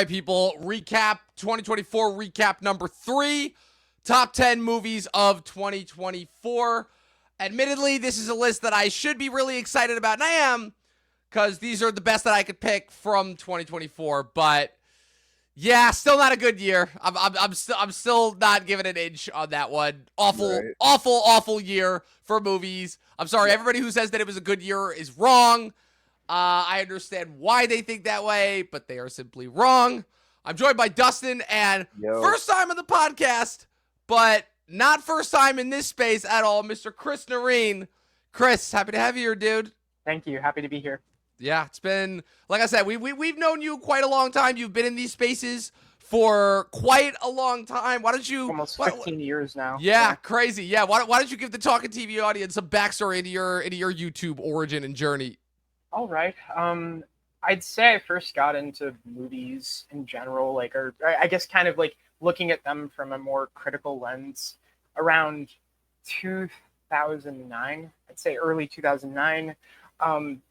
right, people. Recap 2024 recap number 3. Top 10 movies of 2024. Admittedly, this is a list that I should be really excited about, and I am, because these are the best that I could pick from 2024. But yeah, still not a good year. I'm still not giving an inch on that one. Awful year for movies. I'm sorry, everybody who says that it was a good year is wrong. I understand why they think that way, but they are simply wrong. I'm joined by Dustin, and first time on the podcast, but not first time in this space at all, Mr. Chris Narine. Chris, happy to have you here, dude. Thank you. Happy to be here. Yeah, it's been, like I said, we've known you quite a long time. You've been in these spaces for quite a long time. Why don't you... Almost 15 years now. Yeah, crazy. Yeah, why don't you give the Talking TV audience some backstory into your YouTube origin and journey? All right. I'd say I first got into movies in general, or I guess kind of like looking at them from a more critical lens around 2009. I'd say early 2009.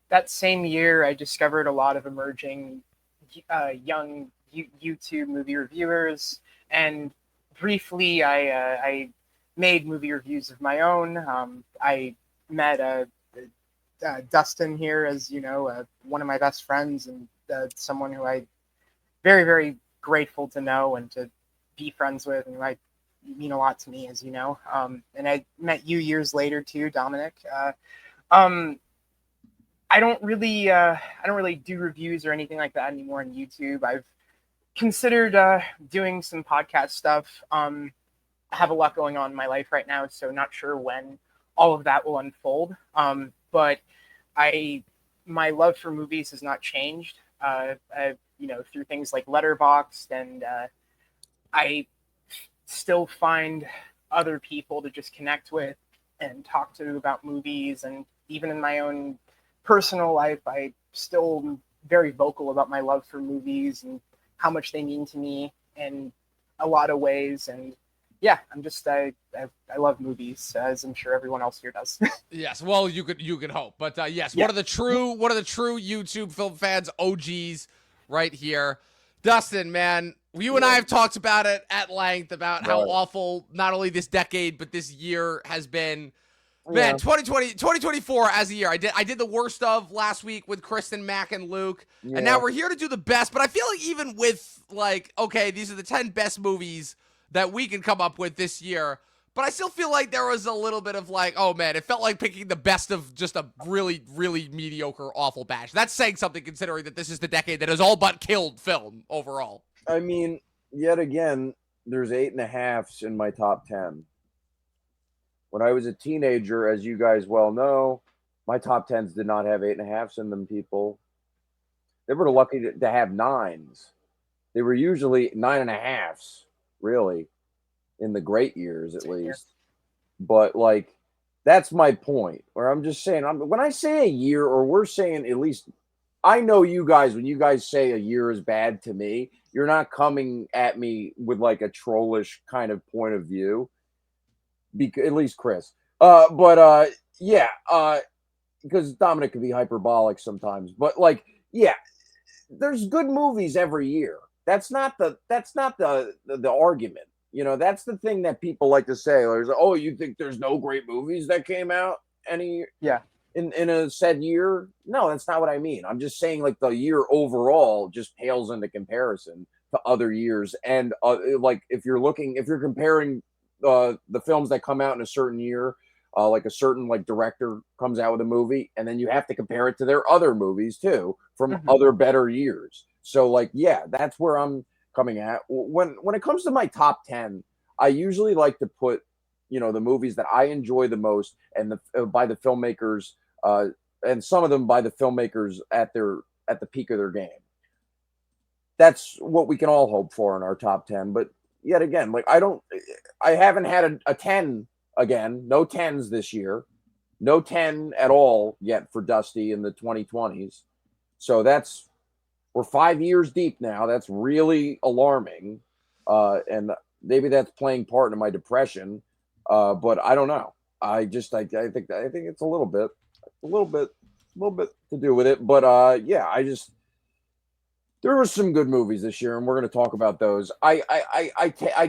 That same year, I discovered a lot of emerging young YouTube movie reviewers, and briefly, I made movie reviews of my own. I met Dustin here, as you know, one of my best friends, and someone who I very, very grateful to know and to be friends with, and who I mean a lot to me, as you know. And I met you years later too, Dominic. I don't really do reviews or anything like that anymore on YouTube. I've considered doing some podcast stuff. I have a lot going on in my life right now, so not sure when all of that will unfold. But my love for movies has not changed. Through things like Letterboxd, and I still find other people to just connect with and talk to about movies. And even in my own personal life, I still am very vocal about my love for movies and how much they mean to me in a lot of ways. And yeah, I love movies, as I'm sure everyone else here does. Yes, well, you could hope, but yes, yeah. One of the true YouTube film fans, OGs, right here. Dustin, man, you and I have talked about it at length about how awful not only this decade but this year has been. Man, 2024 as a year. I did the worst of last week with Kristen, Mac, and Luke, and now we're here to do the best. But I feel like even with okay, these are the 10 best movies that we can come up with this year, but I still feel like there was a little bit of oh man, it felt like picking the best of just a really, really mediocre, awful batch. That's saying something considering that this is the decade that has all but killed film overall. I mean, yet again, there's 8.5s in my top 10. When I was a teenager, as you guys well know, my top 10s did not have 8.5s in them, people. They were lucky to have 9s. They were usually 9.5s, really, in the great years at least. But that's my point. Where I'm just saying, when I say a year, or we're saying at least, I know you guys, when you guys say a year is bad to me, you're not coming at me with a trollish kind of point of view. At least Chris. Because Dominic can be hyperbolic sometimes. But there's good movies every year. That's not the argument. That's the thing that people like to say. Oh, you think there's no great movies that came out in a said year? No, that's not what I mean. I'm just saying the year overall just pales into comparison to other years. And if you're comparing the films that come out in a certain year, a certain director comes out with a movie, and then you have to compare it to their other movies too from other better years. So that's where I'm coming at. When it comes to my top 10, I usually like to put the movies that I enjoy the most, and by the filmmakers, and some of them by the filmmakers at the peak of their game. That's what we can all hope for in our top 10. But yet again, I haven't had a 10 again. No 10s this year. No 10 at all yet for Dusty in the 2020s. So we're 5 years deep now. That's really alarming. And maybe that's playing part in my depression. But I don't know. I think it's a little bit to do with it. But There were some good movies this year, and we're going to talk about those. I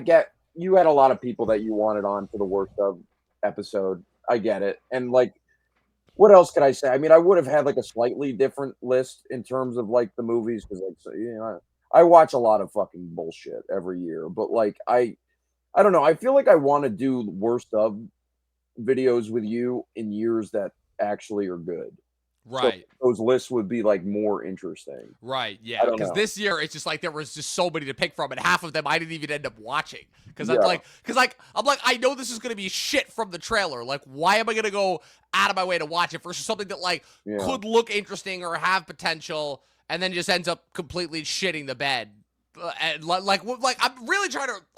get you had a lot of people that you wanted on for the worst of episode. I get it, and like, what else could I say? I mean, I would have had like a slightly different list in terms of like the movies because like so, I watch a lot of fucking bullshit every year, but like I don't know. I feel like I want to do worst of videos with you in years that actually are good. So Right. those lists would be like more interesting. Right, I yeah, don't because know. this year it's just like there was just so many to pick from, and half of them I didn't even end up watching because Yeah. I'm like I know this is gonna be shit from the trailer. Like, why am I gonna go out of my way to watch it versus something that like Yeah. could look interesting or have potential, and then just ends up completely shitting the bed? And like I'm really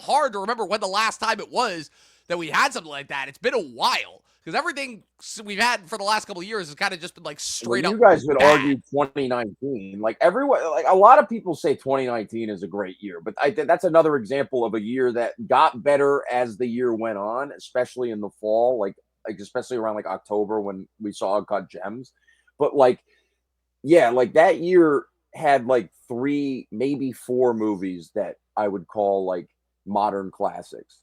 hard to remember when the last time it was that we had something like that. It's been a while because everything we've had for the last couple of years has kind of just been like Well, straight you up guys would bad. argue 2019. Like everyone, like a lot of people say 2019 is a great year, but I think that's another example of a year that got better as the year went on, especially in the fall, like especially around like October when we saw Uncut Gems. But like, yeah, like that year had like three, maybe four movies that I would call like modern classics.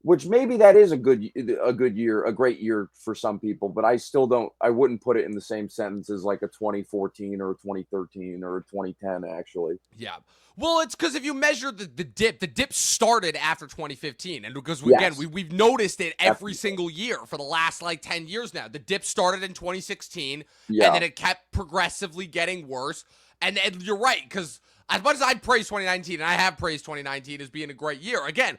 Which maybe that is a good year, a great year for some people, but I still don't. I wouldn't put it in the same sentence as like a 2014 or a 2013 or a 2010. Actually, Yeah. Well, it's because if you measure the dip started after 2015. And because, again, yes, we've noticed it every definitely. single year for the last like 10 years now. The dip started in 2016, and Yeah, then it kept progressively getting worse. And you're right, because as much as I praise 2019, and I have praised 2019 as being a great year, again,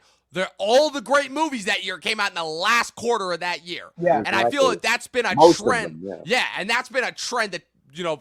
all the great movies that year came out in the last quarter of that year. Yeah. And I feel exactly. that that's been a Most of trend. them. Yeah, Yeah, and that's been a trend that,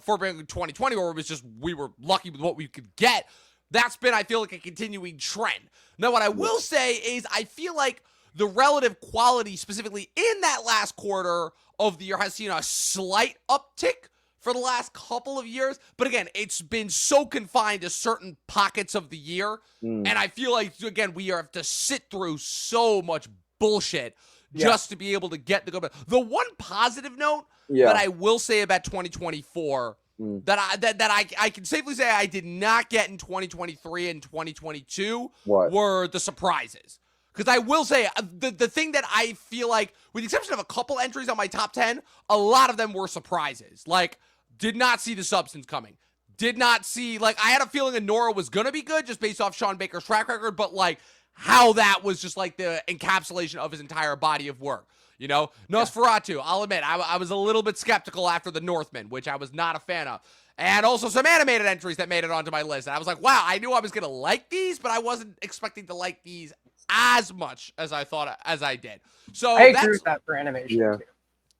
for being 2020, where it was just we were lucky with what we could get. That's been, I feel like, a continuing trend. Now, what I will say is I feel like the relative quality, specifically in that last quarter of the year, has seen a slight uptick for the last couple of years. But again, it's been so confined to certain pockets of the year. Mm. And I feel like, again, we have to sit through so much bullshit just to be able to get the good. The one positive note that I will say about 2024 that I can safely say I did not get in 2023 and 2022 What? were the surprises. Because I will say, the thing that I feel like, with the exception of a couple entries on my top 10, a lot of them were surprises. Like, did not see The Substance coming. Did not see, like, I had a feeling Anora was going to be good just based off Sean Baker's track record, but, like, how that was just, like, the encapsulation of his entire body of work. Nosferatu, I'll admit, I was a little bit skeptical after The Northman, which I was not a fan of. And also some animated entries that made it onto my list. And I was like, wow, I knew I was going to like these, but I wasn't expecting to like these as much as I thought as I did. So I agree with that for animation Yeah. too.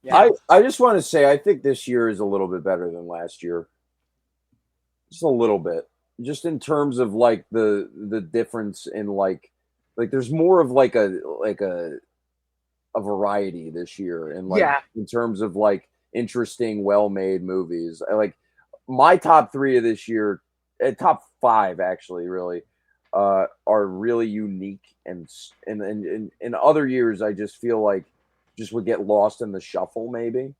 Yeah. I just want to say I think this year is a little bit better than last year. Just a little bit. Just in terms of like the difference in like there's more of like a variety this year and like in terms of like interesting, well-made movies. Like my top three of this year, top five actually, really, are really unique. And in other years, I just feel like just would get lost in the shuffle, maybe.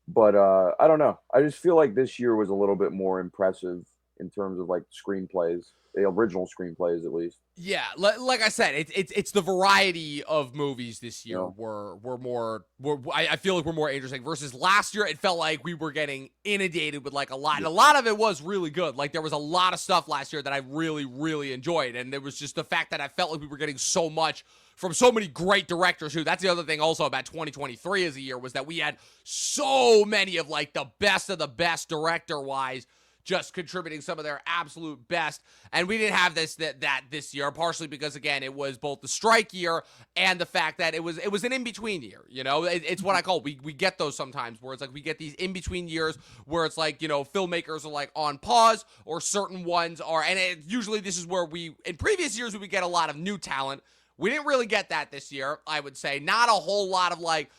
But I don't know. I just feel like this year was a little bit more impressive in terms of like screenplays, the original screenplays at least. Yeah, like I said, it's the variety of movies this year were more. I feel like we're more interesting versus last year. It felt like we were getting inundated with like a lot, and a lot of it was really good. Like there was a lot of stuff last year that I really, really enjoyed, and there was just the fact that I felt like we were getting so much from so many great directors. Who that's the other thing also about 2023 as a year was that we had so many of like the best of the best director wise. Just contributing some of their absolute best. And we didn't have that this year, partially because, again, it was both the strike year and the fact that it was an in-between year. It's what I call, we get those sometimes where it's like we get these in-between years where it's like, filmmakers are like on pause or certain ones are, and usually this is where in previous years, we would get a lot of new talent. We didn't really get that this year, I would say. Not a whole lot of like,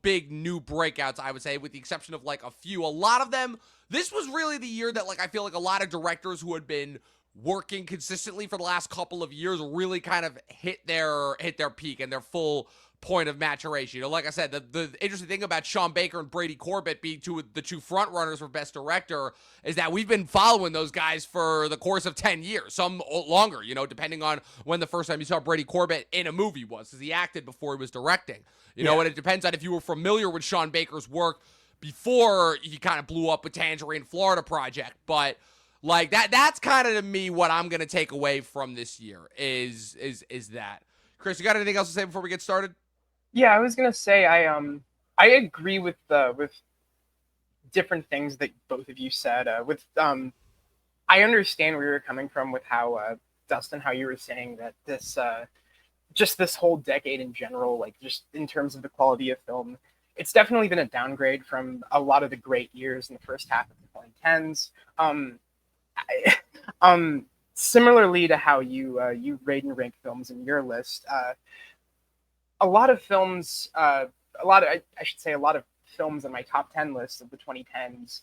big new breakouts, I would say, with the exception of like a few. A lot of them, this was really the year that like I feel like a lot of directors who had been working consistently for the last couple of years really kind of hit their peak and their full point of maturation. You know, like I said, the interesting thing about Sean Baker and Brady Corbett being the two front runners for Best Director is that we've been following those guys for the course of 10 years, some longer, you know, depending on when the first time you saw Brady Corbett in a movie was, because he acted before he was directing. You know, and it depends on if you were familiar with Sean Baker's work before he kind of blew up with Tangerine Florida Project. But like that's kind of to me what I'm going to take away from this year is that. Chris, you got anything else to say before we get started? Yeah, I was gonna say I agree with different things that both of you said. I understand where you're coming from with how Dustin, how you were saying that this just this whole decade in general, like just in terms of the quality of film, it's definitely been a downgrade from a lot of the great years in the first half of the 2010s. Similarly to how you rate and rank films in your list, a lot of films, I should say, a lot of films in my top 10 list of the 2010s,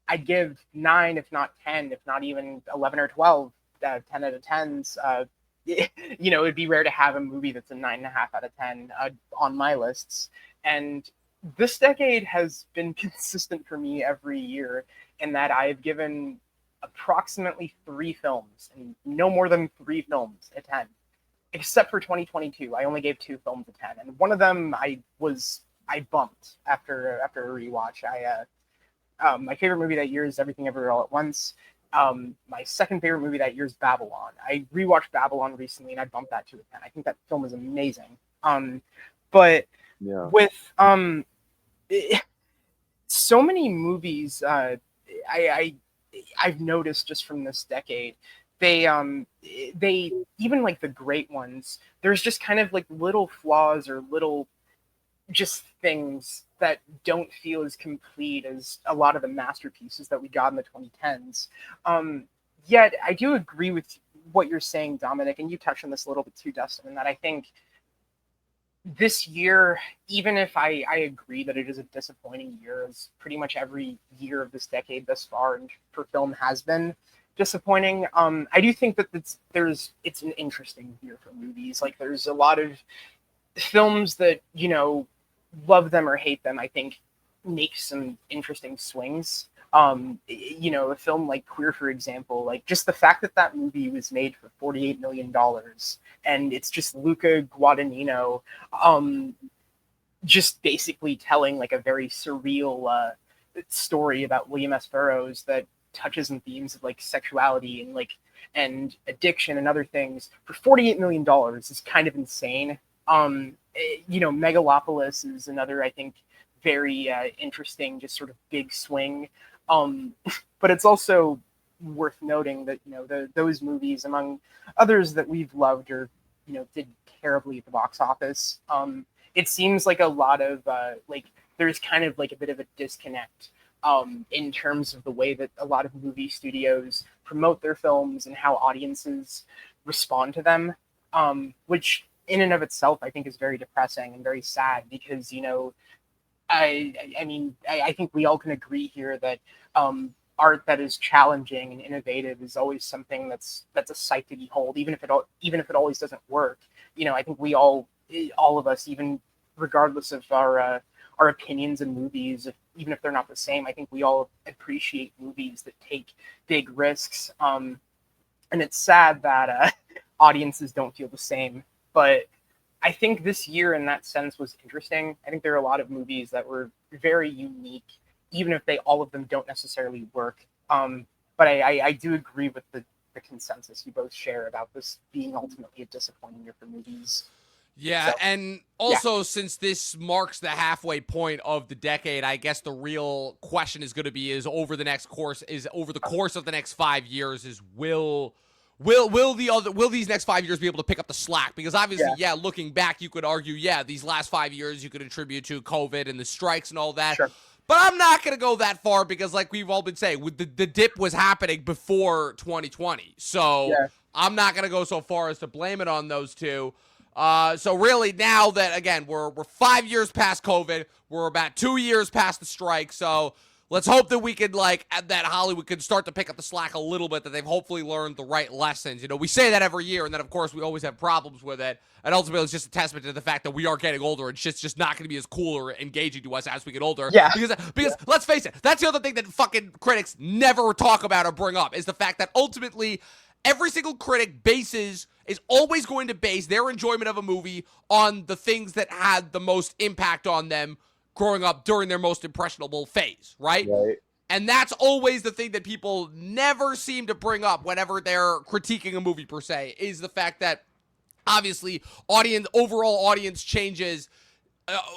I give 9, if not 10, if not even 11 or 12, 10 out of 10s. You know, it'd be rare to have a movie that's a 9.5 out of 10 on my lists. And this decade has been consistent for me every year in that I've given approximately 3 films, and no more than 3 films a 10. Except for 2022, I only gave 2 films a 10, and one of them I bumped after a rewatch. My favorite movie that year is Everything Everywhere All at Once. My second favorite movie that year is Babylon. I rewatched Babylon recently, and I bumped that to a 10. I think that film is amazing. But with so many movies, I've noticed just from this decade, they even like the great ones, there's just kind of like little flaws or little just things that don't feel as complete as a lot of the masterpieces that we got in the 2010s. Yet I do agree with what you're saying, Dominic, and you touched on this a little bit too, Dustin, in that I think this year, even if I agree that it is a disappointing year, as pretty much every year of this decade thus far and for film has been disappointing, I do think that it's an interesting year for movies. Like, there's a lot of films that, you know, love them or hate them, I think make some interesting swings. You know, a film like Queer, for example, like just the fact that that movie was made for $48 million and it's just Luca Guadagnino just basically telling like a very surreal story about William S. Burroughs that touches on themes of like sexuality and addiction and other things for $48 million is kind of insane. You know, Megalopolis is another, I think, very interesting, just sort of big swing. But it's also worth noting that, you know, those movies, among others that we've loved or, you know, did terribly at the box office, it seems like a lot of, like, there's kind of like a bit of a disconnect in terms of the way that a lot of movie studios promote their films and how audiences respond to them, which in and of itself, I think is very depressing and very sad because, you know, I mean, I think we all can agree here that art that is challenging and innovative is always something that's a sight to behold, even if it always doesn't work. You know, I think we all of us, even regardless of our opinions in movies, even if they're not the same, I think we all appreciate movies that take big risks. And it's sad that audiences don't feel the same. But I think this year, in that sense, was interesting. I think there are a lot of movies that were very unique, even if all of them don't necessarily work. But I do agree with the consensus you both share about this being ultimately a disappointing year for movies. Yeah, so, and also since this marks the halfway point of the decade, I guess the real question is going to be over the course of the next 5 years will these next 5 years be able to pick up the slack? Because obviously, looking back, you could argue, these last 5 years you could attribute to COVID and the strikes and all that. Sure. But I'm not going to go that far because, like we've all been saying, the dip was happening before 2020. So I'm not going to go so far as to blame it on those two. So really, now that, again, we're 5 years past COVID, we're about 2 years past the strike. So let's hope that we could that Hollywood could start to pick up the slack a little bit, that they've hopefully learned the right lessons. You know, we say that every year, and then of course we always have problems with it. And ultimately, it's just a testament to the fact that we are getting older, and shit's just not going to be as cool or engaging to us as we get older. Yeah. Because let's face it, that's the other thing that fucking critics never talk about or bring up, is the fact that ultimately every single critic is always going to base their enjoyment of a movie on the things that had the most impact on them growing up during their most impressionable phase, right? Right. And that's always the thing that people never seem to bring up whenever they're critiquing a movie per se, is the fact that obviously overall audience changes,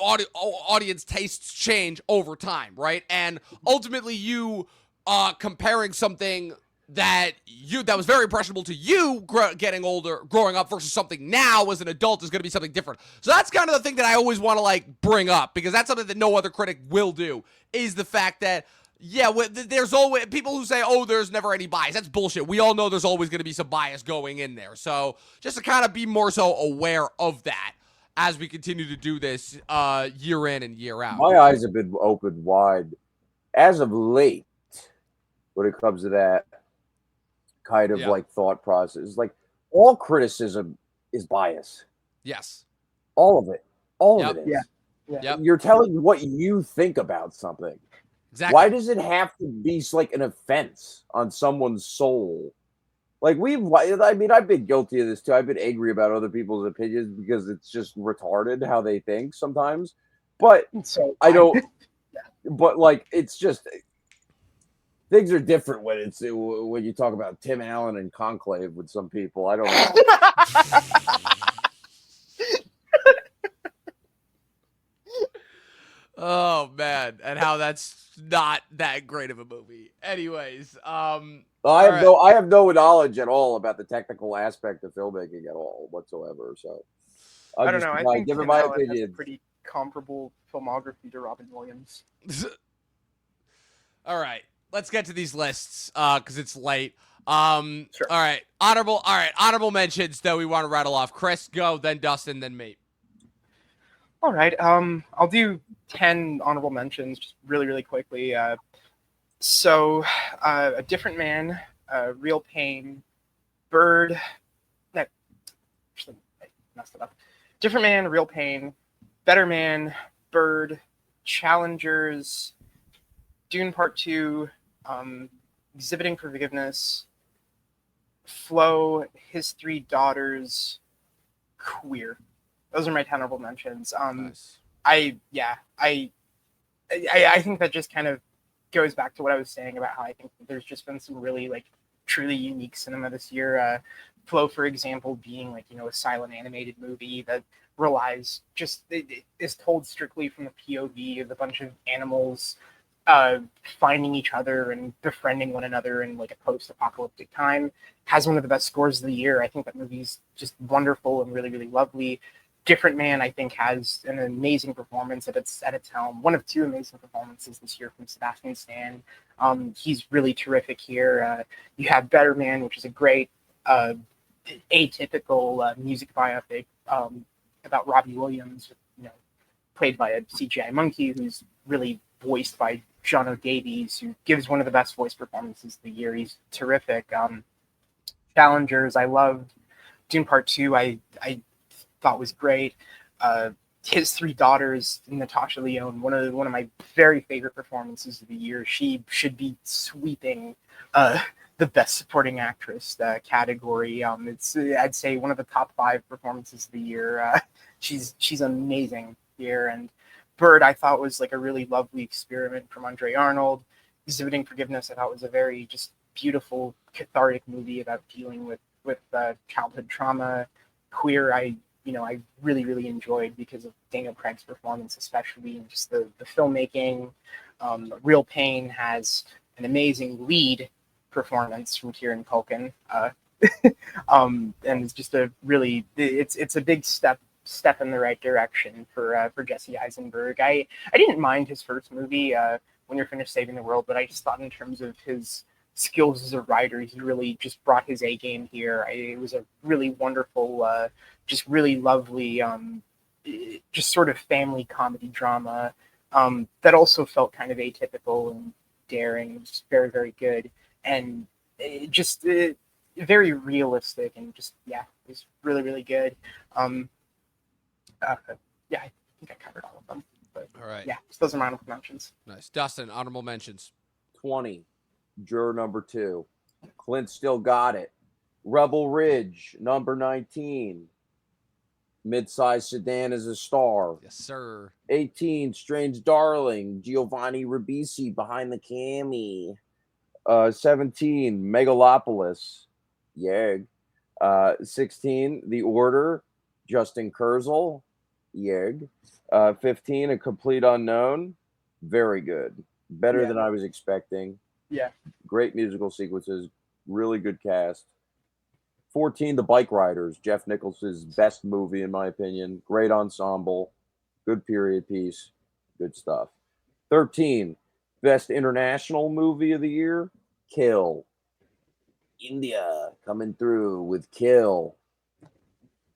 audience tastes change over time, right? And ultimately you comparing something that was very impressionable to you getting older, growing up, versus something now as an adult is going to be something different. So that's kind of the thing that I always want to bring up, because that's something that no other critic will do, is the fact that there's always people who say, oh, there's never any bias. That's bullshit. We all know there's always going to be some bias going in there. So just to kind of be more so aware of that as we continue to do this year in and year out. My eyes have been opened wide as of late when it comes to that kind of thought process. Like, all criticism is bias. Yes. All of it. All of it is. Yeah. Yep. You're telling what you think about something. Exactly. Why does it have to be like an offense on someone's soul? Like, I've been guilty of this too. I've been angry about other people's opinions because it's just retarded how they think sometimes. But I don't. But it's just, things are different when you talk about Tim Allen and Conclave with some people. I don't know. Oh man, and how that's not that great of a movie. Anyways, I have no knowledge at all about the technical aspect of filmmaking at all whatsoever. So I don't know. I think giving Tim my Allen opinion. has a pretty comparable filmography to Robin Williams. All right, let's get to these lists because it's late. Sure. All right, honorable mentions that we want to rattle off. Chris, go, then Dustin, then me. All right. I'll do 10 honorable mentions just really, really quickly. So, A Different Man, Real Pain, Bird. No, actually, I messed it up. Different Man, Real Pain, Better Man, Bird, Challengers, Dune Part 2, Exhibiting Forgiveness, Flow, His Three Daughters, Queer. Those are my 10 honorable mentions. Nice. I think that just kind of goes back to what I was saying about how I think there's just been some really truly unique cinema this year. Flow, for example, being a silent animated movie that relies it is told strictly from the POV of a bunch of animals finding each other and befriending one another in a post-apocalyptic time. Has one of the best scores of the year. I think that movie's just wonderful and really, really lovely. Different Man, I think, has an amazing performance at its helm. One of two amazing performances this year from Sebastian Stan. He's really terrific here. You have Better Man, which is a great atypical music biopic about Robbie Williams, played by a CGI monkey who's really voiced by John O'Davies, who gives one of the best voice performances of the year. He's terrific. Challengers, I loved. Dune Part 2, I thought was great. His Three Daughters, Natasha Lyonne, one of my very favorite performances of the year. She should be sweeping the Best Supporting Actress category. It's I'd say one of the top 5 performances of the year. She's amazing here. And Bird, I thought, was a really lovely experiment from Andre Arnold. Exhibiting Forgiveness, I thought, was a very just beautiful, cathartic movie about dealing with childhood trauma. Queer, I really, really enjoyed because of Daniel Craig's performance, especially, and just the filmmaking. Real Pain has an amazing lead performance from Kieran Culkin, and it's just it's a big step in the right direction for Jesse Eisenberg. I didn't mind his first movie, When You're Finished Saving the World, but I just thought in terms of his skills as a writer, he really just brought his A game here. It was a really wonderful, just really lovely, just sort of family comedy drama that also felt kind of atypical and daring, just very, very good, and just very realistic, and just yeah, it was really, really good. Uh, yeah, I think I covered all of them. But All right. yeah, so those are my honorable mentions. Nice. Dustin, honorable mentions. 20, juror number 2. Clint Still Got It. Rebel Ridge, number 19. Mid-sized sedan is a star. Yes, sir. 18, Strange Darling, Giovanni Ribisi behind the cami. 17, Megalopolis, Yeg. 16, The Order, Justin Kurzel, Yeg. 15, A Complete Unknown, very good. Better Yeah. than I was expecting. Yeah. Great musical sequences, really good cast. 14, The Bike Riders, Jeff Nichols' best movie, in my opinion. Great ensemble, good period piece, good stuff. 13, Best International Movie of the Year, Kill. India coming through with Kill.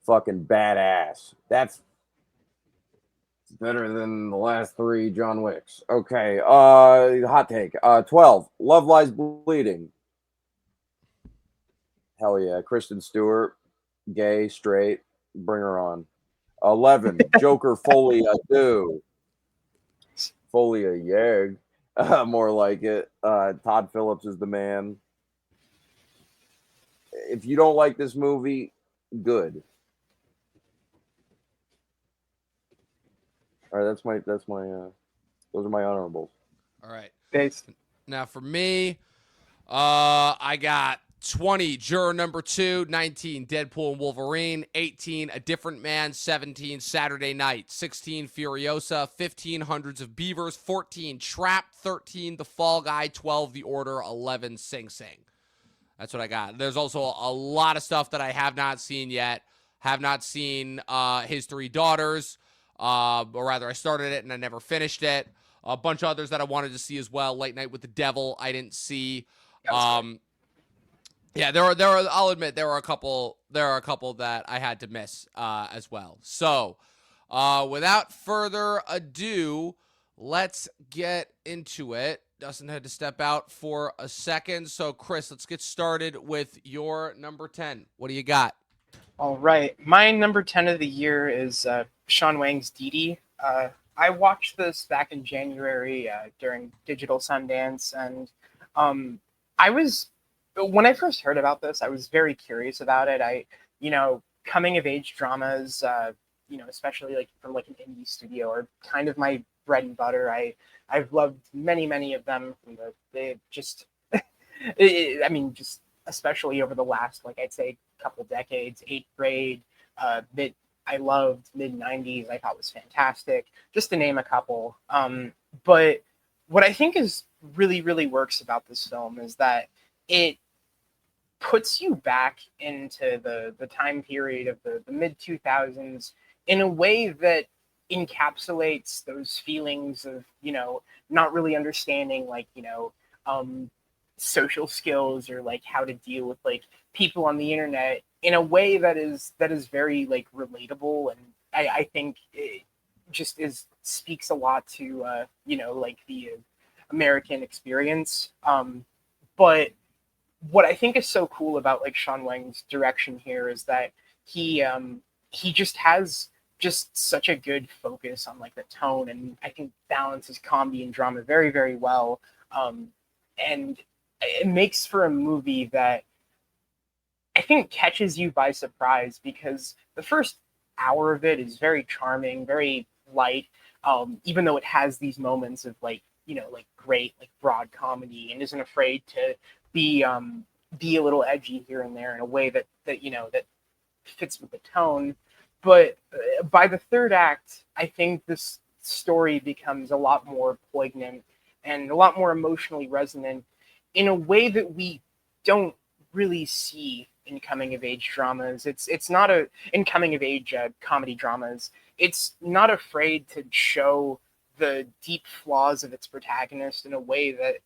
Fucking badass. That's better than the last 3 John Wicks. Okay, hot take. 12, Love Lies Bleeding. Hell yeah, Kristen Stewart, gay, straight, bring her on. 11, Joker Folia Do. Folia Yeg. More like it. Todd Phillips is the man. If you don't like this movie, good. All right, those are my honorables. All right. Thanks. Now for me, I got 20, Juror Number 2, 19, Deadpool and Wolverine, 18, A Different Man, 17, Saturday Night, 16, Furiosa, 15, Hundreds of Beavers, 14, Trap, 13, The Fall Guy, 12, The Order, 11, Sing Sing. That's what I got. There's also a lot of stuff that I have not seen yet. Have not seen His Three Daughters, or rather, I started it and I never finished it. A bunch of others that I wanted to see as well. Late Night with the Devil, I didn't see. Yeah, there are. I'll admit there are a couple that I had to miss as well. So, without further ado, let's get into it. Dustin had to step out for a second. So, Chris, let's get started with your number 10. What do you got? All right. My number 10 of the year is Sean Wang's Dee Dee. I watched this back in January during Digital Sundance, and when I first heard about this, I was very curious about it. Coming of age dramas, especially like from like an indie studio, are kind of my bread and butter. I've loved many of them from just especially over the last, like, I'd say couple decades. 8th Grade, I loved mid-90s. I thought was fantastic, just to name a couple. But what I think is really works about this film is that it puts you back into the time period of the mid-2000s in a way that encapsulates those feelings of, not really understanding, like, social skills, or like how to deal with like people on the internet in a way that is very like relatable, and I think it just speaks a lot to like the American experience. But what I think is so cool about like Sean Wang's direction here is that he just has just such a good focus on like the tone, and I think balances comedy and drama very well. And it makes for a movie that I think catches you by surprise, because the first hour of it is very charming, very light, even though it has these moments of like great like broad comedy, and isn't afraid to be a little edgy here and there in a way that fits with the tone. But by the third act, I think this story becomes a lot more poignant and a lot more emotionally resonant in a way that we don't really see in coming of age dramas. It's not in coming of age comedy dramas. It's not afraid to show the deep flaws of its protagonist in a way that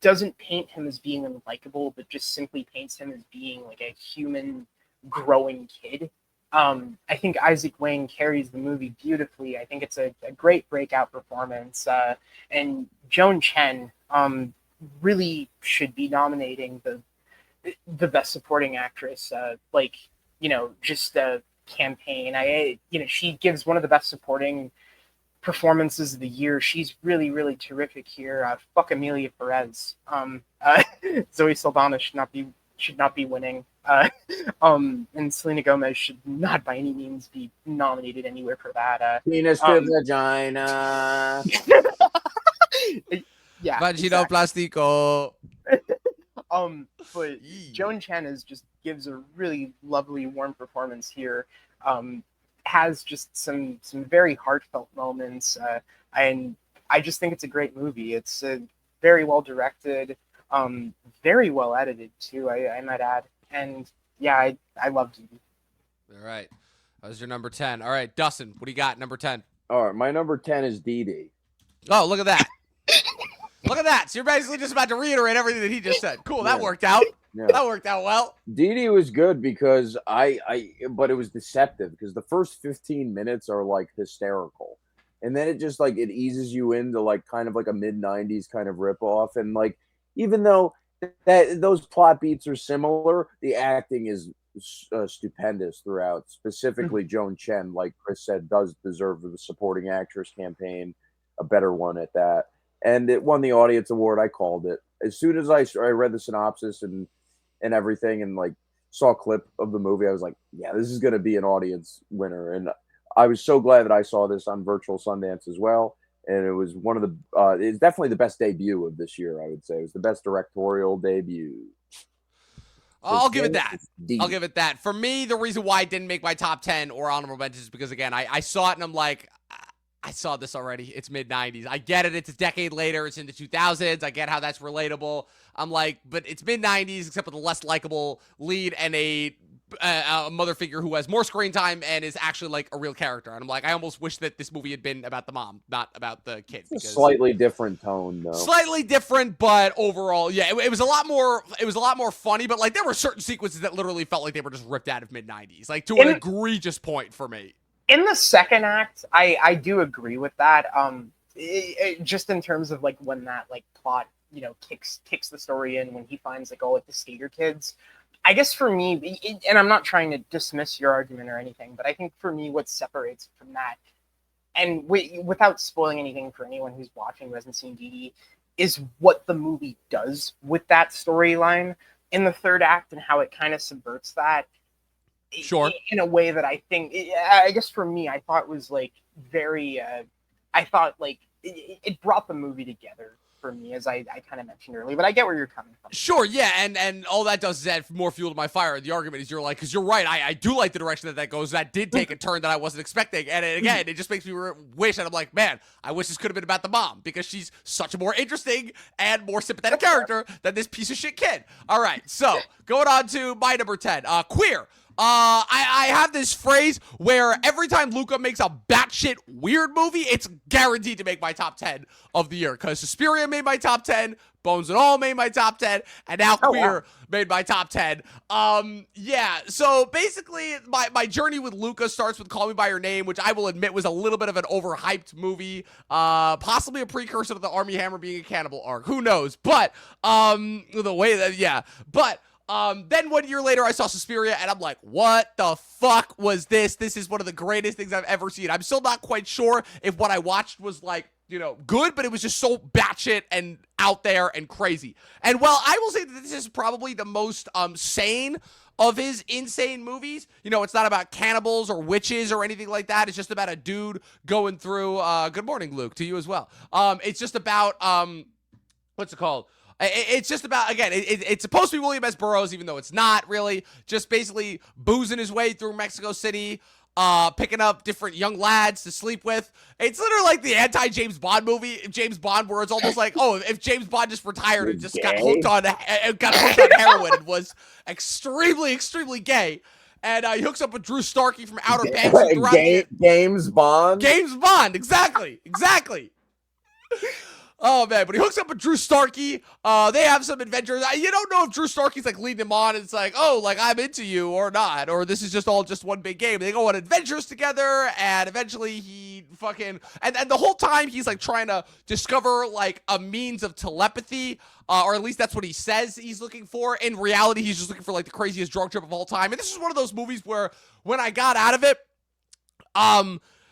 doesn't paint him as being unlikable, but just simply paints him as being like a human growing kid. I think Isaac Wayne carries the movie beautifully. I think it's a great breakout performance. And Joan Chen really should be nominating the best supporting actress. Just a campaign. She gives one of the best supporting performances of the year. She's really, really terrific here. Fuck Amelia Perez. Zoe Saldana should not be winning. And Selena Gomez should not by any means be nominated anywhere for that. Penis to vagina. Yeah. Vagino plastico. But Joan Chen just gives a really lovely, warm performance here. Has just some very heartfelt moments, and I just think it's a great movie. It's very well directed, very well edited too. I might add, and yeah, I loved it. All right, that was your number 10. All right, Dustin, what do you got? Number 10. All right, my number 10 is Dee Dee. Oh, look at that. Look at that. So you're basically just about to reiterate everything that he just said. Cool, that worked out. Yeah. That worked out well. Dee Dee was good because but it was deceptive because the first 15 minutes are like hysterical. And then it just like, it eases you into like kind of like a mid 90s kind of ripoff. And like, even though those plot beats are similar, the acting is stupendous throughout. Specifically, Joan Chen, like Chris said, does deserve the supporting actress campaign, a better one at that. And it won the audience award. I called it. As soon as I read the synopsis and everything and like saw a clip of the movie, I was like, yeah, this is going to be an audience winner. And I was so glad that I saw this on virtual Sundance as well. And it was one of the it's definitely the best debut of this year. I would say it was the best directorial debut. I'll give it that. I'll give it that. For me, the reason why it didn't make my top 10 or honorable mentions is because, again, I saw it and I'm like, I saw this already. It's mid-90s. I get it. It's a decade later. It's in the 2000s. I get how that's relatable. I'm like, but it's mid-90s, except with a less likable lead and a mother figure who has more screen time and is actually like a real character. And I'm like, I almost wish that this movie had been about the mom, not about the kid. It's a slightly different tone, though. Slightly different, but overall, yeah, it was a lot more. It was a lot more funny. But like, there were certain sequences that literally felt like they were just ripped out of mid-90s, like to an egregious point for me. In the second act, I do agree with that. Just in terms of like when that like plot, kicks the story in, when he finds like all like the skater kids. I guess for me, and I'm not trying to dismiss your argument or anything, but I think for me, what separates it from that, and without spoiling anything for anyone who's watching who hasn't seen Dee Dee, is what the movie does with that storyline in the third act and how it kind of subverts that. Sure. In a way that I think, I guess for me, I thought was like very, I thought like it brought the movie together for me, as I kind of mentioned earlier, but I get where you're coming from. Sure, yeah, and all that does is add more fuel to my fire. The argument is you're like, because you're right, I do like the direction that goes. That did take a turn that I wasn't expecting, and again, it just makes me wish, and I'm like, man, I wish this could have been about the mom, because she's such a more interesting and more sympathetic character than this piece of shit kid. All right, so going on to my number 10, queer. I have this phrase where every time Luca makes a batshit weird movie, it's guaranteed to make my top 10 of the year. Because Suspiria made my top 10, Bones and All made my top 10, and now Queer made my top 10. Yeah, so basically my journey with Luca starts with Call Me By Your Name, which I will admit was a little bit of an overhyped movie, possibly a precursor to the Armie Hammer being a cannibal arc. Who knows? But the way that, yeah, but then 1 year later, I saw Suspiria, and I'm like, what the fuck was this? This is one of the greatest things I've ever seen. I'm still not quite sure if what I watched was, like, good, but it was just so batshit and out there and crazy. And while I will say that this is probably the most sane of his insane movies, it's not about cannibals or witches or anything like that. It's just about a dude going through, good morning, Luke, to you as well. It's just about, what's it called? It's just about, again, it's supposed to be William S. Burroughs, even though it's not really. Just basically boozing his way through Mexico City, picking up different young lads to sleep with. It's literally like the anti-James Bond movie, James Bond, where it's almost like, oh, if James Bond just retired and just got hooked on heroin and was extremely, extremely gay. And he hooks up with Drew Starkey from Outer Banks. James Bond? James Bond, exactly. Oh man, but he hooks up with Drew Starkey. They have some adventures. You don't know if Drew Starkey's like leading him on. And it's like, oh, like I'm into you or not, or this is just all just one big game. They go on adventures together, and eventually he fucking and the whole time he's like trying to discover like a means of telepathy, or at least that's what he says he's looking for. In reality, he's just looking for like the craziest drug trip of all time. And this is one of those movies where when I got out of it,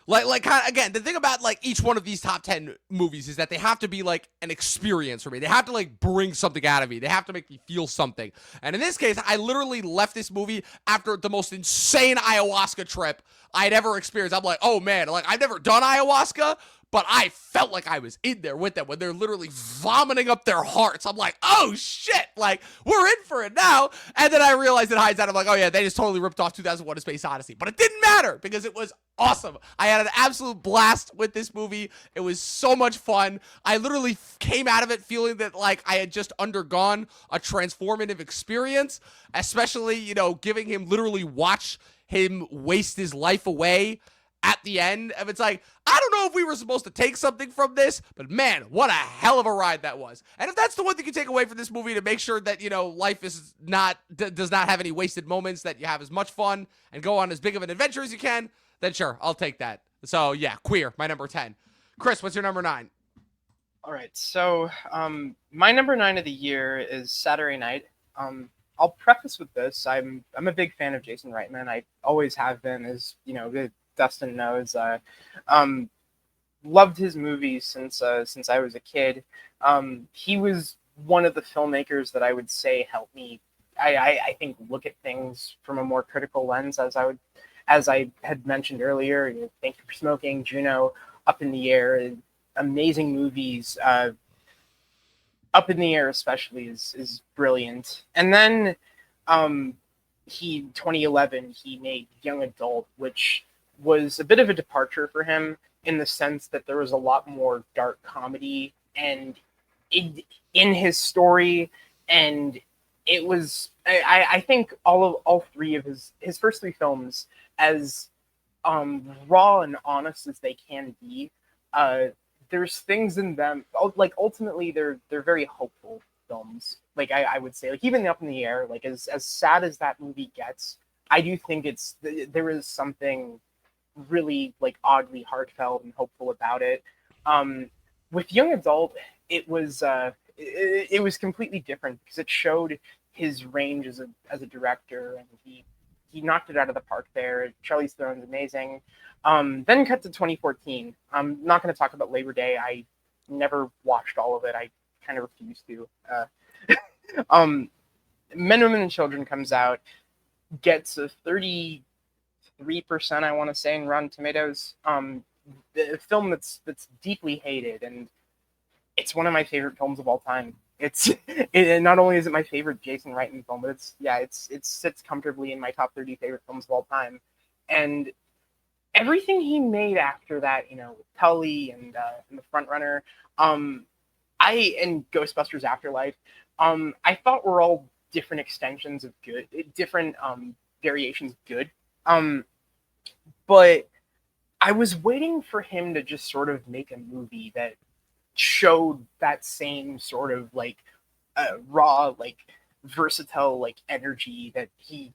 like kind of, again, the thing about like each one of these top 10 movies is that they have to be like an experience for me. They have to like bring something out of me. They have to make me feel something. And in this case, I literally left this movie after the most insane ayahuasca trip I'd ever experienced. I'm like, oh man, like I've never done ayahuasca, but I felt like I was in there with them when they're literally vomiting up their hearts. I'm like, oh shit, like we're in for it now. And then I realized in hindsight, I'm like, oh yeah, they just totally ripped off 2001: A Space Odyssey. But it didn't matter because it was awesome. I had an absolute blast with this movie. It was so much fun. I literally came out of it feeling that like I had just undergone a transformative experience, especially, you know, giving him literally watch him waste his life away at the end. Of it's like, I don't know if we were supposed to take something from this, but man, what a hell of a ride that was. And if that's the one thing you take away from this movie, to make sure that, you know, life is not does not have any wasted moments, that you have as much fun and go on as big of an adventure as you can, then sure, I'll take that. So yeah, Queer, my number 10. Chris, what's your number 9? All right, so my number 9 of the year is Saturday Night. I'll preface with this: I'm a big fan of Jason Reitman. I always have been, as you know, Dustin knows. Loved his movies since I was a kid. He was one of the filmmakers that I would say helped me. I think look at things from a more critical lens, as I had mentioned earlier. You know, Thank You for Smoking, Juno, Up in the Air, amazing movies. Up in the Air especially is brilliant. And then 2011 he made Young Adult, which was a bit of a departure for him in the sense that there was a lot more dark comedy and in his story, and it was I think all three of his first three films, as raw and honest as they can be, there's things in them, like ultimately they're very hopeful films. Like I would say, like even Up in the Air, like as sad as that movie gets, I do think there is something really like oddly heartfelt and hopeful about it. With Young Adult, it was completely different because it showed his range as a director, and he knocked it out of the park there. Charlize Theron's amazing. Then cut to 2014. I'm not going to talk about Labor Day. I never watched all of it. I kind of refuse to. Men, Women, and Children comes out, gets a 33%, I want to say, in Rotten Tomatoes. The film that's deeply hated, and it's one of my favorite films of all time. Not only is it my favorite Jason Reitman film, but it sits comfortably in my top 30 favorite films of all time. And everything he made after that, you know, Tully and The Front Runner, and Ghostbusters Afterlife, I thought were all different extensions of good, different variations of good. But I was waiting for him to just sort of make a movie that showed that same sort of like raw, like versatile, like energy that he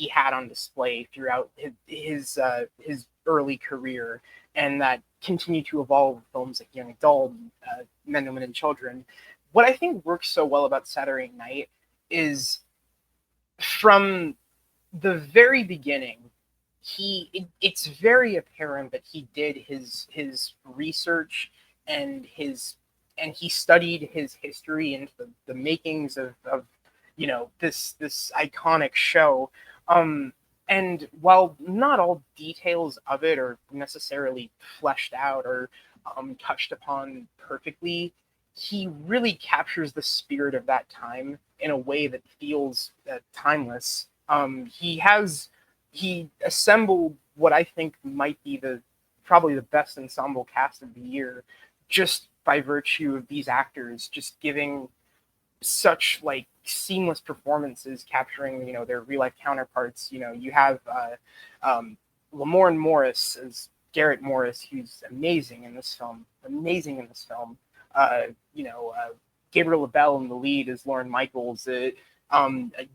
had on display throughout his early career, and that continued to evolve with films like Young Adult, Men, Women, and Children. What I think works so well about Saturday Night is from the very beginning, it's very apparent that he did his research and he studied his history into the makings of you know, this iconic show. And while not all details of it are necessarily fleshed out or touched upon perfectly, he really captures the spirit of that time in a way that feels timeless. He assembled what I think might be probably the best ensemble cast of the year, just by virtue of these actors just giving such like seamless performances, capturing, you know, their real life counterparts. You know, you have Lamorne Morris as Garrett Morris, who's amazing in this film. Gabriel LaBelle in the lead as Lorne Michaels,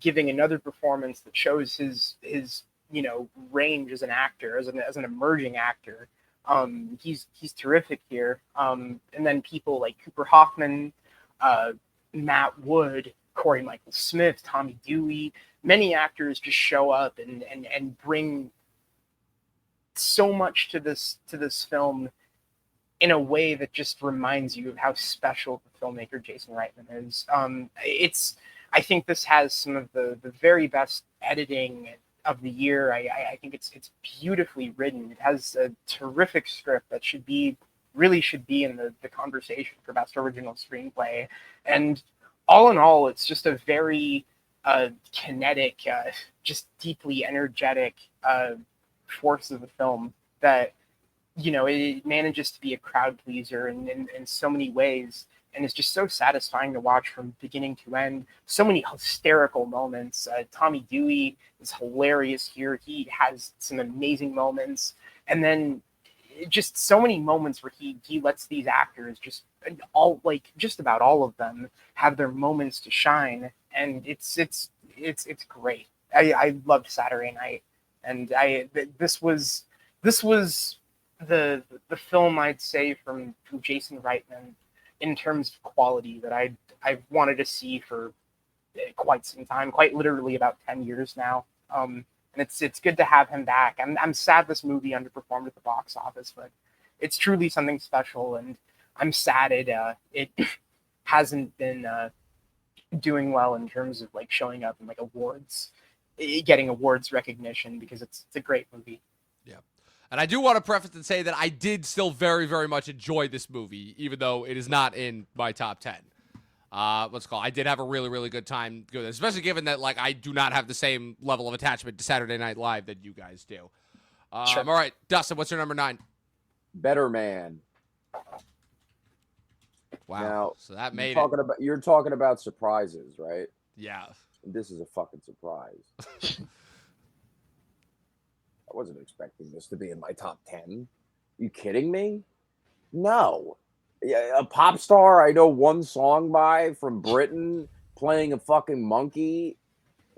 giving another performance that shows his range as an actor, as an emerging actor. He's terrific here. And then people like Cooper Hoffman, Matt Wood, Corey Michael Smith, Tommy Dewey, many actors just show up and bring so much to this film in a way that just reminds you of how special the filmmaker Jason Reitman is. I think this has some of the very best editing of the year. I think it's beautifully written. It has a terrific script that should be in the conversation for best original screenplay. And all in all, it's just a very kinetic, just deeply energetic force of the film that, it manages to be a crowd pleaser in so many ways, and it's just so satisfying to watch from beginning to end. So many hysterical moments. Tommy Dewey is hilarious here. He has some amazing moments, and then just so many moments where he lets these actors just about all of them have their moments to shine, and it's great. I loved Saturday Night, and this was the film I'd say from Jason Reitman in terms of quality that I've wanted to see for quite some time, quite literally about 10 years now. And it's good to have him back. I'm sad this movie underperformed at the box office, but it's truly something special, and I'm sad it hasn't been doing well in terms of like showing up in like awards, getting awards recognition, because it's a great movie. Yeah. And I do want to preface and say that I did still very, very much enjoy this movie, even though it is not in my top 10. I did have a really, really good time doing this, especially given that like I do not have the same level of attachment to Saturday Night Live that you guys do. Sure. All right, Dustin, what's your number 9? Better Man. Wow. Now, so that made you're talking about surprises, right? Yeah. This is a fucking surprise. I wasn't expecting this to be in my top 10. You kidding me? No. Yeah, a pop star I know one song by from Britain playing a fucking monkey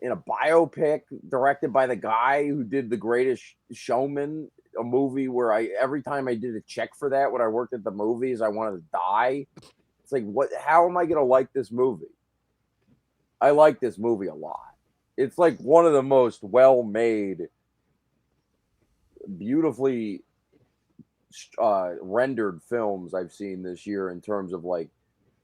in a biopic directed by the guy who did The Greatest Showman, a movie where every time I did a check for that when I worked at the movies, I wanted to die. It's like, what? How am I going to like this movie? I like this movie a lot. It's like one of the most well-made, beautifully rendered films I've seen this year in terms of like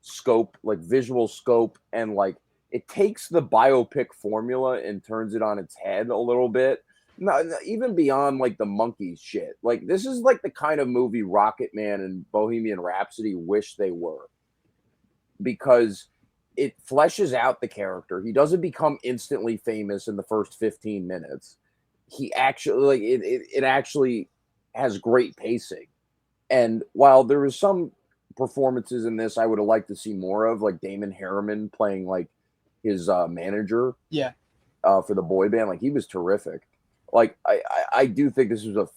scope, like visual scope, and like it takes the biopic formula and turns it on its head a little bit. No, even beyond like the monkey shit. Like this is like the kind of movie Rocket Man and Bohemian Rhapsody wish they were, because it fleshes out the character. He doesn't become instantly famous in the first 15 minutes. He actually like it actually has great pacing. And while there was some performances in this I would have liked to see more of, like Damon Harriman playing like his manager, for the boy band, like he was terrific. Like I do think this was a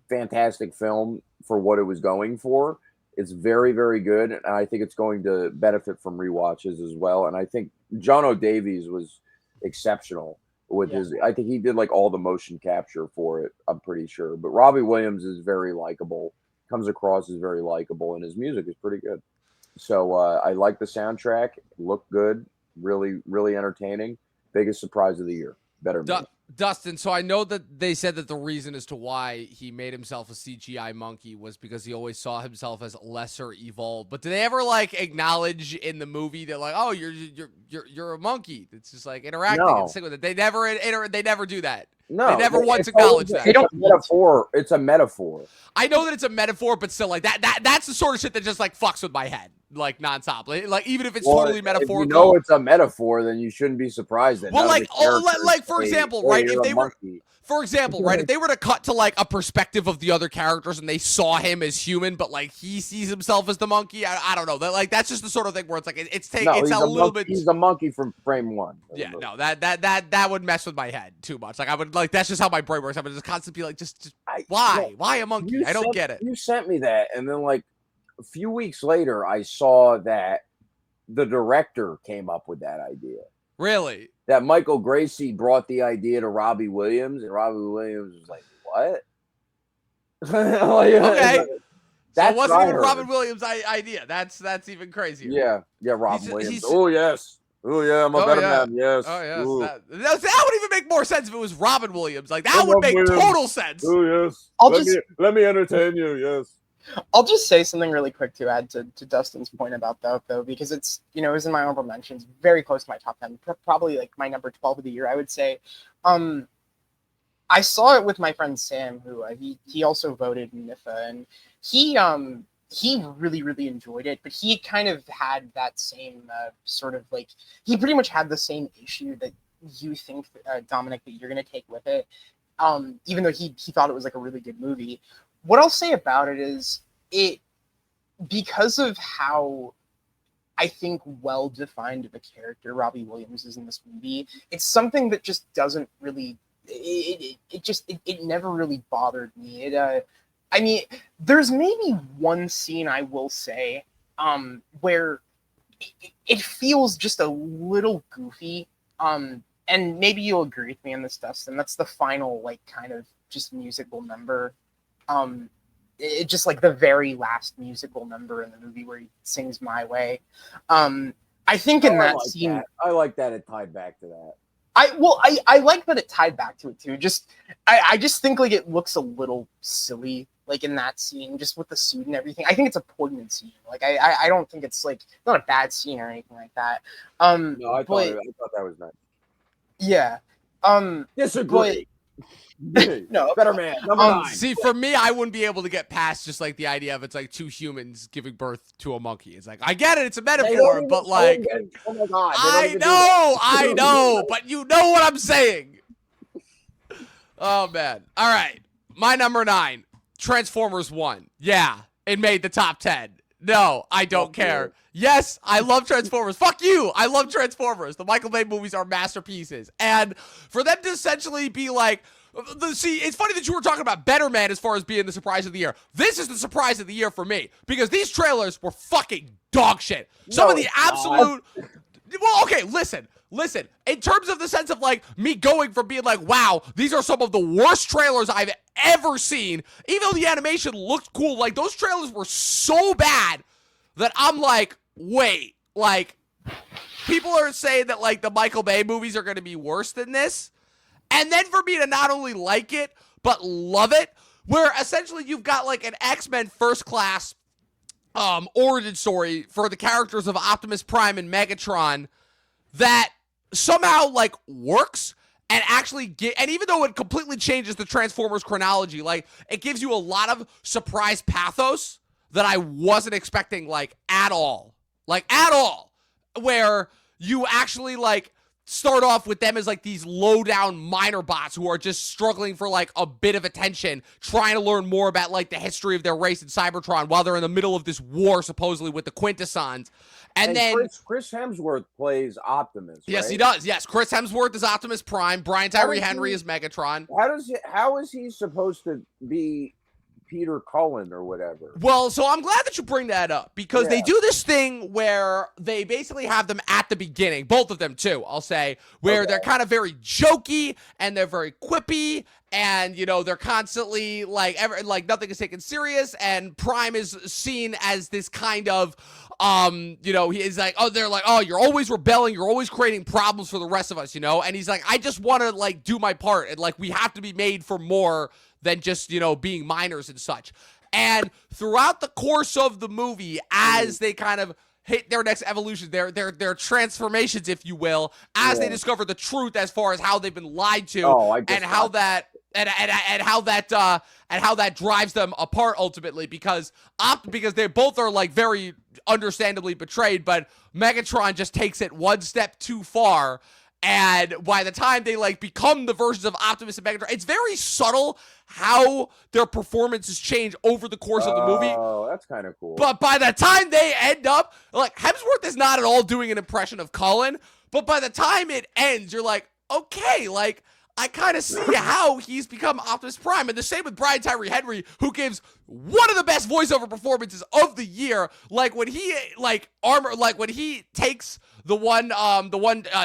fantastic film for what it was going for. It's very, very good, and I think it's going to benefit from rewatches as well. And I think John O'Davies was exceptional with his. I think he did like all the motion capture for it. I'm pretty sure, but Robbie Williams is very likable. Comes across as very likable, and his music is pretty good. So I like the soundtrack. Looked good. Really, really entertaining. Biggest surprise of the year. Better Man. Dustin, so I know that they said that the reason as to why he made himself a CGI monkey was because he always saw himself as lesser evolved. But did they ever like acknowledge in the movie that like, oh, you're a monkey? It's just like interacting and sing with it. They never do that. No, they never once acknowledge that. It's a metaphor. It's a metaphor. I know that it's a metaphor, but still, like that's the sort of shit that just like fucks with my head, like nonstop. Like even if it's totally metaphorical. If you know it's a metaphor, then you shouldn't be surprised that. Well, like for example, right? If they were, for example, right? If they were to cut to like a perspective of the other characters and they saw him as human, but like he sees himself as the monkey, I don't know. That's just the sort of thing where it's like it's a little bit. He's a monkey from frame one. Yeah, no, that would mess with my head too much. Like I would like that's just how my brain works. I would just constantly be like, why a monkey? I don't get it. You sent me that, and then like a few weeks later, I saw that the director came up with that idea. Really? That Michael Gracie brought the idea to Robbie Williams, and Robbie Williams was like, "What?" Okay. So it That's wasn't what I even heard. Robin Williams' idea. That's even crazier. Yeah, Robin He's- Williams. he's- Oh yes, I'm a better man. Yes. Oh yes. Ooh. That would even make more sense if it was Robin Williams. Like that Oh, would make Robin Williams. total sense. Oh yes. I'll Let me entertain you. Yes. I'll just say something really quick to add to Dustin's point about that, though, because it's, it was in my honorable mentions, very close to my top 10, probably like my number 12 of the year, I would say. I saw it with my friend Sam, who he also voted in NIFA, and he really, really enjoyed it, but he kind of had that same sort of like, he pretty much had the same issue that you think, Dominic, that you're going to take with it, even though he thought it was like a really good movie. What I'll say about it is because of how I think well defined of a character Robbie Williams is in this movie, it's something that just doesn't really it never really bothered me. I mean, there's maybe one scene I will say where it feels just a little goofy. And maybe you'll agree with me on this, Dustin. That's the final like kind of just musical number. It just like the very last musical number in the movie where he sings "My Way." I think in that scene, I like that it tied back to that. I like that it tied back to it too. I just think like it looks a little silly, like in that scene, just with the suit and everything. I think it's a poignant scene. Like I don't think it's like not a bad scene or anything like that. No, I thought that was nice. Yeah. Disagree. No, better man. Number 9. See, for me, I wouldn't be able to get past just like the idea of it's like two humans giving birth to a monkey. It's like I get it, it's a metaphor, but like oh my god, I know, but you know what I'm saying. Oh man. All right. My number 9, Transformers 1. Yeah, it made the top 10. No, I don't care. Yes, I love Transformers. Fuck you. I love Transformers. The Michael Bay movies are masterpieces. And for them to essentially be like, see, it's funny that you were talking about Better Man as far as being the surprise of the year. This is the surprise of the year for me because these trailers were fucking dog shit. Some of the absolute... Well, okay, listen. In terms of the sense of like me going from being like, wow, these are some of the worst trailers I've ever seen, even though the animation looked cool, like those trailers were so bad that I'm like, wait, like people are saying that like the Michael Bay movies are going to be worse than this. And then for me to not only like it, but love it, where essentially you've got like an X-Men First Class origin story for the characters of Optimus Prime and Megatron that somehow like works and actually and even though it completely changes the Transformers chronology, like it gives you a lot of surprise pathos that I wasn't expecting like at all, where you actually like start off with them as like these low down minor bots who are just struggling for like a bit of attention, trying to learn more about like the history of their race in Cybertron while they're in the middle of this war supposedly with the Quintessons. And then Chris Hemsworth plays Optimus. Yes, right? he does. Yes, Chris Hemsworth is Optimus Prime. Brian Tyree Henry is Megatron. How is he supposed to be Peter Cullen or whatever? Well, so I'm glad that you bring that up because they do this thing where they basically have them at the beginning, both of them too, I'll say, where they're kind of very jokey and they're very quippy and, you know, they're constantly like nothing is taken serious, and Prime is seen as this kind of you know, he is like, oh, they're like, oh, you're always rebelling, you're always creating problems for the rest of us, you know? And he's like, I just want to like do my part, and like we have to be made for more than just, you know, being minors and such. And throughout the course of the movie, as they kind of hit their next evolution, their transformations, if you will, as they discover the truth as far as how they've been lied to, and how that drives them apart ultimately, because they both are like very understandably betrayed, but Megatron just takes it one step too far. And by the time they like become the versions of Optimus and Megatron, it's very subtle how their performances change over the course of the movie. Oh, that's kind of cool. But by the time they end up, like Hemsworth is not at all doing an impression of Cullen, but by the time it ends, you're like, okay, like I kind of see how he's become Optimus Prime. And the same with Brian Tyree Henry, who gives one of the best voiceover performances of the year. Like when he when he takes the one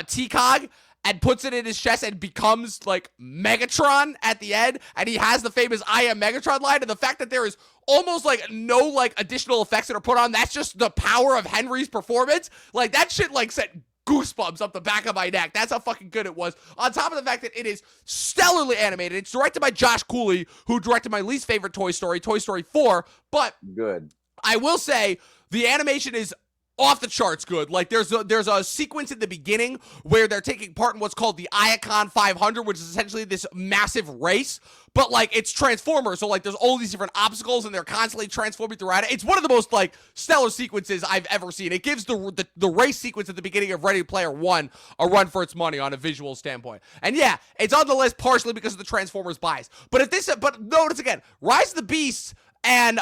T-Cog and puts it in his chest and becomes like Megatron at the end, and he has the famous "I am Megatron" line, and the fact that there is almost like no like additional effects that are put on, that's just the power of Henry's performance. Like that shit like sent goosebumps up the back of my neck. That's how fucking good it was. On top of the fact that it is stellarly animated. It's directed by Josh Cooley, who directed my least favorite Toy Story 4, but Good. I will say the animation is off the charts good. Like there's a sequence in the beginning where they're taking part in what's called the Iacon 500, which is essentially this massive race, but like it's Transformers, so like there's all these different obstacles and they're constantly transforming throughout it. It's one of the most like stellar sequences I've ever seen. It gives the race sequence at the beginning of Ready Player One a run for its money on a visual standpoint. And yeah, it's on the list partially because of the Transformers bias. But notice again, Rise of the Beasts and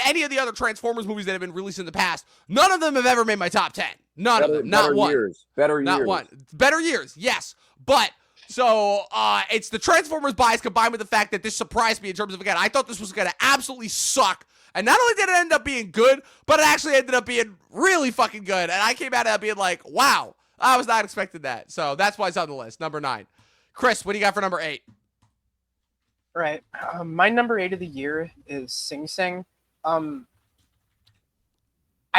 any of the other Transformers movies that have been released in the past, none of them have ever made my top 10. None of them. Not one. Better not years. one. Better years, yes. But, so, it's the Transformers bias combined with the fact that this surprised me in terms of, again, I thought this was going to absolutely suck. And not only did it end up being good, but it actually ended up being really fucking good. And I came out of it being like, wow, I was not expecting that. So that's why it's on the list. Number 9. Chris, what do you got for number 8? Right. My number 8 of the year is Sing Sing. I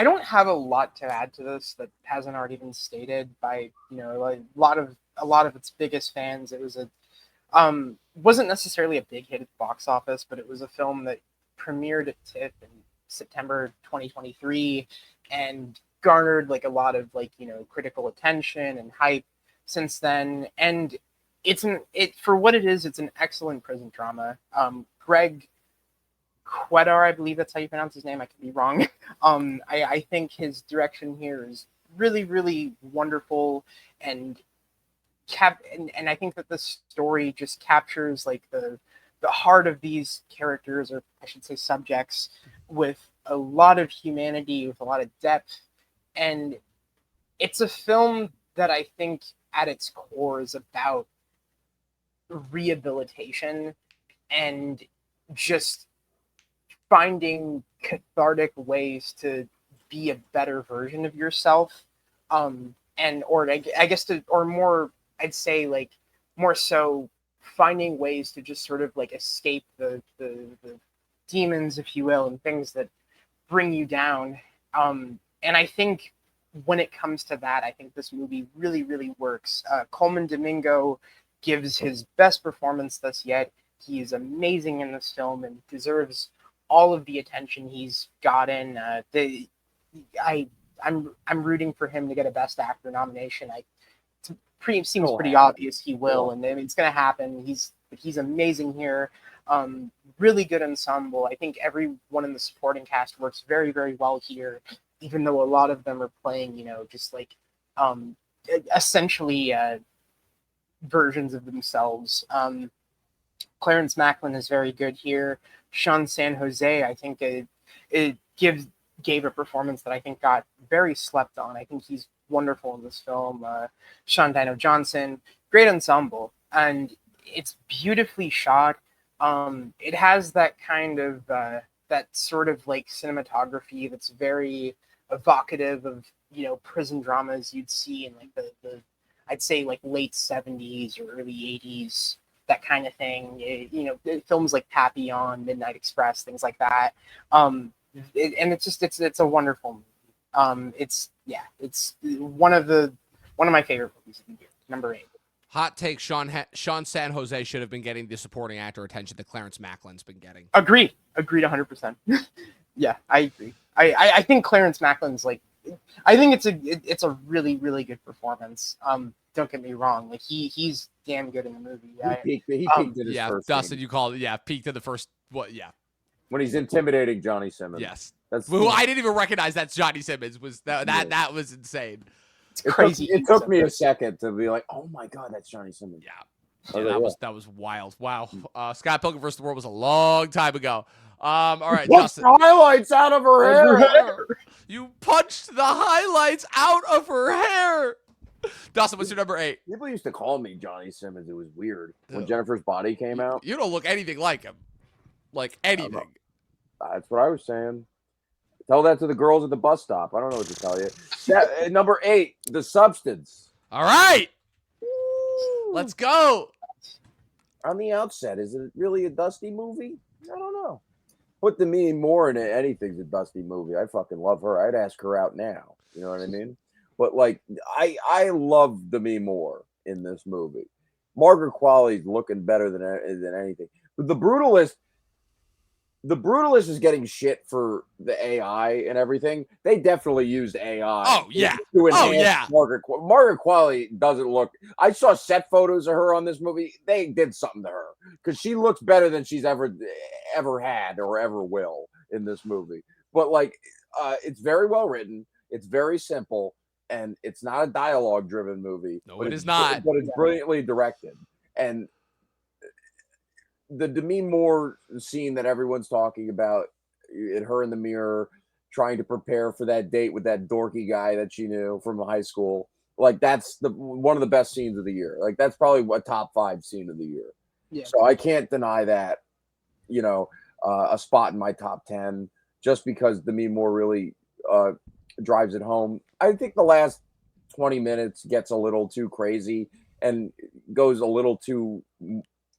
don't have a lot to add to this that hasn't already been stated by, like a lot of its biggest fans. It was wasn't necessarily a big hit at the box office, but it was a film that premiered at TIFF in September 2023 and garnered like a lot of critical attention and hype since then. And for what it is, it's an excellent prison drama. Greg Quedar, I believe that's how you pronounce his name. I could be wrong. I think his direction here is really, really wonderful, and I think that the story just captures like the heart of these characters, or I should say subjects, with a lot of humanity, with a lot of depth, and it's a film that I think at its core is about rehabilitation and just finding cathartic ways to be a better version of yourself, I'd say like more so finding ways to just sort of like escape the demons, if you will, and things that bring you down. And I think when it comes to that, I think this movie really, really works. Coleman Domingo gives his best performance thus yet. He is amazing in this film and deserves all of the attention he's gotten. I'm rooting for him to get a Best Actor nomination. Seems pretty obvious he will, and it's going to happen. He's amazing here. Really good ensemble. I think everyone in the supporting cast works very, very well here, even though a lot of them are playing, just like essentially versions of themselves. Clarence Macklin is very good here. Sean San Jose, I think it gave a performance that I think got very slept on. I think he's wonderful in this film. Sean Dino Johnson, great ensemble, and it's beautifully shot. It has that kind of that sort of like cinematography that's very evocative of prison dramas you'd see in like the I'd say like late 70s or early 80s, that kind of thing. Films like Papillon, Midnight Express, things like that. It's a wonderful movie. It's one of my favorite movies of the year. Number 8. Hot take: Sean San Jose should have been getting the supporting actor attention that Clarence Macklin's been getting. Agreed 100%. Yeah, I agree. I think Clarence Macklin's like, I think it's a really, really good performance. Don't get me wrong, like he's damn good in the movie. He peaked in his first Dustin, scene. you called it. Peaked in the first. What? Yeah. When he's intimidating Johnny Simmons. Yes. That's who I didn't even recognize. That's Johnny Simmons. That was insane. It's crazy. It took me a second to be like, oh my god, that's Johnny Simmons. Yeah. That was wild. Wow. Scott Pilgrim vs. the World was a long time ago. All right, Dustin. Highlights out of her hair. You punched the highlights out of her hair. Dustin, what's your number 8? People used to call me Johnny Simmons. It was weird when Jennifer's Body came out. You don't look anything like him. Like anything. That's what I was saying. Tell that to the girls at the bus stop. I don't know what to tell you. Number 8, The Substance. All right. Woo. Let's go. On the outset, is it really a Dusty movie? I don't know. Put Demi Moore in it. Anything's a Dusty movie. I fucking love her. I'd ask her out now. You know what I mean? But like, I love Demi Moore in this movie. Margaret Qualley's looking better than anything. But The Brutalist is getting shit for the AI and everything. They definitely used AI. Oh yeah. To Oh yeah. Margaret Qualley doesn't look. I saw set photos of her on this movie. They did something to her because she looks better than she's ever had or ever will in this movie. But like, it's very well written. It's very simple. And it's not a dialogue-driven movie. No, it is not. But it's brilliantly directed. And the Demi Moore scene that everyone's talking about, her in the mirror, trying to prepare for that date with that dorky guy that she knew from high school, like that's one of the best scenes of the year. Like that's probably a top 5 scene of the year. Yeah. So I can't deny that, a spot in my top 10 just because Demi Moore really drives it home. I think the last 20 minutes gets a little too crazy and goes a little too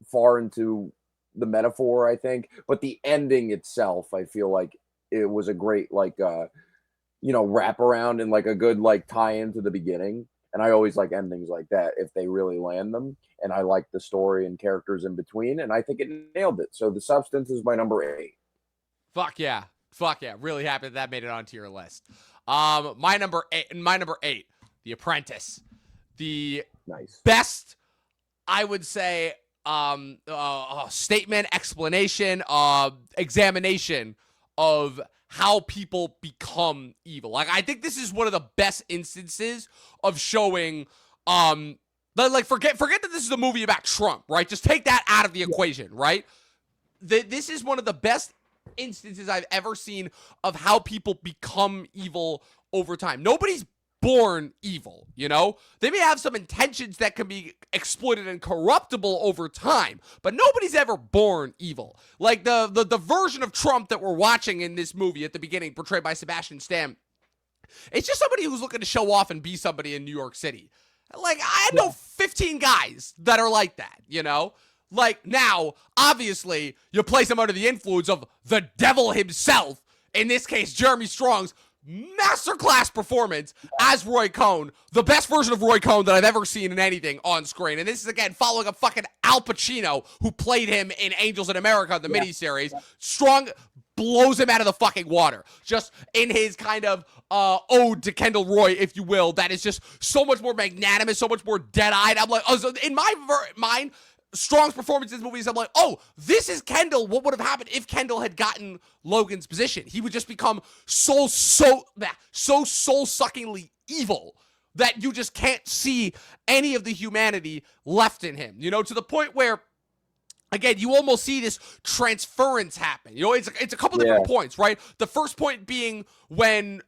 far into the metaphor, I think. But the ending itself, I feel like it was a great, wrap around and like a good, tie into the beginning. And I always like endings like that if they really land them. And I like the story and characters in between. And I think it nailed it. So The Substance is my number 8. Fuck yeah. Really happy that made it onto your list. My number 8, The Apprentice. The best, I would say, statement, explanation, examination of how people become evil. Like, I think this is one of the best instances of showing, forget that this is a movie about Trump, right? Just take that out of the equation, right? This is one of the best instances I've ever seen of how people become evil over time. Nobody's born evil, They may have some intentions that can be exploited and corruptible over time, but nobody's ever born evil. Like the version of Trump that we're watching in this movie at the beginning, portrayed by Sebastian Stan, it's just somebody who's looking to show off and be somebody in New York City. Like, I know 15 guys that are like that, Like, now, obviously, you place him under the influence of the devil himself, in this case, Jeremy Strong's masterclass performance as Roy Cohn, the best version of Roy Cohn that I've ever seen in anything on screen. And this is, again, following up fucking Al Pacino, who played him in Angels in America, the miniseries. Strong blows him out of the fucking water, just in his kind of ode to Kendall Roy, if you will, that is just so much more magnanimous, so much more dead-eyed. I'm like, in my mind, Strong's performance in this movie is, I'm like, oh, this is Kendall. What would have happened if Kendall had gotten Logan's position? He would just become so soul-suckingly evil that you just can't see any of the humanity left in him, to the point where, again, you almost see this transference happen. It's a couple different points, right? The first point being when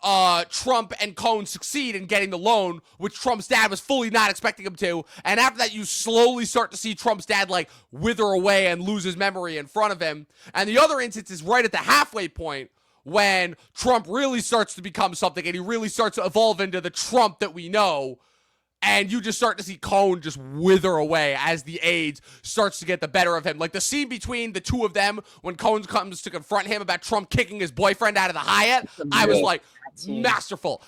Trump and Cohn succeed in getting the loan, which Trump's dad was fully not expecting him to. And after that, you slowly start to see Trump's dad, wither away and lose his memory in front of him. And the other instance is right at the halfway point when Trump really starts to become something and he really starts to evolve into the Trump that we know. And you just start to see Cohn just wither away as the AIDS starts to get the better of him. Like the scene between the two of them when Cohn comes to confront him about Trump kicking his boyfriend out of the Hyatt, I was like, masterful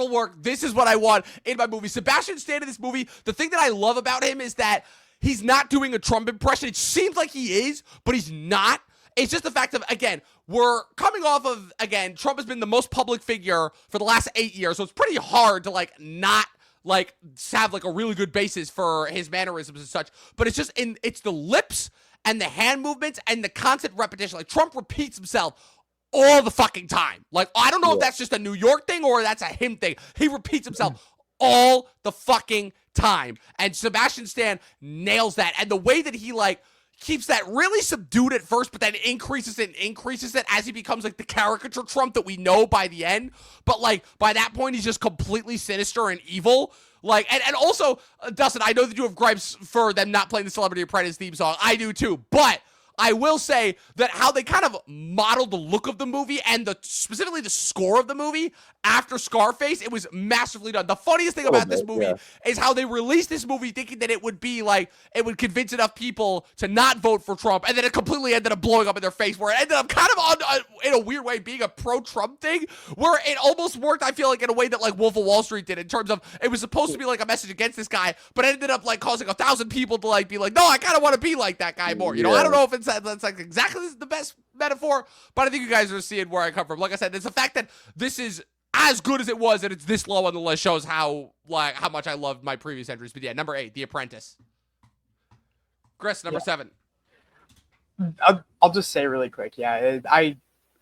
work. This is what I want in my movie. Sebastian Stan in this movie, the thing that I love about him is that he's not doing a Trump impression. It seems like he is, but he's not. It's just the fact of, again, we're coming off of, Trump has been the most public figure for the last 8 years, so it's pretty hard to, not have a really good basis for his mannerisms and such, but it's the lips and the hand movements and the constant repetition. Like, Trump repeats himself all the fucking time. Like, I don't know if that's just a New York thing or that's a him thing. He repeats himself all the fucking time. And Sebastian Stan nails that. And the way that he keeps that really subdued at first, but then increases it as he becomes like the caricature Trump that we know by the end. But like by that point, he's just completely sinister and evil. Like, and also, Dustin, I know that you have gripes for them not playing the Celebrity Apprentice theme song. I do too, but I will say that how they kind of modeled the look of the movie and specifically the score of the movie after Scarface, it was masterfully done. The funniest thing about this movie is how they released this movie thinking that it would be like, it would convince enough people to not vote for Trump, and then it completely ended up blowing up in their face, where it ended up kind of in a weird way being a pro-Trump thing, where it almost worked, I feel like, in a way that like Wolf of Wall Street did, in terms of it was supposed to be like a message against this guy, but it ended up like causing 1,000 people to like be like, no, I kind of want to be like that guy more. You know, I don't know if that's like exactly the best metaphor, but I think you guys are seeing where I come from. Like I said, it's the fact that this is as good as it was and it's this low on the list shows how much I loved my previous entries. But yeah, number 8, The Apprentice. Chris, number 7. I'll just say really quick. Yeah,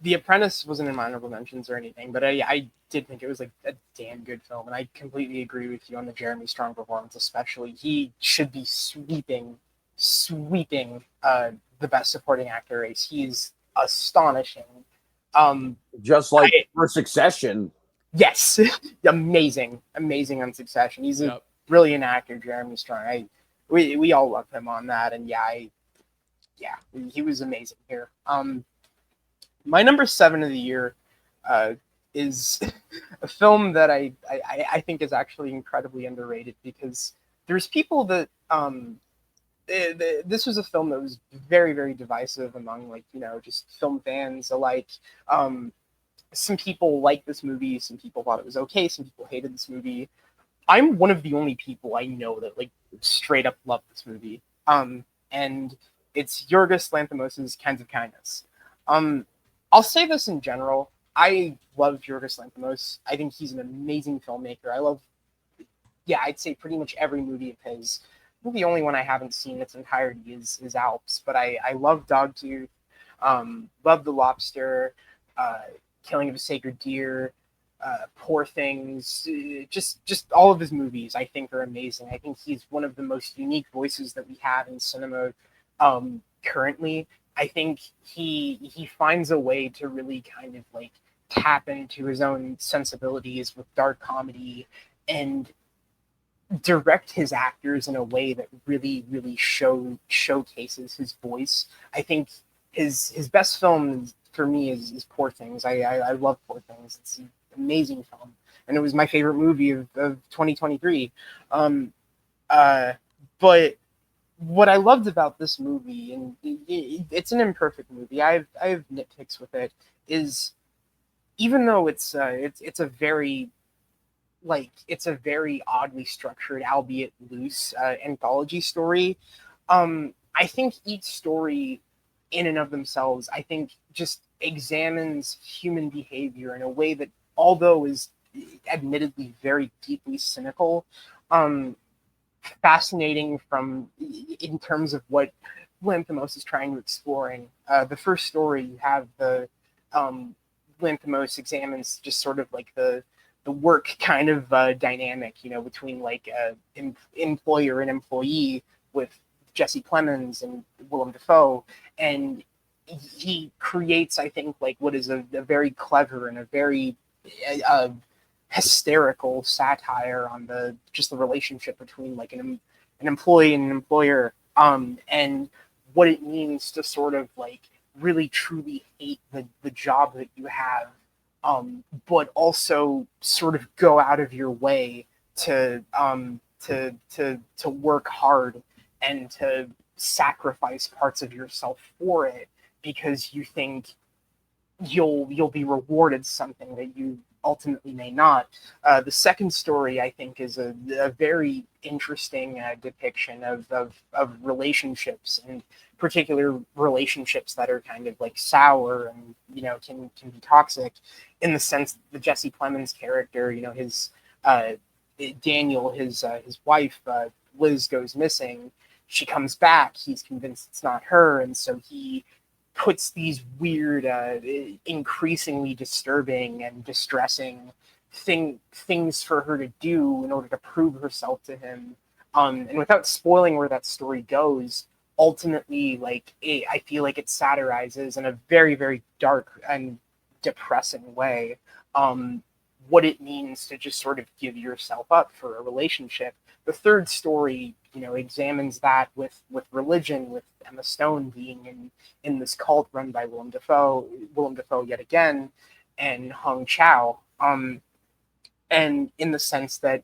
The Apprentice wasn't in my honorable mentions or anything, but I did think it was like a damn good film, and I completely agree with you on the Jeremy Strong performance, especially. He should be sweeping the best supporting actor race. He's astonishing. Just like for Succession. Yes, amazing on Succession. He's a brilliant actor, Jeremy Strong. We all love him on that, and he was amazing here. My number 7 of the year is a film that I think is actually incredibly underrated, because there's people that this was a film that was very, very divisive among, like, you know, just film fans alike. Some people liked this movie, some people thought it was okay, some people hated this movie. I'm one of the only people I know that like straight up love this movie. And it's Yorgos Lanthimos' Kinds of Kindness. I'll say this in general. I love Yorgos Lanthimos. I think he's an amazing filmmaker. I love, I'd say pretty much every movie of his. I think the only one I haven't seen in its entirety is Alps, but I love Dogtooth, love The Lobster, Killing of a Sacred Deer, Poor Things, just all of his movies I think are amazing. I think he's one of the most unique voices that we have in cinema currently. I think he finds a way to really kind of like tap into his own sensibilities with dark comedy and direct his actors in a way that really, really showcases his voice. I think his best film for me is Poor Things. I love Poor Things. It's an amazing film, and it was my favorite movie of 2023. But what I loved about this movie, and it's an imperfect movie, I have nitpicks with it, is even though it's a very oddly structured, albeit loose, anthology story. I think each story in and of themselves, I think, just examines human behavior in a way that, although is admittedly very deeply cynical, fascinating in terms of what Lanthimos is trying to exploring. The first story, you have the Lanthimos examines just sort of like the work kind of dynamic, you know, between like employer and employee with Jesse Plemons and Willem Dafoe, and he creates, I think, like what is a very clever and a very hysterical satire on the relationship between like an employee and an employer, and what it means to sort of like really truly hate the job that you have, but also sort of go out of your way to work hard and to sacrifice parts of yourself for it, because you think you'll be rewarded something that you ultimately may not. The second story, I think, is a very interesting depiction of relationships, and particular relationships that are kind of like sour and, you know, can be toxic, in the sense that Jesse Plemons' character, you know, his Daniel, his wife, Liz, goes missing. She comes back. He's convinced it's not her, and so he puts these weird, increasingly disturbing and distressing things for her to do in order to prove herself to him. And without spoiling where that story goes, ultimately, like, I feel like it satirizes in a very, very dark and depressing way what it means to just sort of give yourself up for a relationship. The third story, examines that with religion, with Emma Stone being in this cult run by Willem Dafoe yet again, and Hong Chow. And in the sense that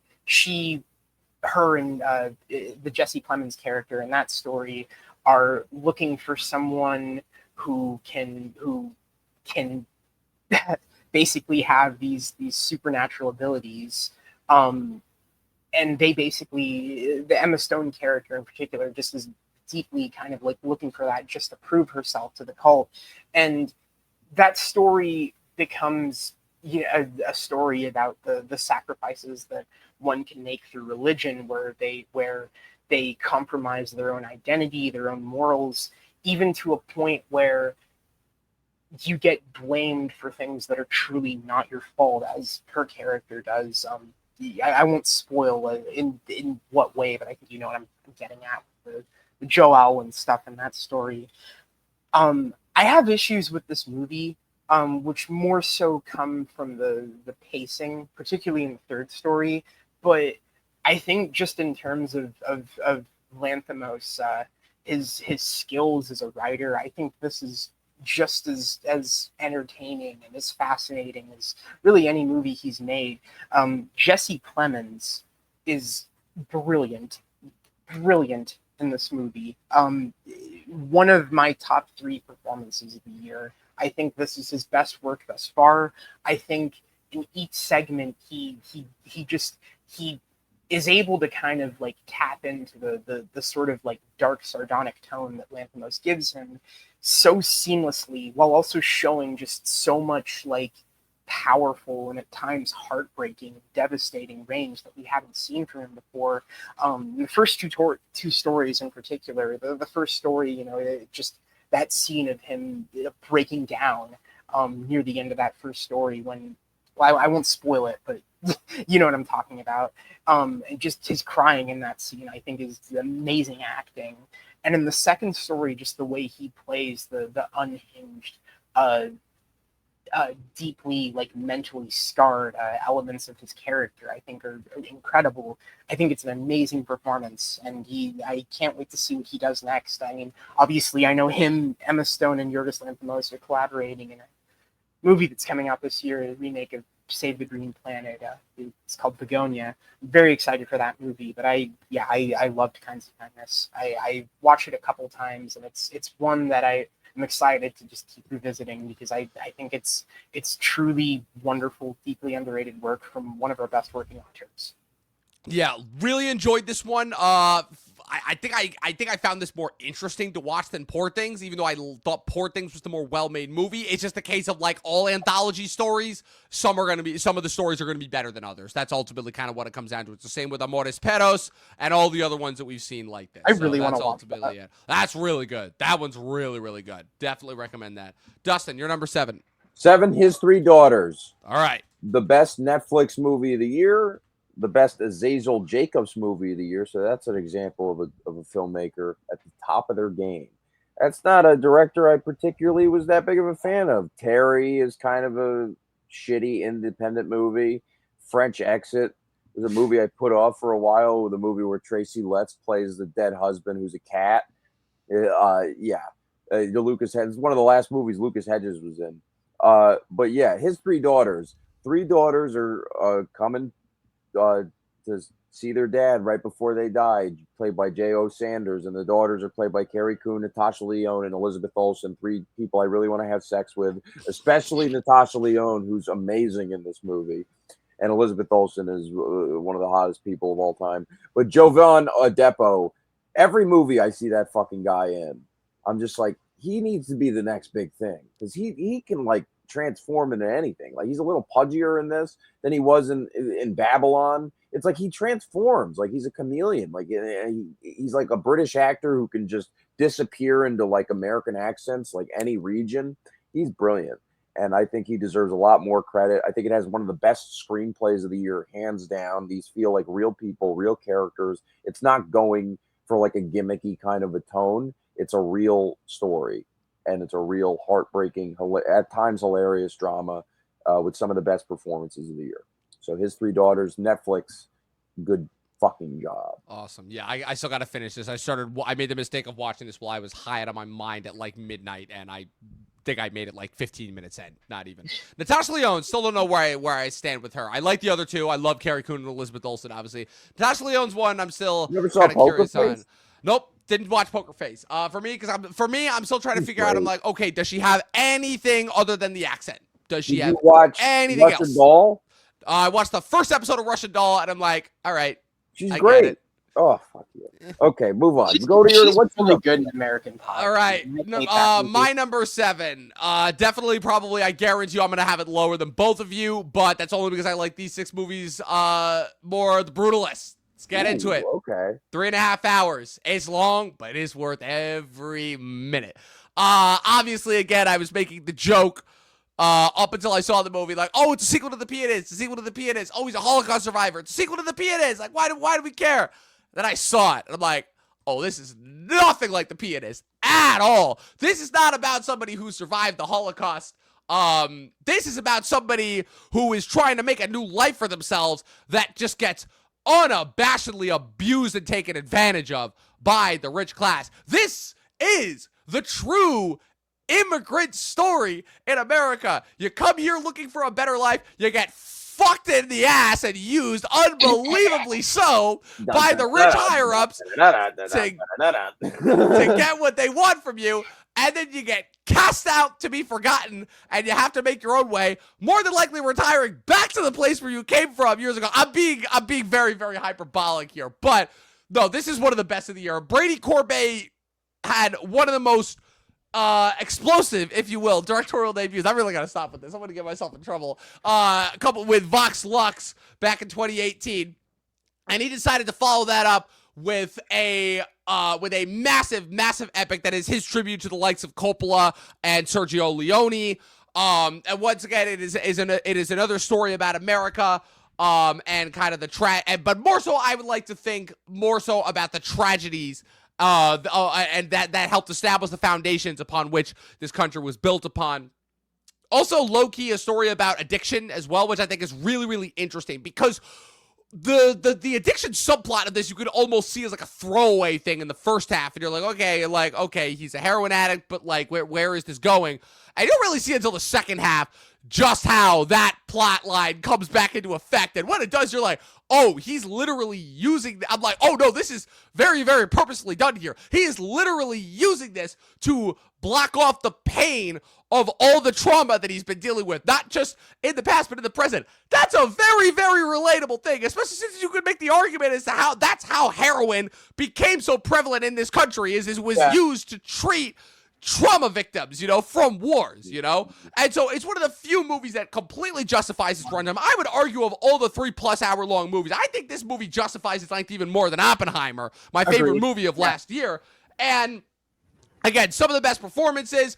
her and the Jesse Plemons character in that story are looking for someone who can basically have these supernatural abilities. And they basically, the Emma Stone character in particular, just is deeply kind of like looking for that just to prove herself to the cult. And that story becomes a story about the sacrifices that one can make through religion, where they compromise their own identity, their own morals, even to a point where you get blamed for things that are truly not your fault, as her character does. I won't spoil in what way, but I think you know what I'm getting at with the Joe Alwyn stuff in that story. I have issues with this movie, which more so come from the pacing, particularly in the third story. But I think just in terms of Lanthimos, his skills as a writer, I think this is just as entertaining and as fascinating as really any movie he's made. Jesse Plemons is brilliant, brilliant in this movie. One of my top 3 performances of the year. I think this is his best work thus far. I think in each segment he is able to kind of like tap into the sort of like dark sardonic tone that Lanthimos gives him so seamlessly, while also showing just so much like powerful and at times heartbreaking, devastating range that we haven't seen from him before. The first two stories in particular, the first story, just that scene of him breaking down near the end of that first story when, well, I won't spoil it, but you know what I'm talking about. And just his crying in that scene, I think, is amazing acting. And in the second story, just the way he plays the unhinged, deeply like mentally scarred elements of his character, I think are incredible. I think it's an amazing performance, and I can't wait to see what he does next. I mean, obviously, I know him, Emma Stone, and Yorgos Lanthimos are collaborating in a movie that's coming out this year, a remake of Save the Green Planet. It's called Begonia. I'm very excited for that movie, but I loved Kinds of Kindness. I watched it a couple times, and it's one that I'm excited to just keep revisiting, because I think it's truly wonderful, deeply underrated work from one of our best working actors. Yeah, really enjoyed this one. I think I found this more interesting to watch than Poor Things, even though I thought Poor Things was the more well-made movie. It's just a case of like all anthology stories. Some of the stories are gonna be better than others. That's ultimately kind of what it comes down to. It's the same with Amores Perros and all the other ones that we've seen like this. I really want to watch that. It. That's really good. That one's really, really good. Definitely recommend that. Dustin, you're number 7. 7, His Three Daughters. All right. The best Netflix movie of the year. The best Azazel Jacobs movie of the year. So that's an example of a filmmaker at the top of their game. That's not a director I particularly was that big of a fan of. Terry is kind of a shitty independent movie. French Exit is a movie I put off for a while, with a movie where Tracy Letts plays the dead husband who's a cat. Lucas Hedges, one of the last movies Lucas Hedges was in. But yeah, His Three Daughters. 3 daughters are coming to see their dad right before they died, played by J.O. Sanders, and the daughters are played by Carrie Coon, Natasha Lyonne, and Elizabeth Olsen. 3 people I really want to have sex with, especially Natasha Lyonne, who's amazing in this movie, and Elizabeth Olsen is one of the hottest people of all time. But Jovan Adepo, every movie I see that fucking guy in, I'm just like, he needs to be the next big thing, because he can like transform into anything. Like, he's a little pudgier in this than he was in Babylon. It's like he transforms, like he's a chameleon. Like he's like a British actor who can just disappear into like American accents, like any region. He's brilliant, and I think he deserves a lot more credit. I think it has one of the best screenplays of the year, hands down. These feel like real people, real characters. It's not going for like a gimmicky kind of a tone. It's a real story, and it's a real heartbreaking, at times hilarious drama with some of the best performances of the year. So His Three Daughters, Netflix, good fucking job. Awesome. Yeah, I still got to finish this. I made the mistake of watching this while I was high out of my mind at like midnight, and I think I made it like 15 minutes in. Not even. Natasha Lyonne, still don't know where I stand with her. I like the other two. I love Carrie Coon and Elizabeth Olsen, obviously. Natasha Lyonne's one I'm still kind of curious on. Nope, didn't watch Poker Face. For me, I'm still trying to figure out. I'm like, okay, does she have anything other than the accent? Does she have anything Russian else? Doll? I watched the first episode of Russian Doll, and I'm like, all right, she's great. Oh, fuck you. Okay, move on. Go to your. What's really good in American pop? All right, my number 7. Definitely, probably. I guarantee you, I'm gonna have it lower than both of you, but that's only because I like these 6 movies more. The Brutalist. Let's get into it. Okay. 3.5 hours. It's long, but it is worth every minute. Obviously, again, I was making the joke. Up until I saw the movie, like, oh, it's a sequel to The Pianist. It's a sequel to The Pianist. Oh, he's a Holocaust survivor. It's a sequel to The Pianist. Like, why do we care? Then I saw it, and I'm like, oh, this is nothing like The Pianist at all. This is not about somebody who survived the Holocaust. This is about somebody who is trying to make a new life for themselves that just gets unabashedly abused and taken advantage of by the rich class. This is the true immigrant story in America. You come here looking for a better life, you get fucked in the ass and used unbelievably so by the rich higher-ups to get what they want from you, and then you get cast out to be forgotten, and you have to make your own way, more than likely retiring back to the place where you came from years ago. I'm being very, very hyperbolic here, but no, this is one of the best of the year. Brady Corbet had one of the most explosive, if you will, directorial debuts. I really gotta stop with this. I'm gonna get myself in trouble. A couple with Vox Lux back in 2018, and he decided to follow that up with a massive, massive epic that is his tribute to the likes of Coppola and Sergio Leone. And once again, it is another story about America. And kind of but more so, I would like to think more so about the tragedies. And that helped establish the foundations upon which this country was built upon. Also, low-key, a story about addiction as well, which I think is really, really interesting because the addiction subplot of this you could almost see as like a throwaway thing in the first half, and you're like, okay, he's a heroin addict, but like, where is this going? And you don't really see until the second half just how that plot line comes back into effect, and when it does, you're like, oh, he's literally using. I'm like, oh no, this is very, very purposefully done here. He is literally using this to block off the pain of all the trauma that he's been dealing with, not just in the past, but in the present. That's a very, very relatable thing, especially since you could make the argument as to how that's how heroin became so prevalent in this country, was used to treat trauma victims, from wars, And so it's one of the few movies that completely justifies its runtime. I would argue of all the 3+ hour long movies, I think this movie justifies its length even more than Oppenheimer, my favorite movie of last year. And again, some of the best performances,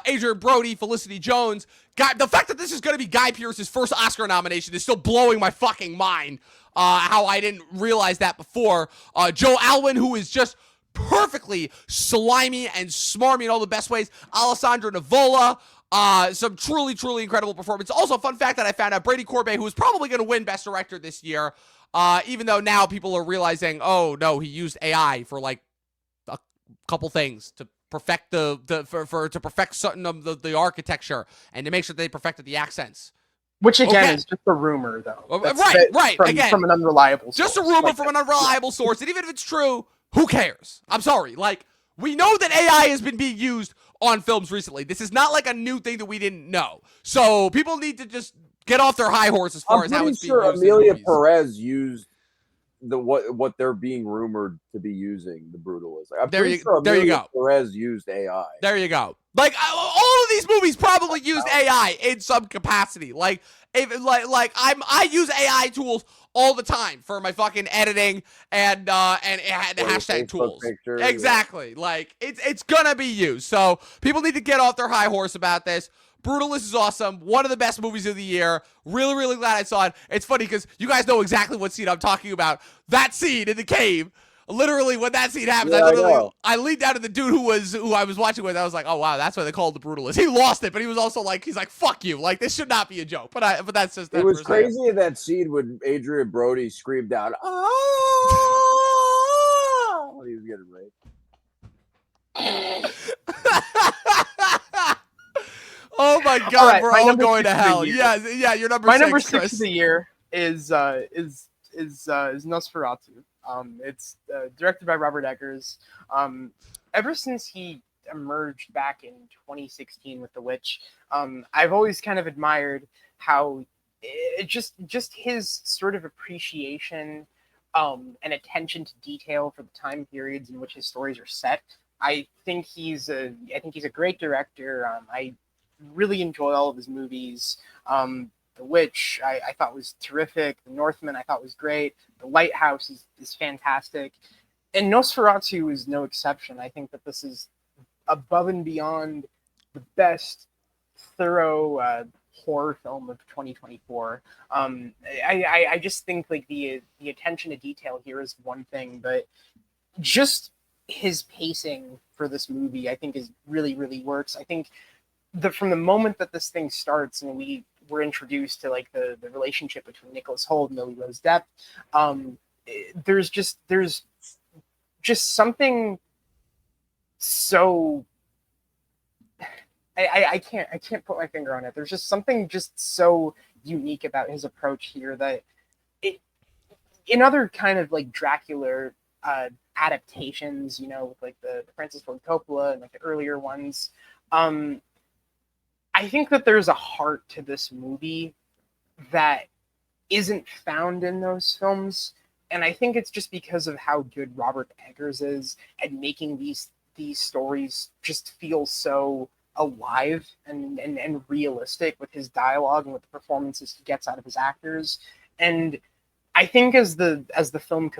Adrian Brody, Felicity Jones. The fact that this is going to be Guy Pearce's first Oscar nomination is still blowing my fucking mind, how I didn't realize that before. Joe Alwyn, who is just perfectly slimy and smarmy in all the best ways. Alessandro Nivola, some truly, truly incredible performance. Also, fun fact that I found out, Brady Corbet, who is probably going to win Best Director this year, even though now people are realizing, oh no, he used AI for like a couple things to perfect to perfect certain of the architecture and to make sure they perfected the accents. Which again is just a rumor, though. Right. From an unreliable source. Just a rumor from an unreliable source, and even if it's true, who cares? I'm sorry. Like, we know that AI has been being used on films recently. This is not like a new thing that we didn't know. So people need to just get off their high horse as far as how it's being used. I'm pretty sure Amelia Perez used what they're being rumored to be using, the Brutalist. I'm pretty sure Amelia Perez used AI. There you go. Like, all of these movies probably used AI in some capacity. Like, I use AI tools all the time for my fucking editing and hashtag tools. Picture, exactly. Like, it's gonna be used. So people need to get off their high horse about this. Brutalist is awesome. One of the best movies of the year. Really, really glad I saw it. It's funny because you guys know exactly what scene I'm talking about. That scene in the cave. Literally, when that scene happens, Yeah, I leaned down to the dude who I was watching with. I was like, oh wow, that's why they called the Brutalist. He lost it, but he was also like, he's like, fuck you, like this should not be a joke. But that's just that. It was crazy in that scene when Adrian Brody screamed out, "Oh!" when he was getting raped. Oh my god, All right, we're my all number going to 6 of the hell. year. Yeah, your number My 6, number 6 Chris. of the year is Nosferatu. It's directed by Robert Eggers. Ever since he emerged back in 2016 with The Witch, I've always kind of admired how just his sort of appreciation and attention to detail for the time periods in which his stories are set. I think he's a great director. I really enjoy all of his movies. The Witch, I thought was terrific. The Northman, I thought was great. The Lighthouse is fantastic. And Nosferatu is no exception. I think that this is above and beyond the best thorough horror film of 2024. I just think like the attention to detail here is one thing, but just his pacing for this movie, I think, is really works. I think from the moment that this thing starts and we're introduced to like the relationship between Nicholas Hoult and Lily Rose Depp, there's just something so I can't put my finger on it. There's just something just so unique about his approach here that in other kind of like Dracula adaptations, you know, with like the Francis Ford Coppola and like the earlier ones, I think that there's a heart to this movie that isn't found in those films. And I think it's just because of how good Robert Eggers is at making these stories just feel so alive and realistic with his dialogue and with the performances he gets out of his actors. And I think as the film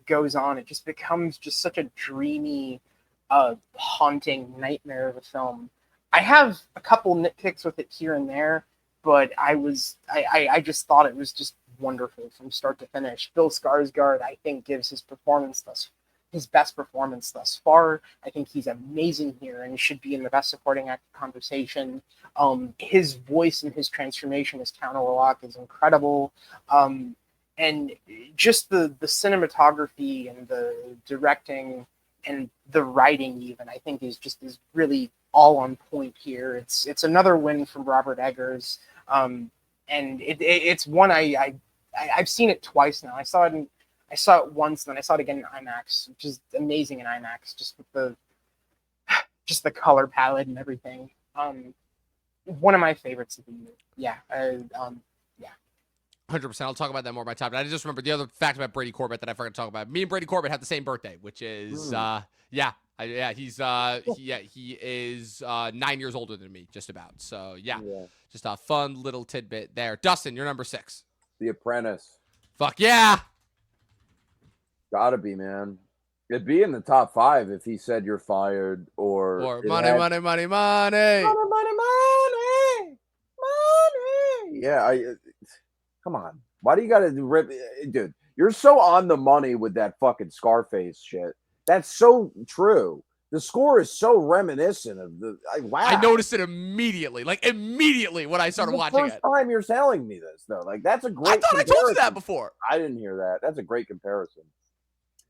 goes on, it just becomes just such a dreamy, haunting nightmare of a film. I have a couple nitpicks with it here and there, but I just thought it was just wonderful from start to finish. Bill Skarsgård, I think, gives his best performance thus far. I think he's amazing here and should be in the best supporting actor conversation. His voice and his transformation as Count Orlok is incredible. And just the cinematography and the directing and the writing even, I think, is really all on point here. It's another win from Robert Eggers. And it's one I've seen it twice now. I saw it once, then I saw it again in IMAX, which is amazing in IMAX, just with the color palette and everything. One of my favorites of the year. Yeah. 100%. I'll talk about that more by time. But I just remember the other fact about Brady Corbett that I forgot to talk about. Me and Brady Corbett have the same birthday, which is he is 9 years older than me, just about. So yeah, just a fun little tidbit there. Dustin, you're number 6. The Apprentice. Fuck yeah. Gotta be, man. It'd be in the top 5 if he said you're fired or money. Yeah, come on. Why do you gotta rip, dude? You're so on the money with that fucking Scarface shit. That's so true. The score is so reminiscent of wow. I noticed it immediately, when I started watching it. First time you're telling me this, though. Like, that's a great. I thought I told you that before. I didn't hear that. That's a great comparison.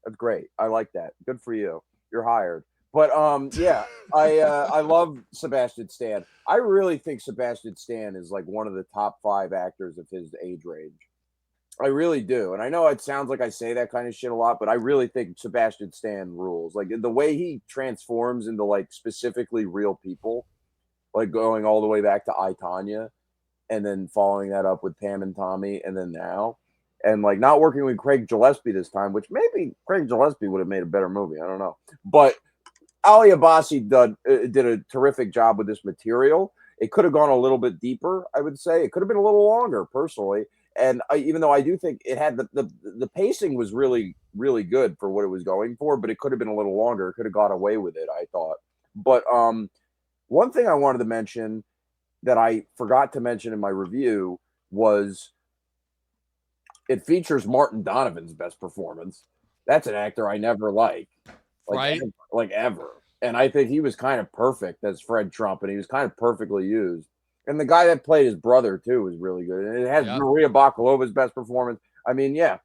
That's great. I like that. Good for you. You're hired. But yeah, I love Sebastian Stan. I really think Sebastian Stan is like one of the top 5 actors of his age range. I really do. And I know it sounds like I say that kind of shit a lot, but I really think Sebastian Stan rules. Like the way he transforms into like specifically real people, like going all the way back to I, Tonya, and then following that up with Pam and Tommy, and then now. And like not working with Craig Gillespie this time, which maybe Craig Gillespie would have made a better movie. I don't know. But Ali Abbasi did a terrific job with this material. It could have gone a little bit deeper, I would say. It could have been a little longer, personally. And even though I do think it had the pacing was really, really good for what it was going for, but it could have been a little longer. It could have got away with it, I thought. But one thing I wanted to mention that I forgot to mention in my review was it features Martin Donovan's best performance. that's an actor I never like Right? ever. And I think he was kind of perfect as Fred Trump, and he was kind of perfectly used. And the guy that played his brother too was really good. And it has Yep. Maria Bakalova's best performance. I mean, yeah,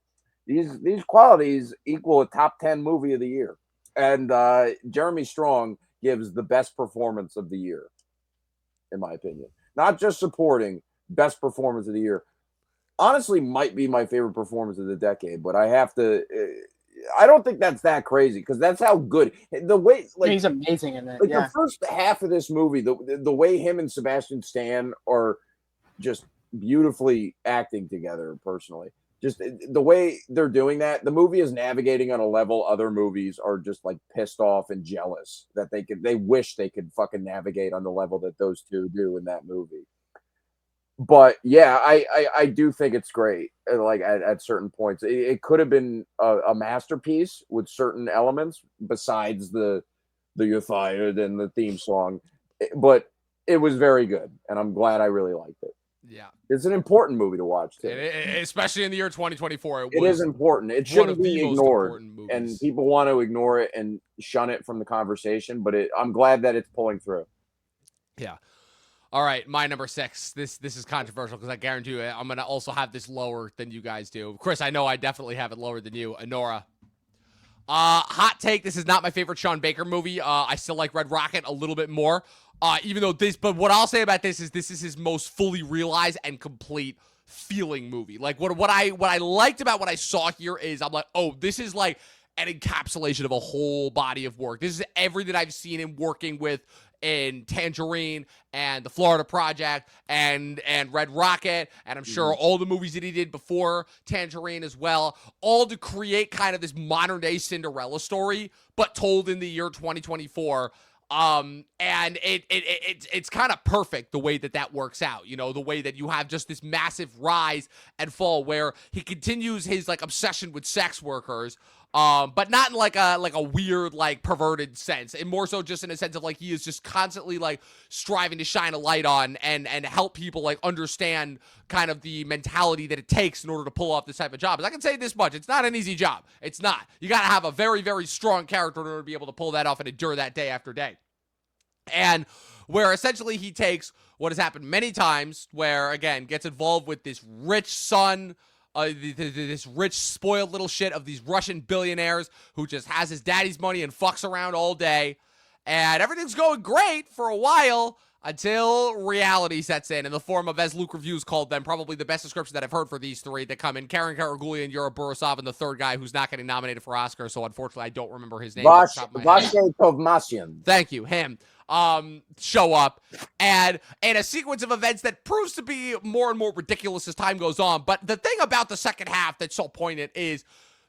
these qualities equal a top 10 movie of the year. And Jeremy Strong gives the best performance of the year, in my opinion. Not just supporting, best performance of the year. Honestly, might be my favorite performance of the decade, but I have to. I don't think that's that crazy because that's how good the way He's amazing in it. like Yeah. the first half of this movie, the way him and Sebastian Stan are just beautifully acting together. Personally, just the way they're doing that, the movie is navigating on a level other movies are just like pissed off and jealous that they wish they could fucking navigate on the level that those two do in that movie. But yeah, I do think it's great. Like at certain points, it could have been a masterpiece with certain elements besides the "You're Fired" and the theme song, but it was very good, and I'm glad I really liked it. Yeah. It's an important movie to watch too. Especially in the year 2024, It is important. It one shouldn't of the be most ignored, important and movies. people want to ignore it and shun it from the conversation. But I'm glad that it's pulling through. Yeah. All right, my number 6. This is controversial because I guarantee you I'm going to also have this lower than you guys do. Chris, I know I definitely have it lower than you. Honora. Hot take, this is not my favorite Sean Baker movie. I still like Red Rocket a little bit more. But what I'll say about this is his most fully realized and complete feeling movie. Like what I liked about what I saw here is I'm like, oh, this is like an encapsulation of a whole body of work. This is everything I've seen him working with in Tangerine and the Florida Project and Red Rocket, and I'm sure all the movies that he did before Tangerine as well, all to create kind of this modern day Cinderella story, but told in the year 2024. And it's kind of perfect the way that works out, you know, the way that you have just this massive rise and fall where he continues his like obsession with sex workers, but not in like a weird, like perverted sense, and more so just in a sense of like he is just constantly like striving to shine a light on and help people like understand kind of the mentality that it takes in order to pull off this type of job. I can say this much: it's not an easy job. It's not. You got to have a very, very strong character in order to be able to pull that off and endure that day after day. And where essentially he takes what has happened many times, where again gets involved with this rich son, this rich spoiled little shit of these Russian billionaires who just has his daddy's money and fucks around all day, and everything's going great for a while until reality sets in the form of, as Luke Reviews called them, probably the best description that I've heard for these three that come in: Karen Karagulian, Yura Borisov, and the third guy who's not getting nominated for Oscar, so unfortunately I don't remember his name. Vasily Tovmasyan. Thank you, him. Show up and a sequence of events that proves to be more and more ridiculous as time goes on. But the thing about the second half that's so poignant is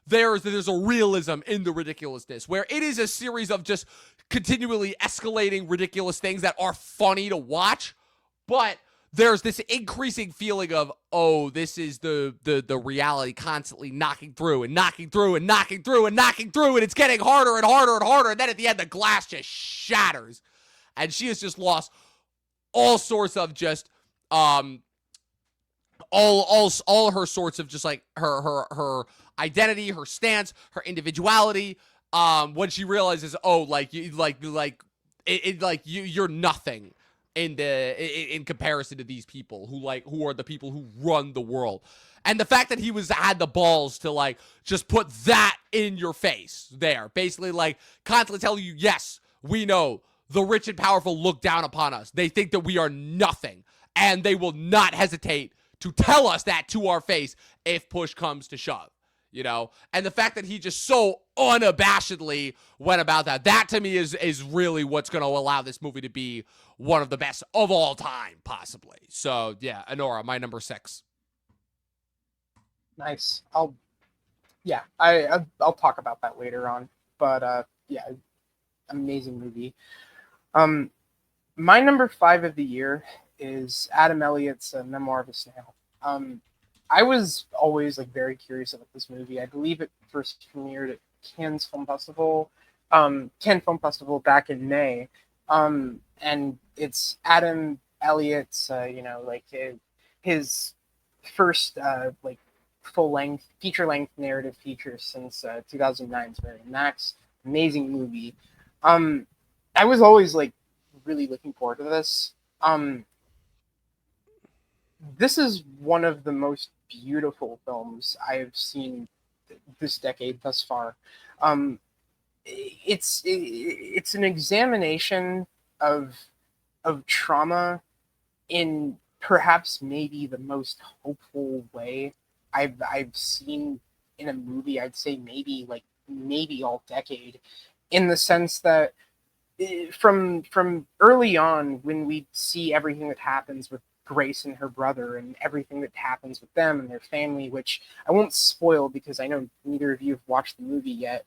there's a realism in the ridiculousness, where it is a series of just continually escalating ridiculous things that are funny to watch, but there's this increasing feeling of, oh, this is the reality constantly knocking through and knocking through and knocking through and knocking through, and it's getting harder and harder and harder, and then at the end the glass just shatters. And she has just lost all sorts of just all her sorts of just like her identity, her stance, her individuality. When she realizes, oh, you're nothing in comparison to these people who are the people who run the world. And the fact that he had the balls to like just put that in your face there, basically like constantly telling you, yes, we know the rich and powerful look down upon us. They think that we are nothing, and they will not hesitate to tell us that to our face if push comes to shove, you know? And the fact that he just so unabashedly went about that to me is really what's going to allow this movie to be one of the best of all time, possibly. So, yeah, Honora, my number 6. Nice. I'll talk about that later on. But, yeah, amazing movie. My number 5 of the year is Adam Elliott's Memoir of a Snail. I was always like very curious about this movie. I believe it first premiered at Cannes Film Festival back in May. And it's Adam Elliott's, his first full-length, feature-length narrative feature since 2009's Mad Max. Amazing movie. I was always like really looking forward to this. This is one of the most beautiful films I've seen this decade thus far. Um, it's an examination of trauma in perhaps maybe the most hopeful way I've seen in a movie. I'd say maybe all decade, in the sense that from early on, when we see everything that happens with Grace and her brother and everything that happens with them and their family, which I won't spoil because I know neither of you have watched the movie yet.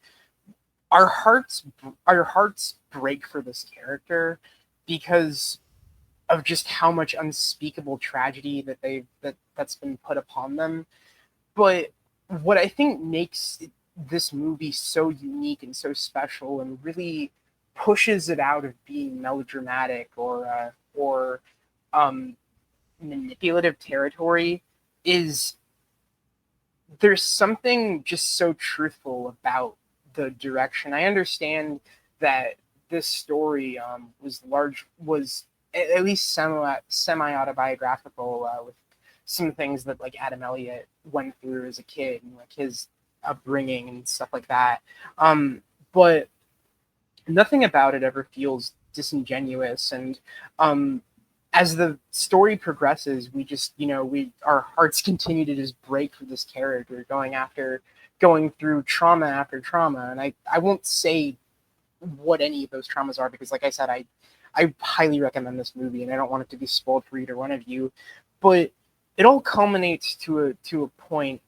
Our hearts break for this character because of just how much unspeakable tragedy that's been put upon them. But what I think makes this movie so unique and so special and really pushes it out of being melodramatic or manipulative territory is there's something just so truthful about the direction. I understand that this story was at least semi autobiographical, with some things that like Adam Elliott went through as a kid and like his upbringing and stuff like that. But nothing about it ever feels disingenuous. And as the story progresses, we just, our hearts continue to just break for this character going through trauma after trauma. And I won't say what any of those traumas are because, like I said, I highly recommend this movie and I don't want it to be spoiled for either one of you. But it all culminates to a point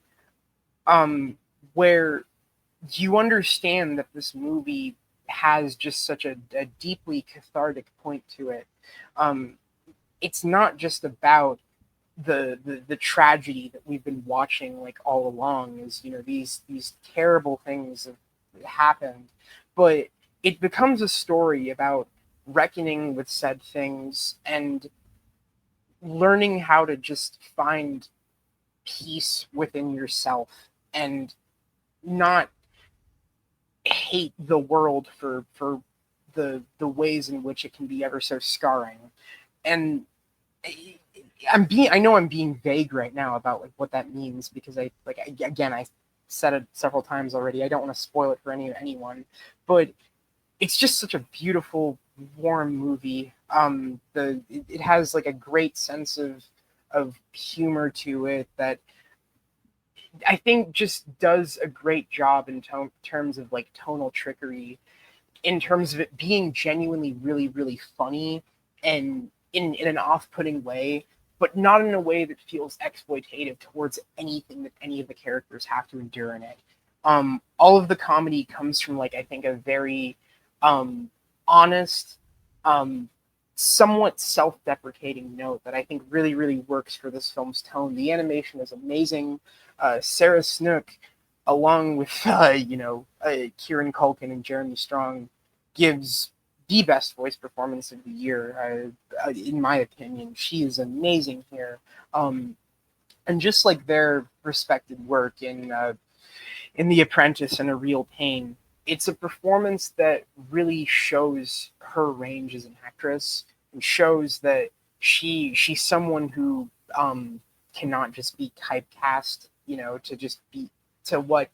where you understand that this movie has just such a deeply cathartic point to it. It's not just about the tragedy that we've been watching like all along, is these terrible things have happened, but it becomes a story about reckoning with said things and learning how to just find peace within yourself and not hate the world for the ways in which it can be ever so scarring. And I know I'm being vague right now about like what that means because I said it several times already. I don't want to spoil it for anyone, but it's just such a beautiful, warm movie. It has like a great sense of humor to it that I think just does a great job in terms of like tonal trickery, in terms of it being genuinely really, really funny and in an off-putting way, but not in a way that feels exploitative towards anything that any of the characters have to endure in it. All of the comedy comes from like I think a very honest, somewhat self-deprecating note that I think really, really works for this film's tone. The animation is amazing. Sarah Snook, along with Kieran Culkin and Jeremy Strong, gives the best voice performance of the year, in my opinion. She is amazing here, and just like their respected work in The Apprentice and A Real Pain, it's a performance that really shows her range as an actress and shows that she's someone who cannot just be typecast, to just be to what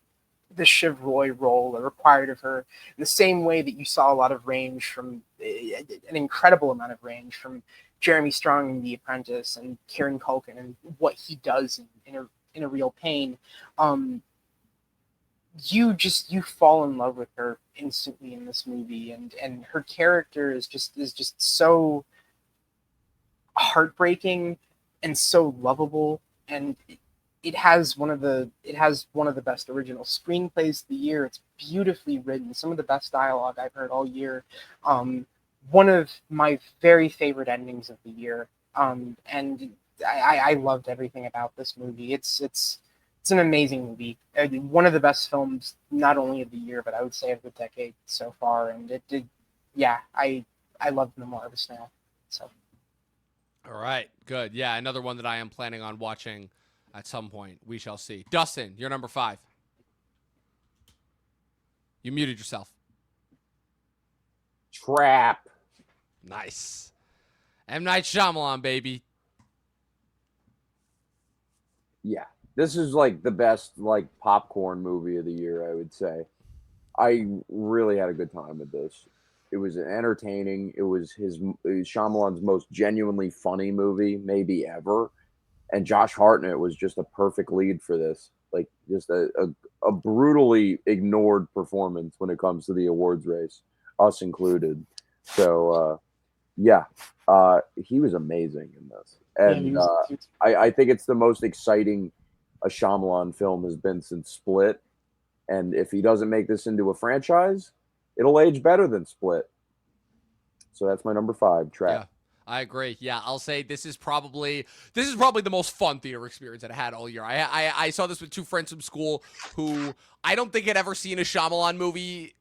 the Shiv Roy role required of her, in the same way that you saw a lot of range from an incredible amount of range from Jeremy Strong in The Apprentice and Kieran Culkin and what he does in a Real Pain. You fall in love with her instantly in this movie, and her character is just so heartbreaking and so lovable, and it has one of the best original screenplays of the year. It's beautifully written, some of the best dialogue I've heard all year. One of my very favorite endings of the year, and I loved everything about this movie. It's an amazing movie. One of the best films, not only of the year, but I would say of the decade so far. And it did, yeah, I love No More of Us Now. So. All right, good. Yeah, another one that I am planning on watching At some point, we shall see. Dustin, you're number 5. You muted yourself. Trap. Nice. M. Night Shyamalan, baby. Yeah, this is like the best like popcorn movie of the year, I would say. I really had a good time with this. It was entertaining. It was Shyamalan's most genuinely funny movie maybe ever, and Josh Hartnett was just a perfect lead for this. Like just a brutally ignored performance when it comes to the awards race, us included. So yeah, he was amazing in this, and I think it's the most exciting a Shyamalan film has been since Split. And if he doesn't make this into a franchise, it'll age better than Split. So that's my number 5, Trap. Yeah, I agree. Yeah, I'll say this is probably the most fun theater experience that I had all year. I saw this with 2 friends from school who I don't think had ever seen a Shyamalan movie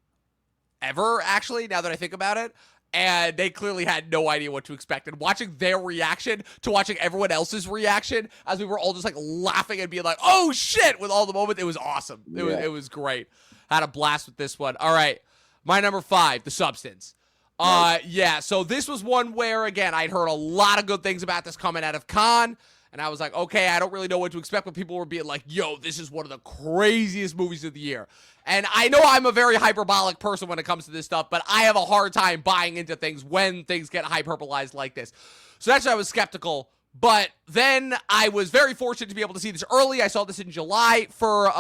ever, actually, now that I think about it. And they clearly had no idea what to expect. And watching their reaction to watching everyone else's reaction as we were all just like laughing and being like, oh shit, with all the moments, it was awesome. It was great. Had a blast with this one. All right. My number 5, The Substance. Nice. Yeah, so this was one where, again, I'd heard a lot of good things about this coming out of Cannes. And I was like, okay, I don't really know what to expect, but people were being like, yo, this is one of the craziest movies of the year. And I know I'm a very hyperbolic person when it comes to this stuff, but I have a hard time buying into things when things get hyperbolized like this. So that's why I was skeptical. But then I was very fortunate to be able to see this early. I saw this in July for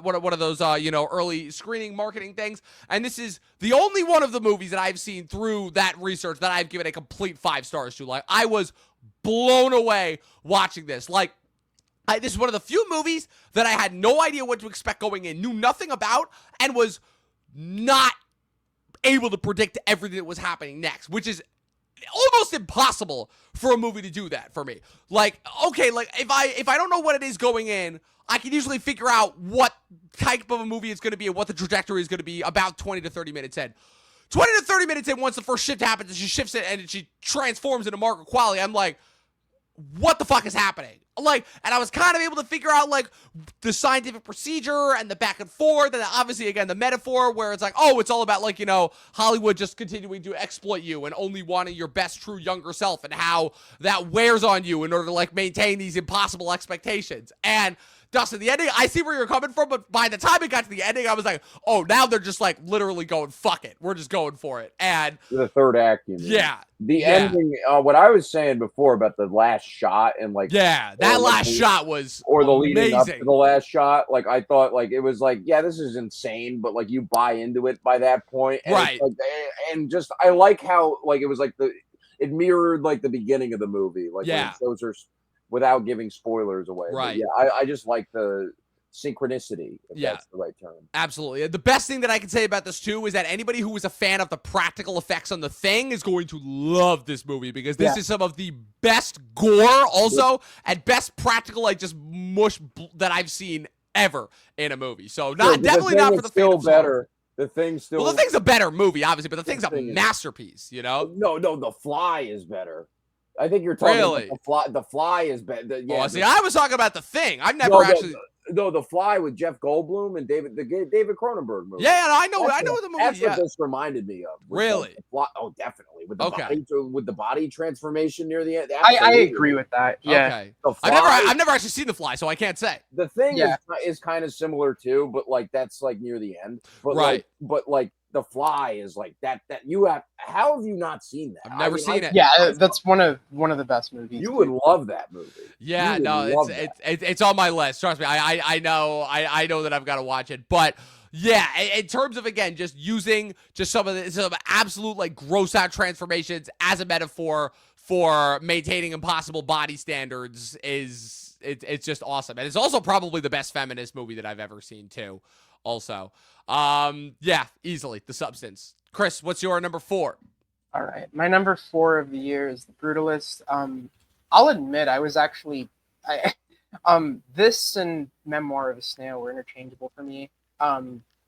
one of those early screening marketing things. And this is the only one of the movies that I've seen through that research that I've given a complete 5 stars to. Like, I was blown away watching this. Like, this is one of the few movies that I had no idea what to expect going in, knew nothing about, and was not able to predict everything that was happening next, which is almost impossible for a movie to do that for me. Like, okay, like if I don't know what it is going in, I can usually figure out what type of a movie it's going to be and what the trajectory is going to be about 20 to 30 minutes in. 20 to 30 minutes in, once the first shift happens and she shifts it and she transforms into Margaret Qualley, I'm like, what the fuck is happening? Like, and I was kind of able to figure out, like, the scientific procedure and the back and forth, and obviously, again, the metaphor where it's like, oh, it's all about, like, Hollywood just continuing to exploit you and only wanting your best, true, younger self, and how that wears on you in order to, like, maintain these impossible expectations. And Dustin, the ending, I see where you're coming from, but by the time it got to the ending, I was like, oh, now they're just, like, literally going, fuck it. We're just going for it. And the third act, you mean. Yeah. The ending, what I was saying before about the last shot and, like... Yeah, that last shot was or the amazing. leading up to the last shot, like, I thought, like, it was like, yeah, this is insane, but, like, you buy into it by that point. And right. Like, and just, I like how, like, it was, like, it mirrored, like, the beginning of the movie. Like, yeah. when it shows her... without giving spoilers away. Right. But yeah, I just like the synchronicity, if that's the right term. Absolutely. The best thing that I can say about this, too, is that anybody who is a fan of the practical effects on The Thing is going to love this movie, because this is some of the best gore, also, and best practical, like, just mush that I've seen ever in a movie. So, definitely not for the still better. The Thing's still... Well, The Thing's a better movie, obviously, but The Thing's a masterpiece, No, The Fly is better. I think you're talking about The Fly is better. Yeah, see, I was talking about The Thing. I've never actually... No, The Fly with Jeff Goldblum and David Cronenberg movie. Yeah, I know the movie. That's what this reminded me of. Really? The Fly, definitely. With the body transformation near the end. I agree with that. Yeah. Okay. I've never actually seen The Fly, so I can't say. The Thing is kind of similar too, but like that's like near the end. But right. Like The Fly is like that you have. How have you not seen that? I've never seen it. Yeah, that's one of the best movies. You would love that movie. Yeah, no, it's on my list. Trust me, I know that I've got to watch it. But yeah, in terms of, again, just using some absolute, like, gross out transformations as a metaphor for maintaining impossible body standards it's just awesome. And it's also probably the best feminist movie that I've ever seen too. Also, yeah, easily The Substance. Chris, what's your number 4? All right, my number 4 of the year is The Brutalist. I'll admit I was actually, this and Memoir of a Snail were interchangeable for me.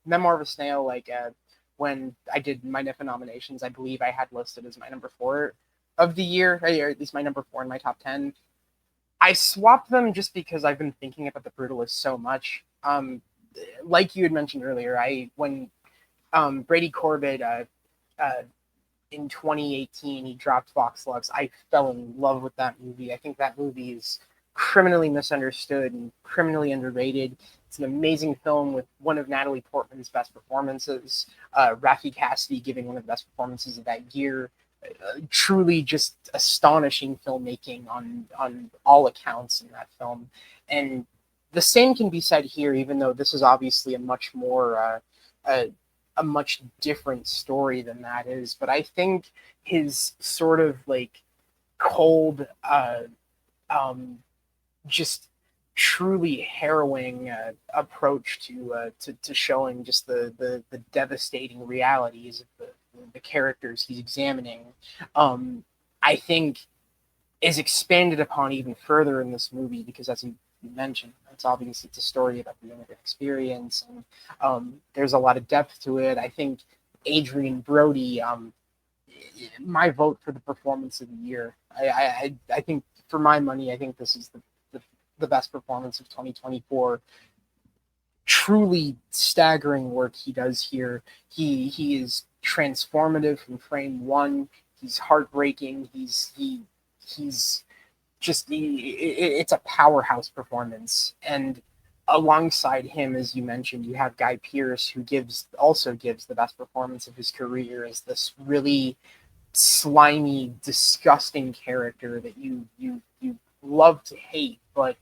Memoir of a Snail, like, when I did my NIFA nominations, I believe I had listed as my number 4 of the year, or at least my number 4 in my top 10. I swapped them just because I've been thinking about The Brutalist so much. Like you had mentioned earlier, when Brady Corbett uh, in 2018 he dropped Vox Lux, I fell in love with that movie. I think that movie is criminally misunderstood and criminally underrated. It's an amazing film with one of Natalie Portman's best performances, Raffi Cassidy giving one of the best performances of that year. Truly just astonishing filmmaking on all accounts in that film. And the same can be said here, even though this is obviously a much more a much different story than that is. But I think his sort of like cold, just truly harrowing approach to showing just the devastating realities of the characters he's examining, I think is expanded upon even further in this movie because, as you mentioned, it's a story about the immigrant experience, and there's a lot of depth to it. I think Adrian Brody, my vote for the performance of the year. I think for my money, I think this is the best performance of 2024. Truly staggering work he does here. He is transformative from frame one. He's heartbreaking. He's just it's a powerhouse performance. And alongside him, as you mentioned, you have Guy Pearce, who also gives the best performance of his career as this really slimy, disgusting character that you love to hate, but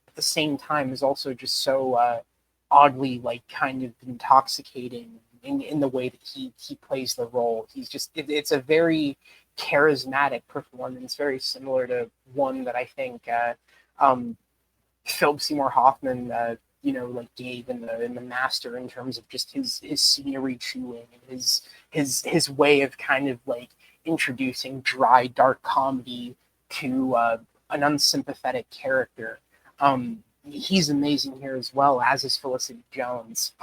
at the same time is also just so oddly like kind of intoxicating in the way that he plays the role. It's a very charismatic performance, very similar to one that I think Philip Seymour Hoffman gave in the Master, in terms of just his scenery chewing and his way of kind of like introducing dry, dark comedy to an unsympathetic character. He's amazing here as well, as is Felicity Jones.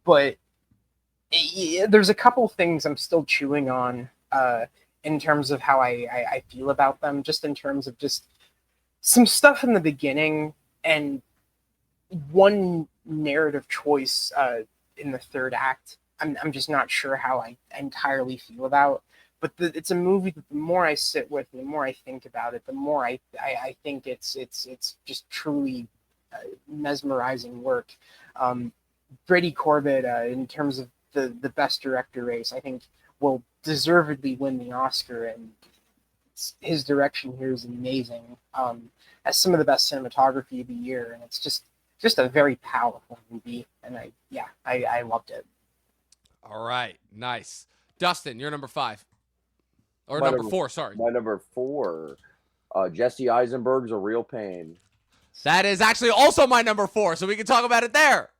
But there's a couple things I'm still chewing on in terms of how I feel about them, just in terms of just some stuff in the beginning and one narrative choice in the third act. I'm just not sure how I entirely feel about. But it's a movie that the more I sit with, the more I think about it, the more I think it's just truly mesmerizing work. Brady Corbett, in terms of the best director race, I think will deservedly win the Oscar, and his direction here is amazing. Has some of the best cinematography of the year, and it's just a very powerful movie, and I loved it. All right, nice. Dustin, you're number 5. Or My number 4, sorry. My number 4, Jesse Eisenberg's A Real Pain. That is actually also my number 4, so we can talk about it there.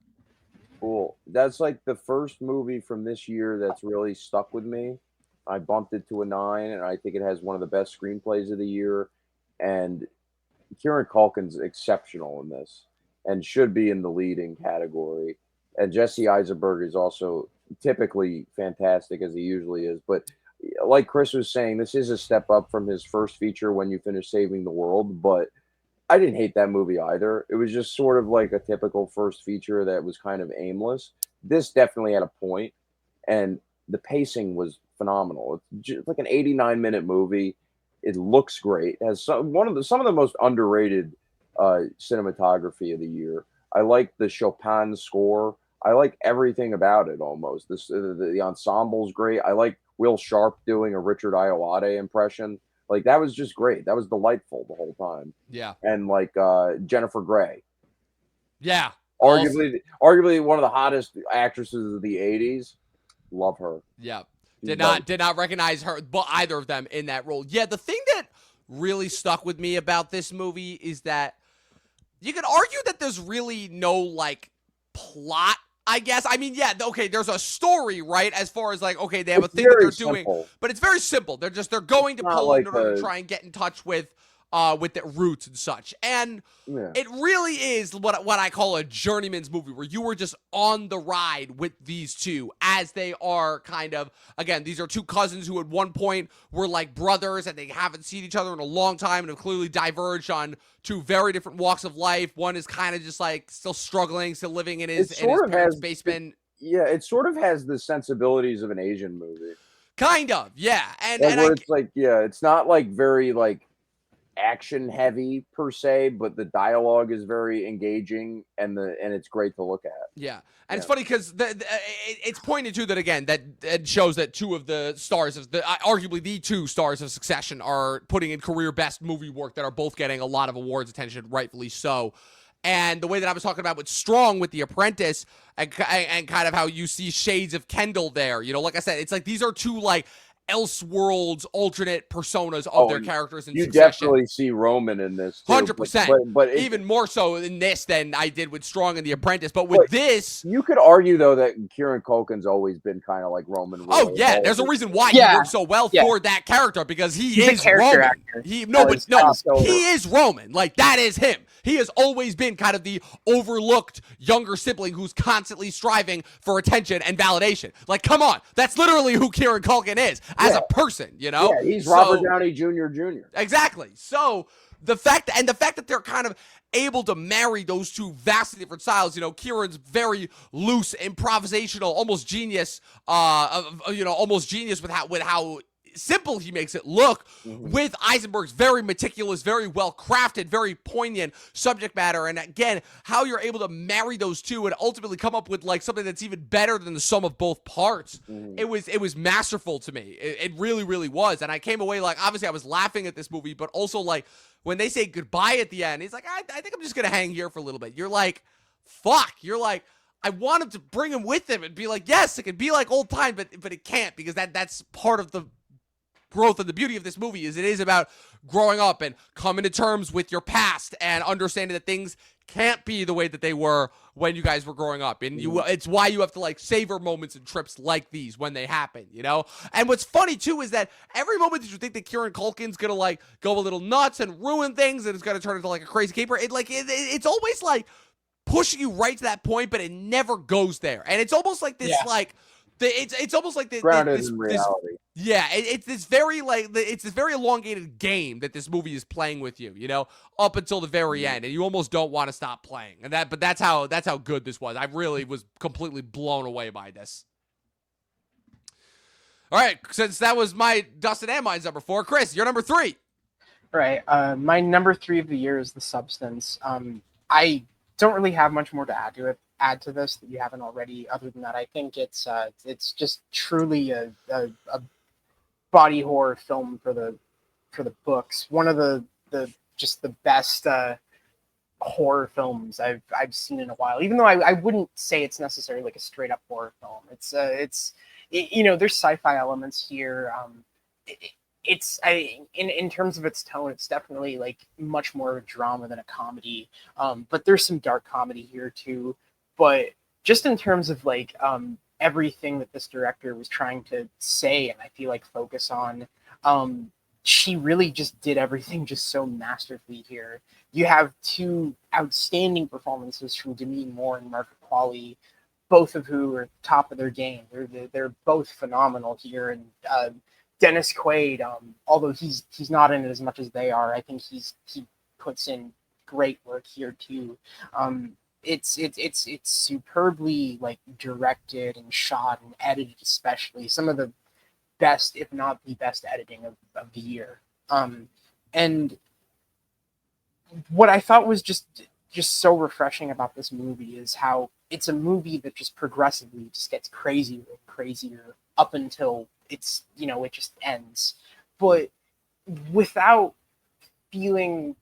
Cool. That's like the first movie from this year that's really stuck with me. I bumped it to a 9, and I think it has one of the best screenplays of the year. And Kieran Culkin's exceptional in this and should be in the leading category. And Jesse Eisenberg is also typically fantastic, as he usually is. But like Chris was saying, this is a step up from his first feature, When You Finish Saving the World, but I didn't hate that movie either. It was just sort of like a typical first feature that was kind of aimless. This definitely had a point, and the pacing was phenomenal. It's just like an 89-minute movie. It looks great. It has some of the most underrated cinematography of the year. I like the Chopin score. I like everything about it almost. The ensemble's great. I like Will Sharp doing a Richard Ayoade impression. Like, that was just great. That was delightful the whole time. Yeah. And like Jennifer Grey. Yeah. Arguably one of the hottest actresses of the 80s. Love her. Yeah. Did not recognize her, but either of them in that role. Yeah, the thing that really stuck with me about this movie is that you could argue that there's really no like plot, I guess. I mean, yeah, okay, there's a story, right? As far as like, okay, they have a thing that they're doing, but it's very simple. They're going to Poland in order to try and get in touch with with the roots and such. And Yeah. it really is what I call a journeyman's movie, where you were just on the ride with these two as they are kind of, again, these are two cousins who at one point were like brothers, and they haven't seen each other in a long time and have clearly diverged on two very different walks of life. One is kind of just like still struggling, still living in his parents' basement. It sort of has the sensibilities of an Asian movie. Kind of, yeah. And it's like, it's not like very like action heavy per se, but the dialogue is very engaging, and it's great to look at. Yeah, and it's funny because it's pointed to that again, that it shows that two of the stars of arguably the two stars of Succession are putting in career best movie work that are both getting a lot of awards attention, rightfully so. And the way that I was talking about with Strong with The Apprentice, and kind of how you see shades of Kendall there, like I said, it's like these are two like Elseworlds alternate personas of their characters in you Succession. Definitely see Roman in this too, 100%, but even more so in this than I did with Strong and The Apprentice. But with this, you could argue though that Kieran Culkin's always been kind of like Roman. Oh yeah, there's a reason why he works so well for that character, because he's is Roman. Actor. He is Roman. Like, that is him. He has always been kind of the overlooked younger sibling who's constantly striving for attention and validation. Like, come on, that's literally who Kieran Culkin is as a person, Yeah, he's Robert Downey Jr. Exactly. So the fact that they're kind of able to marry those two vastly different styles, Kieran's very loose, improvisational, almost genius, with how simple he makes it look, with Eisenberg's very meticulous, very well crafted, very poignant subject matter. And again, how you're able to marry those two and ultimately come up with like something that's even better than the sum of both parts. It was masterful to me. It really, really was. And I came away like, obviously I was laughing at this movie, but also like when they say goodbye at the end, he's like, I think I'm just going to hang here for a little bit. You're like, fuck. You're like, I want him to bring him with him and be like, yes, it can be like old time, but it can't, because that's part of the growth and the beauty of this movie. Is it is about growing up and coming to terms with your past and understanding that things can't be the way that they were when you guys were growing up. And it's why you have to like savor moments and trips like these when they happen, And what's funny too is that every moment that you think that Kieran Culkin's gonna like go a little nuts and ruin things and it's gonna turn into like a crazy caper, it's always like pushing you right to that point, but it never goes there. And it's almost like this it's almost like grounded in reality. It's this very it's this very elongated game that this movie is playing with you, up until the very end, and you almost don't want to stop playing. And that's how good this was. I really was completely blown away by this. All right, since that was my Dustin and mine's number 4, Chris, you're number 3. Right. My number 3 of the year is The Substance. I don't really have much more to add to this that you haven't already. Other than that, I think it's just truly a body horror film for the books. One of the best horror films I've seen in a while. Even though I wouldn't say it's necessarily like a straight up horror film. There's sci-fi elements here. In terms of its tone, it's definitely like much more of a drama than a comedy. But there's some dark comedy here too. But just in terms of like everything that this director was trying to say and I feel like focus on, she really just did everything just so masterfully here. You have 2 outstanding performances from Demi Moore and Margaret Qualley, both of who are top of their game. They're both phenomenal here. And Dennis Quaid, although he's not in it as much as they are, I think he puts in great work here too. It's superbly like directed and shot and edited, especially some of the best, if not the best, editing of the year. And what I thought was just so refreshing about this movie is how it's a movie that just progressively just gets crazier and crazier up until it's it just ends, but without feeling.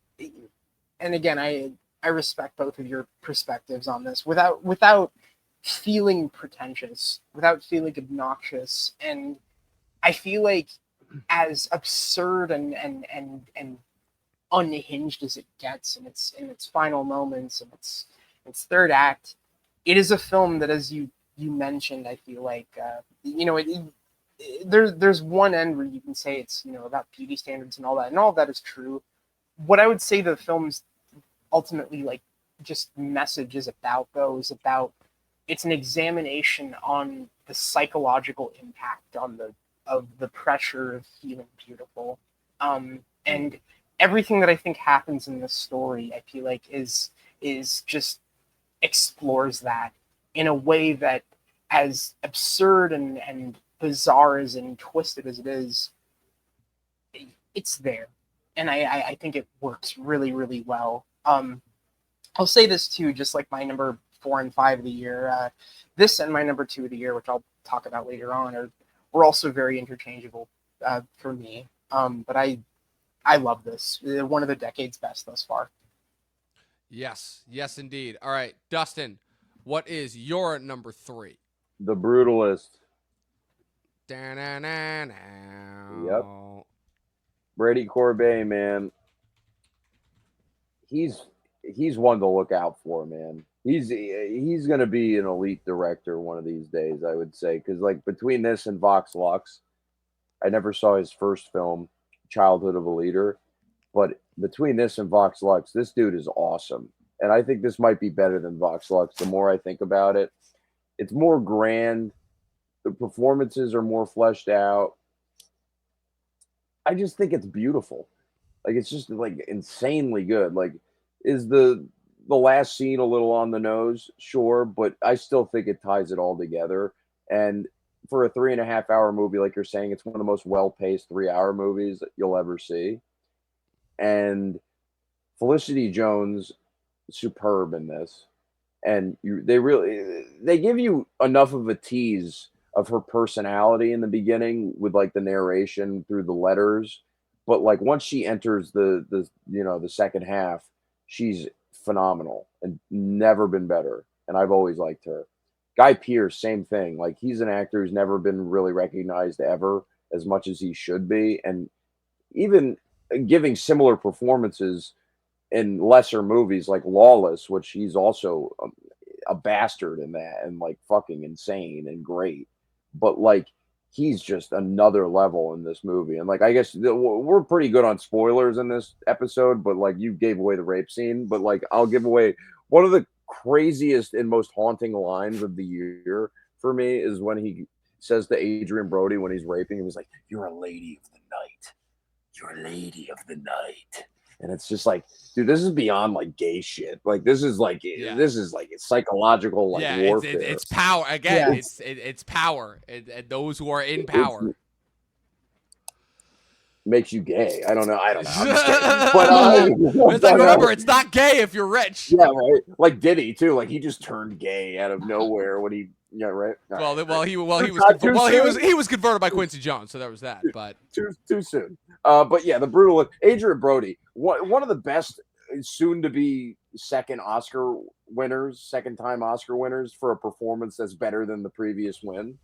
And again, I respect both of your perspectives on this, without feeling pretentious, without feeling obnoxious. And I feel like as absurd and unhinged as it gets in its final moments and its third act, it is a film that, as you mentioned, I feel like there's one end where you can say it's about beauty standards and all that is true, what I would say the film's ultimately like just message is about, though, is about, it's an examination on the psychological impact on the pressure of feeling beautiful, and everything that I think happens in this story, I feel like is just explores that in a way that, as absurd and bizarre as and twisted as it is, it's there, and I think it works really, really well. I'll say this too, just like my number 4 and 5 of the year, this and my number 2 of the year, which I'll talk about later on, were also very interchangeable for me. But I love this. One of the decade's best thus far. Yes, yes, indeed. All right, Dustin, what is your number 3? The Brutalist. Yep. Brady Corbet, man. He's one to look out for, man. He's gonna be an elite director one of these days, I would say, because like between this and Vox Lux, I never saw his first film, Childhood of a Leader, but between this and Vox Lux, this dude is awesome, and I think this might be better than Vox Lux. The more I think about it, it's more grand. The performances are more fleshed out. I just think it's beautiful. Like it's just like insanely good. Like, is the last scene a little on the nose? Sure, but I still think it ties it all together. And for a 3.5 hour movie, like you're saying, it's one of the most well paced 3 hour movies that you'll ever see. And Felicity Jones, superb in this. And they give you enough of a tease of her personality in the beginning with like the narration through the letters, but like once she enters the second half, she's phenomenal and never been better. And I've always liked her. Guy Pearce, same thing. Like he's an actor who's never been really recognized ever as much as he should be, and even giving similar performances in lesser movies like Lawless, which he's also a bastard in that and like fucking insane and great. But like he's just another level in this movie. And like I guess we're pretty good on spoilers in this episode, but like you gave away the rape scene, but like I'll give away one of the craziest and most haunting lines of the year for me is when he says to Adrian Brody when he's raping him, he's like, "You're a lady of the night. You're a lady of the night." And it's just like, dude, this is beyond like gay shit. Like this is like it's psychological like warfare. It's power again. Yeah. It's power, and those who are in power. Makes you gay. I don't know. But it's like, remember, it's not gay if you're rich. Yeah, right. Like Diddy too. Like he just turned gay out of nowhere when he. Yeah, right. He was converted by Quincy Jones, so there was that. But too soon. But yeah, the brutal Adrian Brody, one of the best soon to be second time Oscar winners for a performance that's better than the previous win.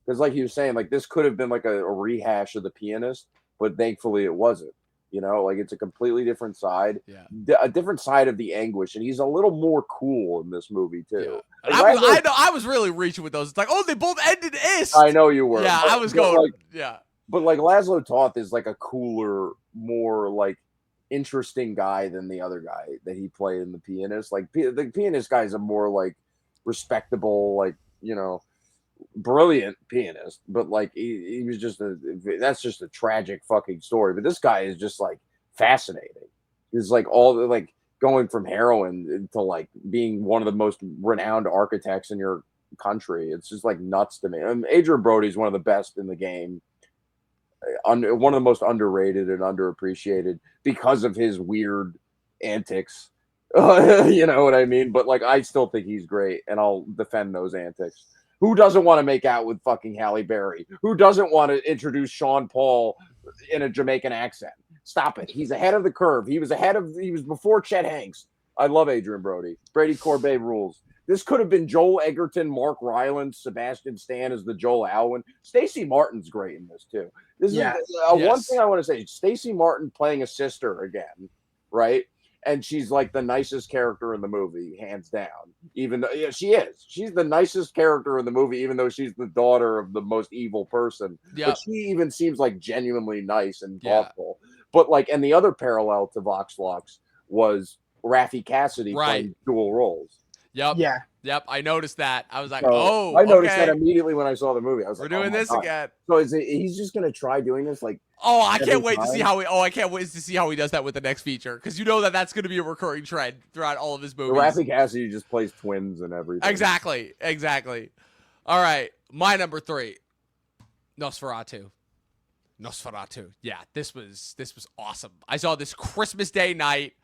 Because like you were saying, like this could have been like a rehash of The Pianist, but thankfully it wasn't. You know, like it's a completely different side, a different side of the anguish, and he's a little more cool in this movie too. Yeah. Like, I was really reaching with those. It's like, oh, they both ended ist. I know you were. Yeah, I was going. Like, yeah, but like Laszlo Toth is like a cooler, more like interesting guy than the other guy that he played in The Pianist. Like the Pianist guy is a more like respectable, like brilliant pianist, but like he was just that's just a tragic fucking story. But this guy is just like fascinating. He's like all like going from heroin to like being one of the most renowned architects in your country. It's just like nuts to me. Adrian Brody is one of the best in the game. One of the most underrated and underappreciated because of his weird antics. You know what I mean? But like I still think he's great, and I'll defend those antics. Who doesn't want to make out with fucking Halle Berry? Who doesn't want to introduce Sean Paul in a Jamaican accent? Stop it. He's ahead of the curve. He was before Chet Hanks. I love Adrian Brody. Brady Corbet rules. This could have been Joel Egerton, Mark Rylance, Sebastian Stan as the Joel Alwyn. Stacey Martin's great in this too. This is one thing I want to say. Stacey Martin playing a sister again, right? And she's like the nicest character in the movie, hands down. Even though she is. She's the nicest character in the movie, even though she's the daughter of the most evil person. But she even seems like genuinely nice and thoughtful. But like, and the other parallel to Vox Lux was Raffi Cassidy playing dual roles. Yep. Yeah. Yep. I noticed that. I was like, So oh, I noticed okay. that immediately when I saw the movie. I was We're like, doing oh my this God. again. So he's just gonna try doing this like. Oh, I can't wait to see how I can't wait to see how he does that with the next feature, because you know that's going to be a recurring trend throughout all of his movies. Raffi Cassidy just plays twins and everything. Exactly. All right, my number 3, Nosferatu. Yeah, this was awesome. I saw this Christmas Day night.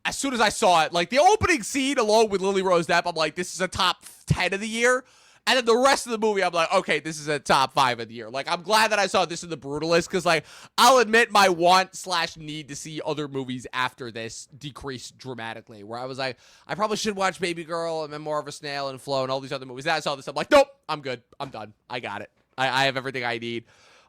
As soon as I saw it, like the opening scene alone with Lily Rose Depp, I'm like, this is a top 10 of the year. And then the rest of the movie, I'm like, okay, this is a top 5 of the year. Like, I'm glad that I saw this in The Brutalist, because, like, I'll admit my want/need to see other movies after this decreased dramatically, where I was like, I probably should watch Baby Girl and Memoir of a Snail and Flow and all these other movies. Then I saw this, I'm like, nope, I'm good. I'm done. I got it. I have everything I need.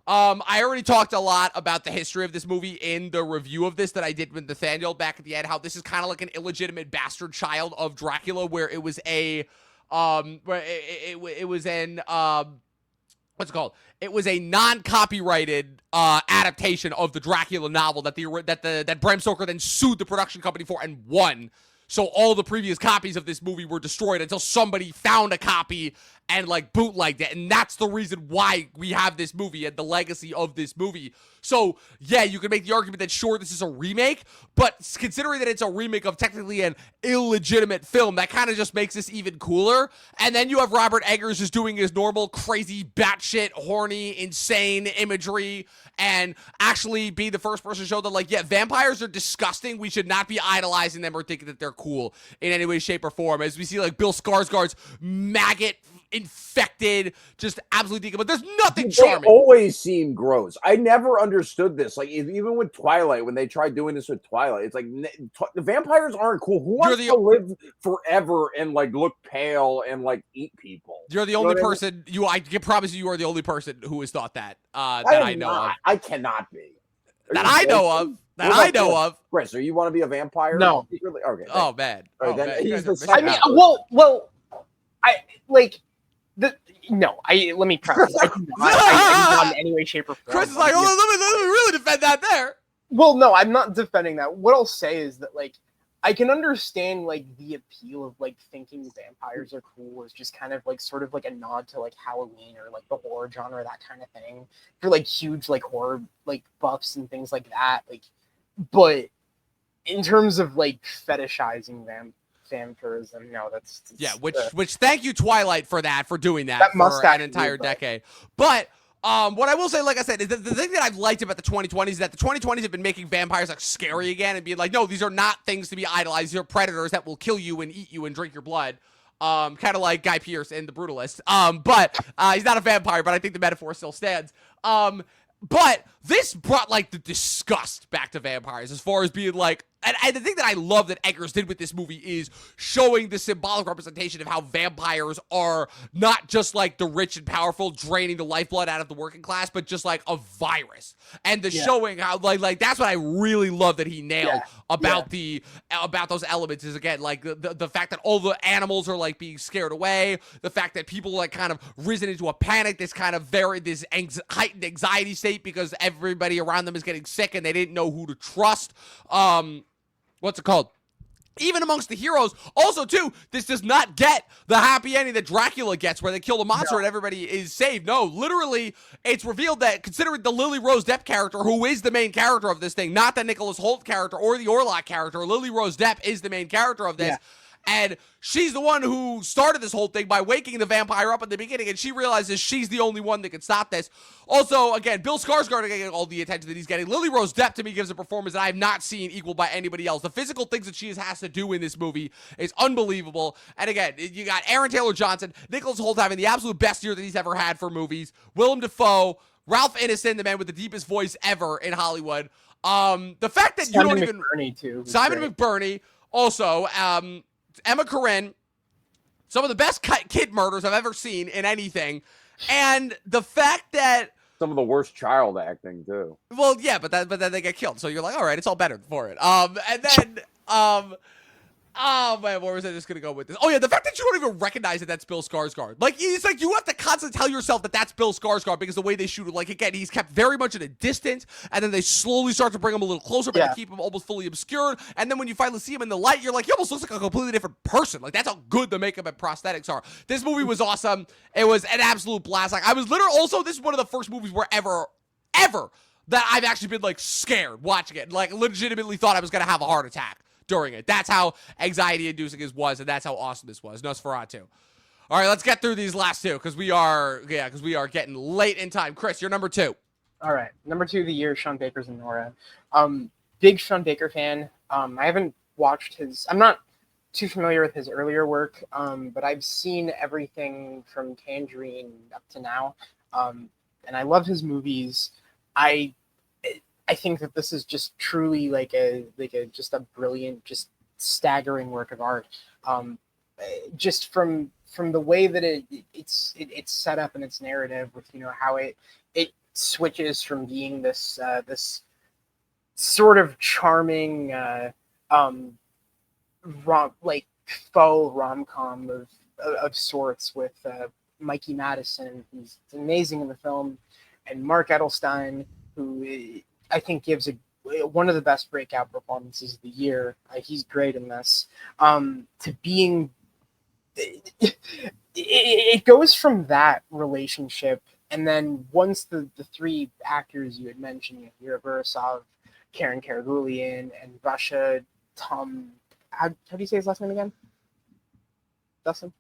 I already talked a lot about the history of this movie in the review of this that I did with Nathaniel back at the end, how this is kind of like an illegitimate bastard child of Dracula, where it was a, where it was an, what's it called? It was a non-copyrighted adaptation of the Dracula novel that Bram Stoker then sued the production company for and won. So all the previous copies of this movie were destroyed until somebody found a copy and like bootlegged it. And that's the reason why we have this movie and the legacy of this movie. So yeah, you can make the argument that sure, this is a remake, but considering that it's a remake of technically an illegitimate film, that kind of just makes this even cooler. And then you have Robert Eggers just doing his normal crazy batshit horny insane imagery and actually be the first person to show that, like, yeah, vampires are disgusting. We should not be idolizing them or thinking that they're cool in any way, shape, or form. As we see, like, Bill Skarsgård's maggot infected, just absolutely decent, but there's nothing charming. They always seem gross. I never understood this. Like, even with Twilight, when they tried doing this with Twilight, it's like the vampires aren't cool. Who wants to live forever and like look pale and like eat people? You're the only person. I can promise you are the only person who has thought that I know of. I cannot be. That I know of. That I know of. Chris, do you want to be a vampire? No. Really? Okay. Oh man. Right, then man. he's the I mean, well, I like. Let me preface. I do not in any way, shape, or form. Chris is like, let me really defend that there. Well, no, I'm not defending that. What I'll say is that, like, I can understand, like, the appeal of, like, thinking vampires are cool is just kind of, like, sort of, like, a nod to, like, Halloween or, like, the horror genre, that kind of thing. For, like, huge, like, horror, like, buffs and things like that. Like, but in terms of, like, fetishizing vampirism, no, that's which thank you Twilight for doing that for an entire decade. But what I will say, like I said, is the thing that I've liked about the 2020s is that the 2020s have been making vampires like scary again and being like, no, these are not things to be idolized. These are predators that will kill you and eat you and drink your blood. Kind of like Guy Pearce in The Brutalist. But he's not a vampire, but I think the metaphor still stands. But this brought like the disgust back to vampires as far as being like, and the thing that I love that Eggers did with this movie is showing the symbolic representation of how vampires are not just like the rich and powerful draining the lifeblood out of the working class, but just like a virus. And the showing how like that's what I really love that he nailed about about those elements is, again, like the fact that all the animals are like being scared away, the fact that people like kind of risen into a panic, this kind of heightened anxiety state because everybody around them is getting sick and they didn't know who to trust. What's it called? Even amongst the heroes. Also, too, this does not get the happy ending that Dracula gets where they kill the monster and everybody is saved. No, literally, it's revealed that, considering the Lily Rose Depp character, who is the main character of this thing, not the Nicholas Hoult character or the Orlok character, Lily Rose Depp is the main character of this. Yeah. And she's the one who started this whole thing by waking the vampire up at the beginning, and she realizes she's the only one that can stop this. Also, again, Bill Skarsgård getting all the attention that he's getting. Lily Rose Depp, to me, gives a performance that I have not seen equaled by anybody else. The physical things that she has to do in this movie is unbelievable. And again, you got Aaron Taylor Johnson, Nicholas Hoult having the absolute best year that he's ever had for movies, Willem Dafoe, Ralph Ineson, the man with the deepest voice ever in Hollywood. The fact that Simon you don't McBurney, too. Simon McBurney, also, Emma Corrin, some of the best kid murders I've ever seen in anything. And the fact that some of the worst child acting too. Well, yeah, but then they get killed. So you're like, all right, it's all better for it. And then Oh man, where was I just gonna go with this? Oh yeah, the fact that you don't even recognize that that's Bill Skarsgård. Like, it's like you have to constantly tell yourself that that's Bill Skarsgård because the way they shoot it, like, again, he's kept very much at a distance, and then they slowly start to bring him a little closer, but they keep him almost fully obscured. And then when you finally see him in the light, you're like, he almost looks like a completely different person. Like, that's how good the makeup and prosthetics are. This movie was awesome. It was an absolute blast. Like, I was literally also, this is one of the first movies where ever that I've actually been like scared watching it. Like, legitimately thought I was gonna have a heart attack during it. That's how anxiety-inducing it was, and that's how awesome this was. Nosferatu. All right, let's get through these last two because we are getting late in time. Chris, you're number 2. All right, number 2 of the year, Sean Baker's Nora. Big Sean Baker fan. I haven't watched his. I'm not too familiar with his earlier work, but I've seen everything from Tangerine up to now, and I love his movies. I think that this is just truly like a just a brilliant, just staggering work of art. Just from the way that it's set up in its narrative, with how it switches from being this sort of charming faux rom-com of sorts with Mikey Madison, who's amazing in the film, and Mark Edelstein, who I think gives one of the best breakout performances of the year. He's great in this. To being, it goes from that relationship, and then once the 3 actors you had mentioned, Yura Borisov, Karen Karagulian, and Russia Tom. How do you say his last name again? Dustin?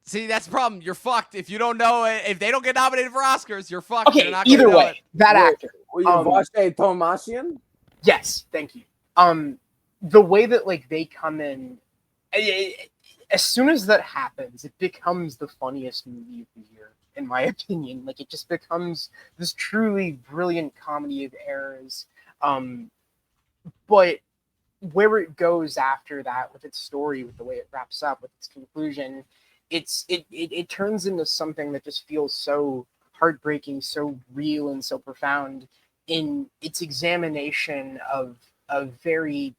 See, that's the problem. You're fucked. If you don't know it, if they don't get nominated for Oscars, you're fucked. Okay, you're not either gonna know way, it. that actor. Vashe Tomasian? Yes, thank you. The way that they come in, as soon as that happens, it becomes the funniest movie of the year, in my opinion. Like, it just becomes this truly brilliant comedy of errors. But where it goes after that with its story, with the way it wraps up, with its conclusion, it turns into something that just feels so heartbreaking, so real, and so profound in its examination of a very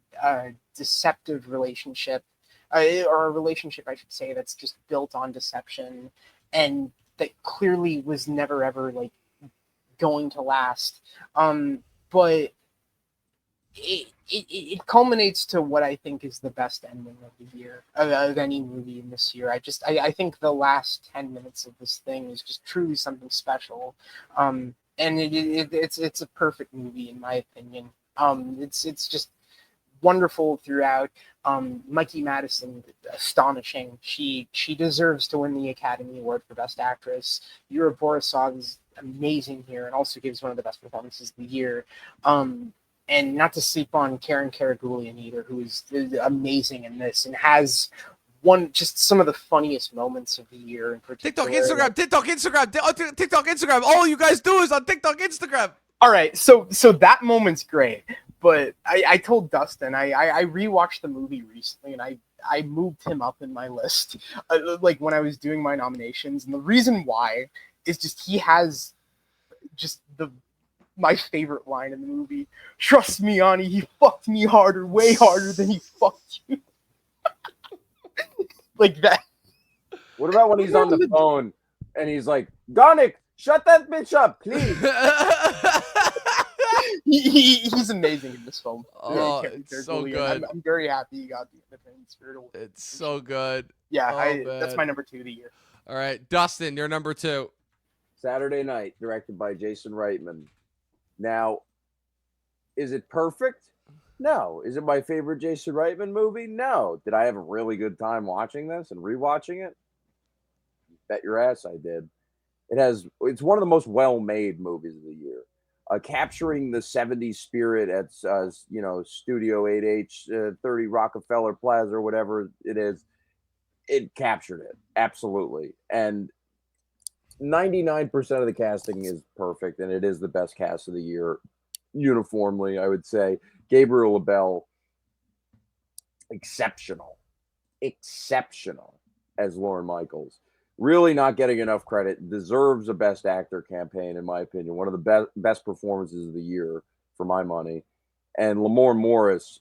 deceptive relationship, or a relationship, I should say, that's just built on deception, and that clearly was never ever going to last. But it culminates to what I think is the best ending of the year, of any movie in this year. I think the last 10 minutes of this thing is just truly something special, and it's a perfect movie in my opinion. It's just wonderful throughout. Mikey Madison, astonishing. She deserves to win the Academy Award for Best Actress. Yura Borisov is amazing here, and also gives one of the best performances of the year. And not to sleep on Karen Karagulian either, who is amazing in this and has some of the funniest moments of the year in particular. TikTok, Instagram. All you guys do is on TikTok, Instagram. All right, so that moment's great, but I told Dustin I rewatched the movie recently, and I moved him up in my list, when I was doing my nominations, and the reason why is just he has just my favorite line in the movie. Trust me, Ani, he fucked me harder, way harder than he fucked you. Like that. What about when he's on the phone and he's like, Garnick, shut that bitch up, please. He's amazing in this film. Oh, it's so good. I'm very happy he got the Independent Spirit Award. It's so good. Yeah, that's my number 2 of the year. All right, Dustin, you're number 2. Saturday Night, directed by Jason Reitman. Now, is it perfect? No. Is it my favorite Jason Reitman movie? No. Did I have a really good time watching this and rewatching it? Bet your ass I did. It's one of the most well-made movies of the year. Capturing the 70s spirit at Studio 8H 30 Rockefeller Plaza or whatever it is. It captured it, absolutely. And 99% of the casting is perfect, and it is the best cast of the year uniformly, I would say. Gabriel LaBelle, exceptional as Lorne Michaels. Really not getting enough credit. Deserves a Best Actor campaign, in my opinion. One of the best performances of the year, for my money. And Lamorne Morris,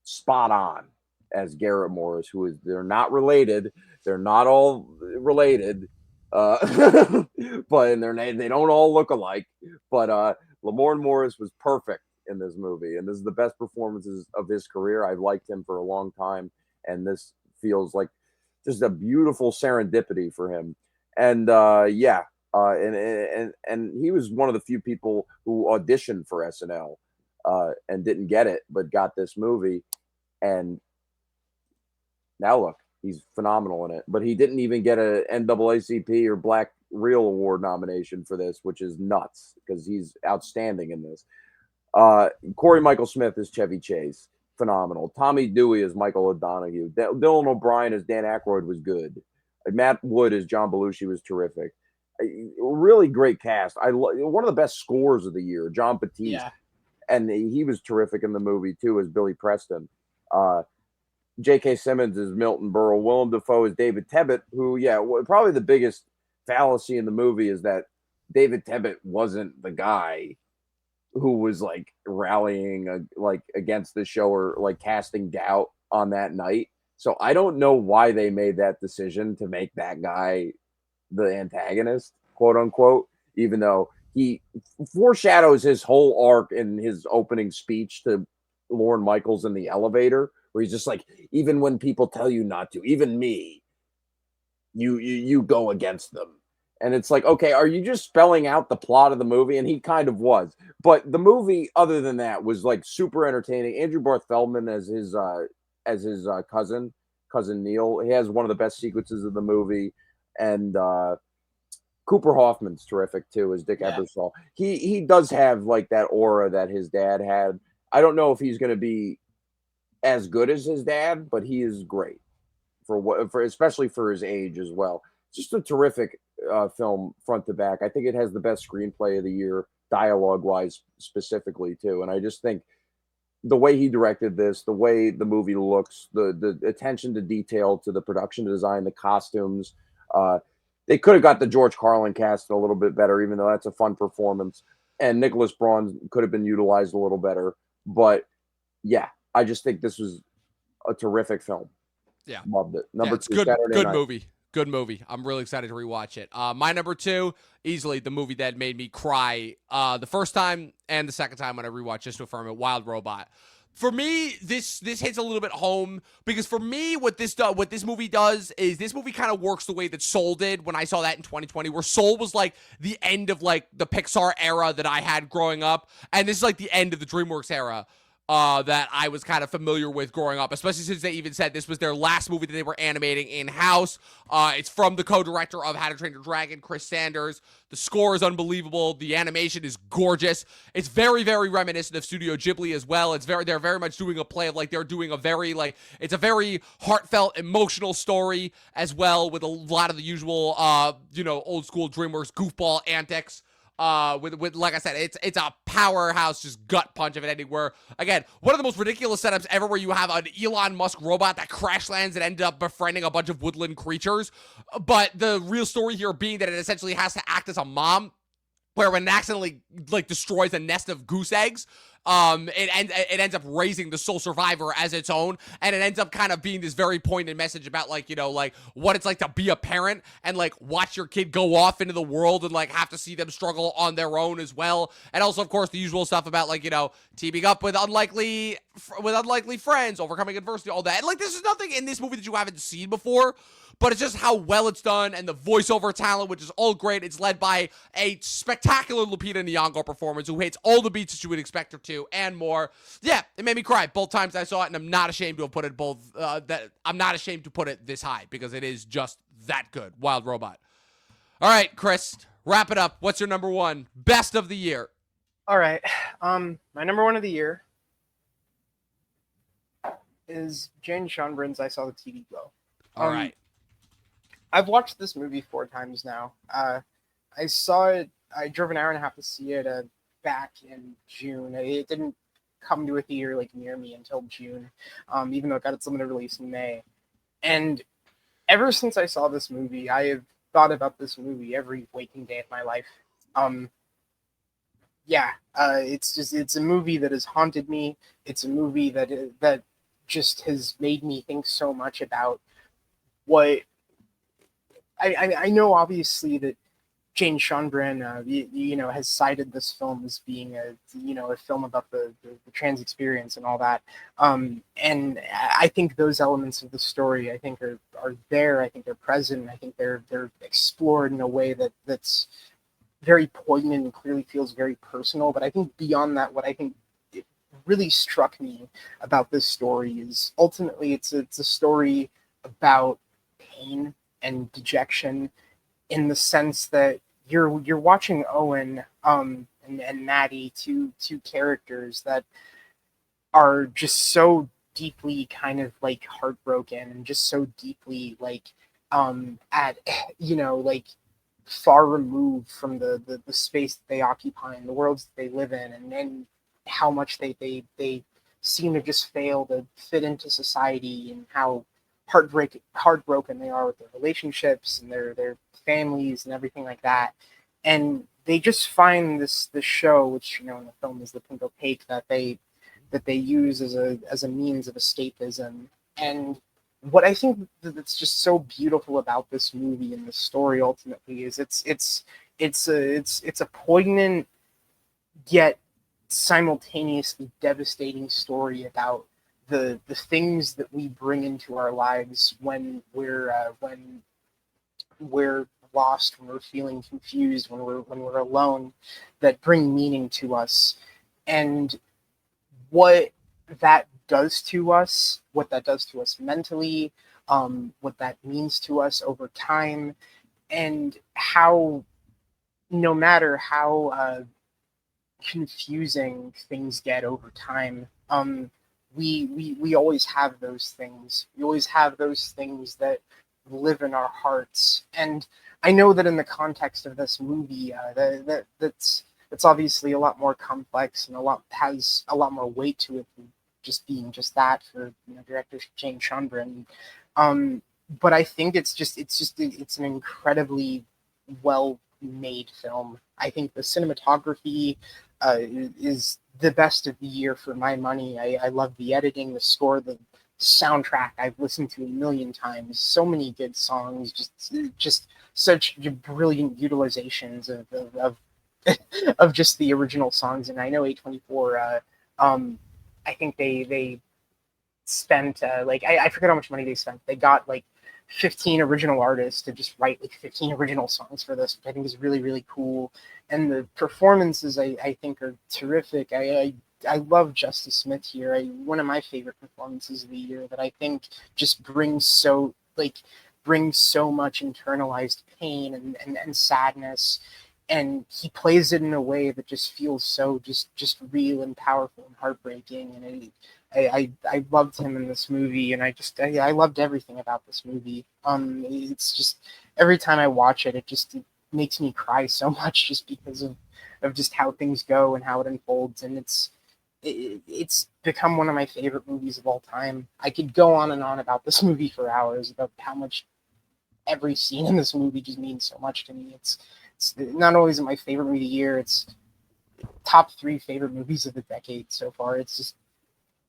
spot on. as Garrett Morris, they're not related. They're not all related. But they don't all look alike. But Lamorne Morris was perfect in this movie, and this is the best performances of his career. I've liked him for a long time, and this feels like just a beautiful serendipity for him. And and he was one of the few people who auditioned for SNL and didn't get it, but got this movie. And now look, he's phenomenal in it. But he didn't even get a NAACP or Black Reel Award nomination for this, which is nuts because he's outstanding in this. Corey Michael Smith is Chevy Chase, phenomenal. Tommy Dewey is Michael O'Donoghue. Dylan O'Brien as Dan Aykroyd was good. Matt Wood as John Belushi was terrific. Really great cast. One of the best scores of the year, John Batiste. Yeah. And he was terrific in the movie too as Billy Preston. J.K. Simmons is Milton Berle. Willem Dafoe is David Tebbutt, who, probably the biggest fallacy in the movie is that David Tebbutt wasn't the guy who was like rallying against the show or like casting doubt on that night. So I don't know why they made that decision to make that guy the antagonist, quote unquote, even though he foreshadows his whole arc in his opening speech to Lorne Michaels in the elevator, where he's just like, even when people tell you not to, even me, you go against them. And it's like, okay, are you just spelling out the plot of the movie? And he kind of was. But the movie, other than that, was like super entertaining. Andrew Barth Feldman as his cousin Neil. He has one of the best sequences of the movie. And Cooper Hoffman's terrific too as Dick Ebersol. He does have like that aura that his dad had. I don't know if he's going to be as good as his dad, but he is great for especially for his age as well. Just a terrific film front to back. I think it has the best screenplay of the year, dialogue wise specifically too. And I just think the way he directed this, the way the movie looks, the attention to detail, to the production design, the costumes. They could have got the George Carlin cast a little bit better, even though that's a fun performance. And Nicholas Braun could have been utilized a little better. But yeah, I just think this was a terrific film. Yeah. Loved it. Number two, good movie. Good movie. I'm really excited to rewatch it. My number two, easily the movie that made me cry the first time and the second time when I rewatched, just to affirm it, Wild Robot. For me, this hits a little bit home because for me, what this movie does is this movie kind of works the way that Soul did when I saw that in 2020, where Soul was like the end of like the Pixar era that I had growing up, and this is like the end of the DreamWorks era that I was kind of familiar with growing up, especially since they even said this was their last movie that they were animating in-house. It's from the co-director of How to Train Your Dragon, Chris Sanders. The score is unbelievable. The animation is gorgeous. It's very, very reminiscent of Studio Ghibli as well. They're very much doing a play of like they're doing a very it's a very heartfelt, emotional story as well, with a lot of the usual old school DreamWorks goofball antics. With like I said, it's a powerhouse, just gut punch of an ending where, again, one of the most ridiculous setups ever, where you have an Elon Musk robot that crash lands and ended up befriending a bunch of woodland creatures. But the real story here being that it essentially has to act as a mom, where when it accidentally destroys a nest of goose eggs, it ends up raising the sole survivor as its own, and it ends up kind of being this very poignant message about what it's like to be a parent and watch your kid go off into the world and have to see them struggle on their own as well. And also, of course, the usual stuff about teaming up with unlikely friends, overcoming adversity, all that. And this is nothing in this movie that you haven't seen before. But it's just how well it's done, and the voiceover talent, which is all great. It's led by a spectacular Lupita Nyong'o performance who hits all the beats that you would expect her to, and more. Yeah, it made me cry both times I saw it, and I'm not ashamed to have put it I'm not ashamed to put it this high because it is just that good. Wild Robot. All right, Chris, wrap it up. What's your number one best of the year? All right, my number one of the year is Jane Schonbrun's I Saw the TV Glow. All right. I've watched this movie 4 times now. I saw it. I drove an hour and a half to see it back in June. It didn't come to a theater near me until June, even though it got its limited release in May. And ever since I saw this movie, I have thought about this movie every waking day of my life. It's a movie that has haunted me. It's a movie that just has made me think so much about what I know. Obviously, that Jane Schonbrun, has cited this film as being a film about the trans experience and all that. And I think those elements of the story, I think, are there. I think they're present. I think they're explored in a way that's very poignant and clearly feels very personal. But I think beyond that, what I think it really struck me about this story is ultimately it's a story about pain and dejection, in the sense that you're watching Owen and Maddie, two characters that are just so deeply kind of like heartbroken, and just so deeply like at like far removed from the space that they occupy and the worlds that they live in, and then how much they seem to just fail to fit into society, and how heartbroken they are with their relationships and their families and everything like that. And they just find this show, which in the film is the pink opaque, that they use as a means of escapism. And what I think that's just so beautiful about this movie and this story ultimately is it's a poignant yet simultaneously devastating story about the things that we bring into our lives when we're lost, when we're feeling confused, when we're alone, that bring meaning to us, and what that does to us, what that does to us mentally, what that means to us over time, and how no matter how confusing things get over time, we always have those things. We always have those things that live in our hearts. And I know that in the context of this movie, that's obviously a lot more complex and has a lot more weight to it than just being just that for director Jane Schonbrun. But I think it's an incredibly well made film. I think the cinematography is the best of the year for my money. I love the editing, the score, the soundtrack I've listened to a million times. So many good songs, just such brilliant utilizations of of just the original songs. And I know A24. I think they spent I forget how much money they spent. They got like 15 original artists to just write like 15 original songs for this, which I think is really, really cool. And the performances I think are terrific. I love Justice Smith here. One of my favorite performances of the year, that I think just brings so much internalized pain and sadness, and he plays it in a way that just feels so just real and powerful and heartbreaking. And I loved him in this movie, and I loved everything about this movie. It's just every time I watch it, it makes me cry so much, just because of just how things go and how it unfolds. And it's become one of my favorite movies of all time. I could go on and on about this movie for hours, about how much every scene in this movie just means so much to me. It's not only is it my favorite movie of the year, it's top 3 favorite movies of the decade so far. It's just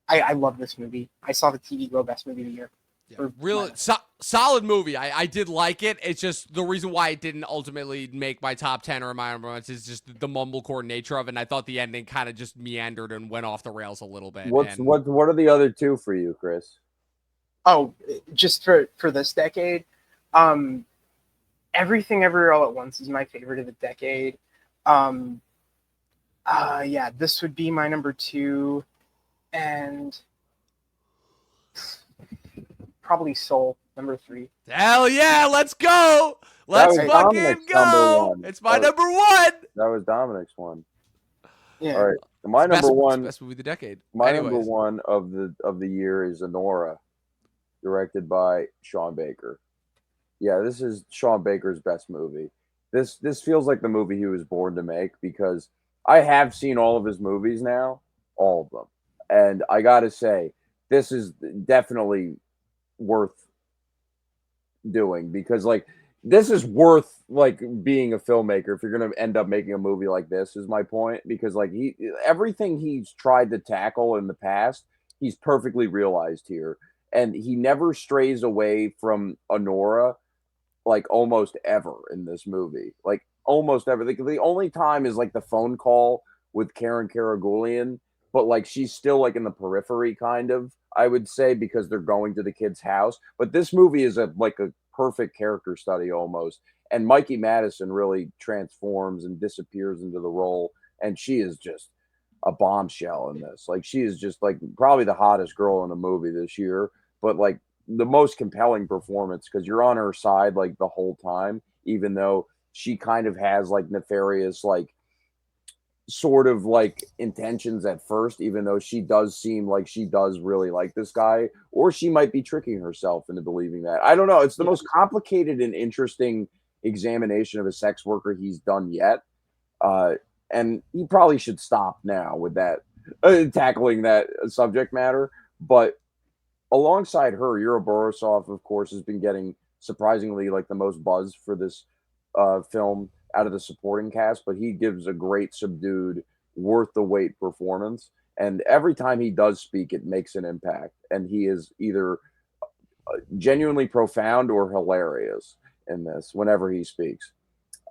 I love this movie. I saw the TV Globe Best Movie of the Year. Yeah, really solid movie. I did like it. It's just the reason why it didn't ultimately make my top 10 or my number ones is just the mumblecore nature of it. And I thought the ending kind of just meandered and went off the rails a little bit. What are the other 2 for you, Chris? Oh, just for this decade, Everything Everywhere All at Once is my favorite of the decade. Yeah, this would be my number 2, and probably Soul, number 3. Hell yeah, let's go. Let's fucking go. It's my number 1. That was Dominic's one. Yeah. All right. My number 1. Best movie of the decade. My number 1 of the year is Anora, directed by Sean Baker. Yeah, this is Sean Baker's best movie. This feels like the movie he was born to make, because I have seen all of his movies now, all of them. And I got to say, this is definitely worth doing, because like this is worth like being a filmmaker if you're going to end up making a movie like this, is my point. Because like everything he's tried to tackle in the past, he's perfectly realized here, and he never strays away from Honora, like, almost ever in this movie, like, almost ever. The only time is, like, the phone call with Karen Karagulian, but, like, she's still, like, in the periphery, kind of, I would say, because they're going to the kid's house. But this movie is a perfect character study almost, and Mikey Madison really transforms and disappears into the role, and she is just a bombshell in this. Like, she is just, like, probably the hottest girl in a movie this year, but, like, the most compelling performance, because you're on her side, like, the whole time, even though she kind of has, like, nefarious, like, sort of, like, intentions at first, even though she does seem like she does really like this guy, or she might be tricking herself into believing that. I don't know. It's the most complicated and interesting examination of a sex worker he's done yet. And he probably should stop now with that, tackling that subject matter. But alongside her, Yura Borisov, of course, has been getting surprisingly, like, the most buzz for this film out of the supporting cast, but he gives a great, subdued, worth the wait performance. And every time he does speak, it makes an impact. And he is either genuinely profound or hilarious in this whenever he speaks.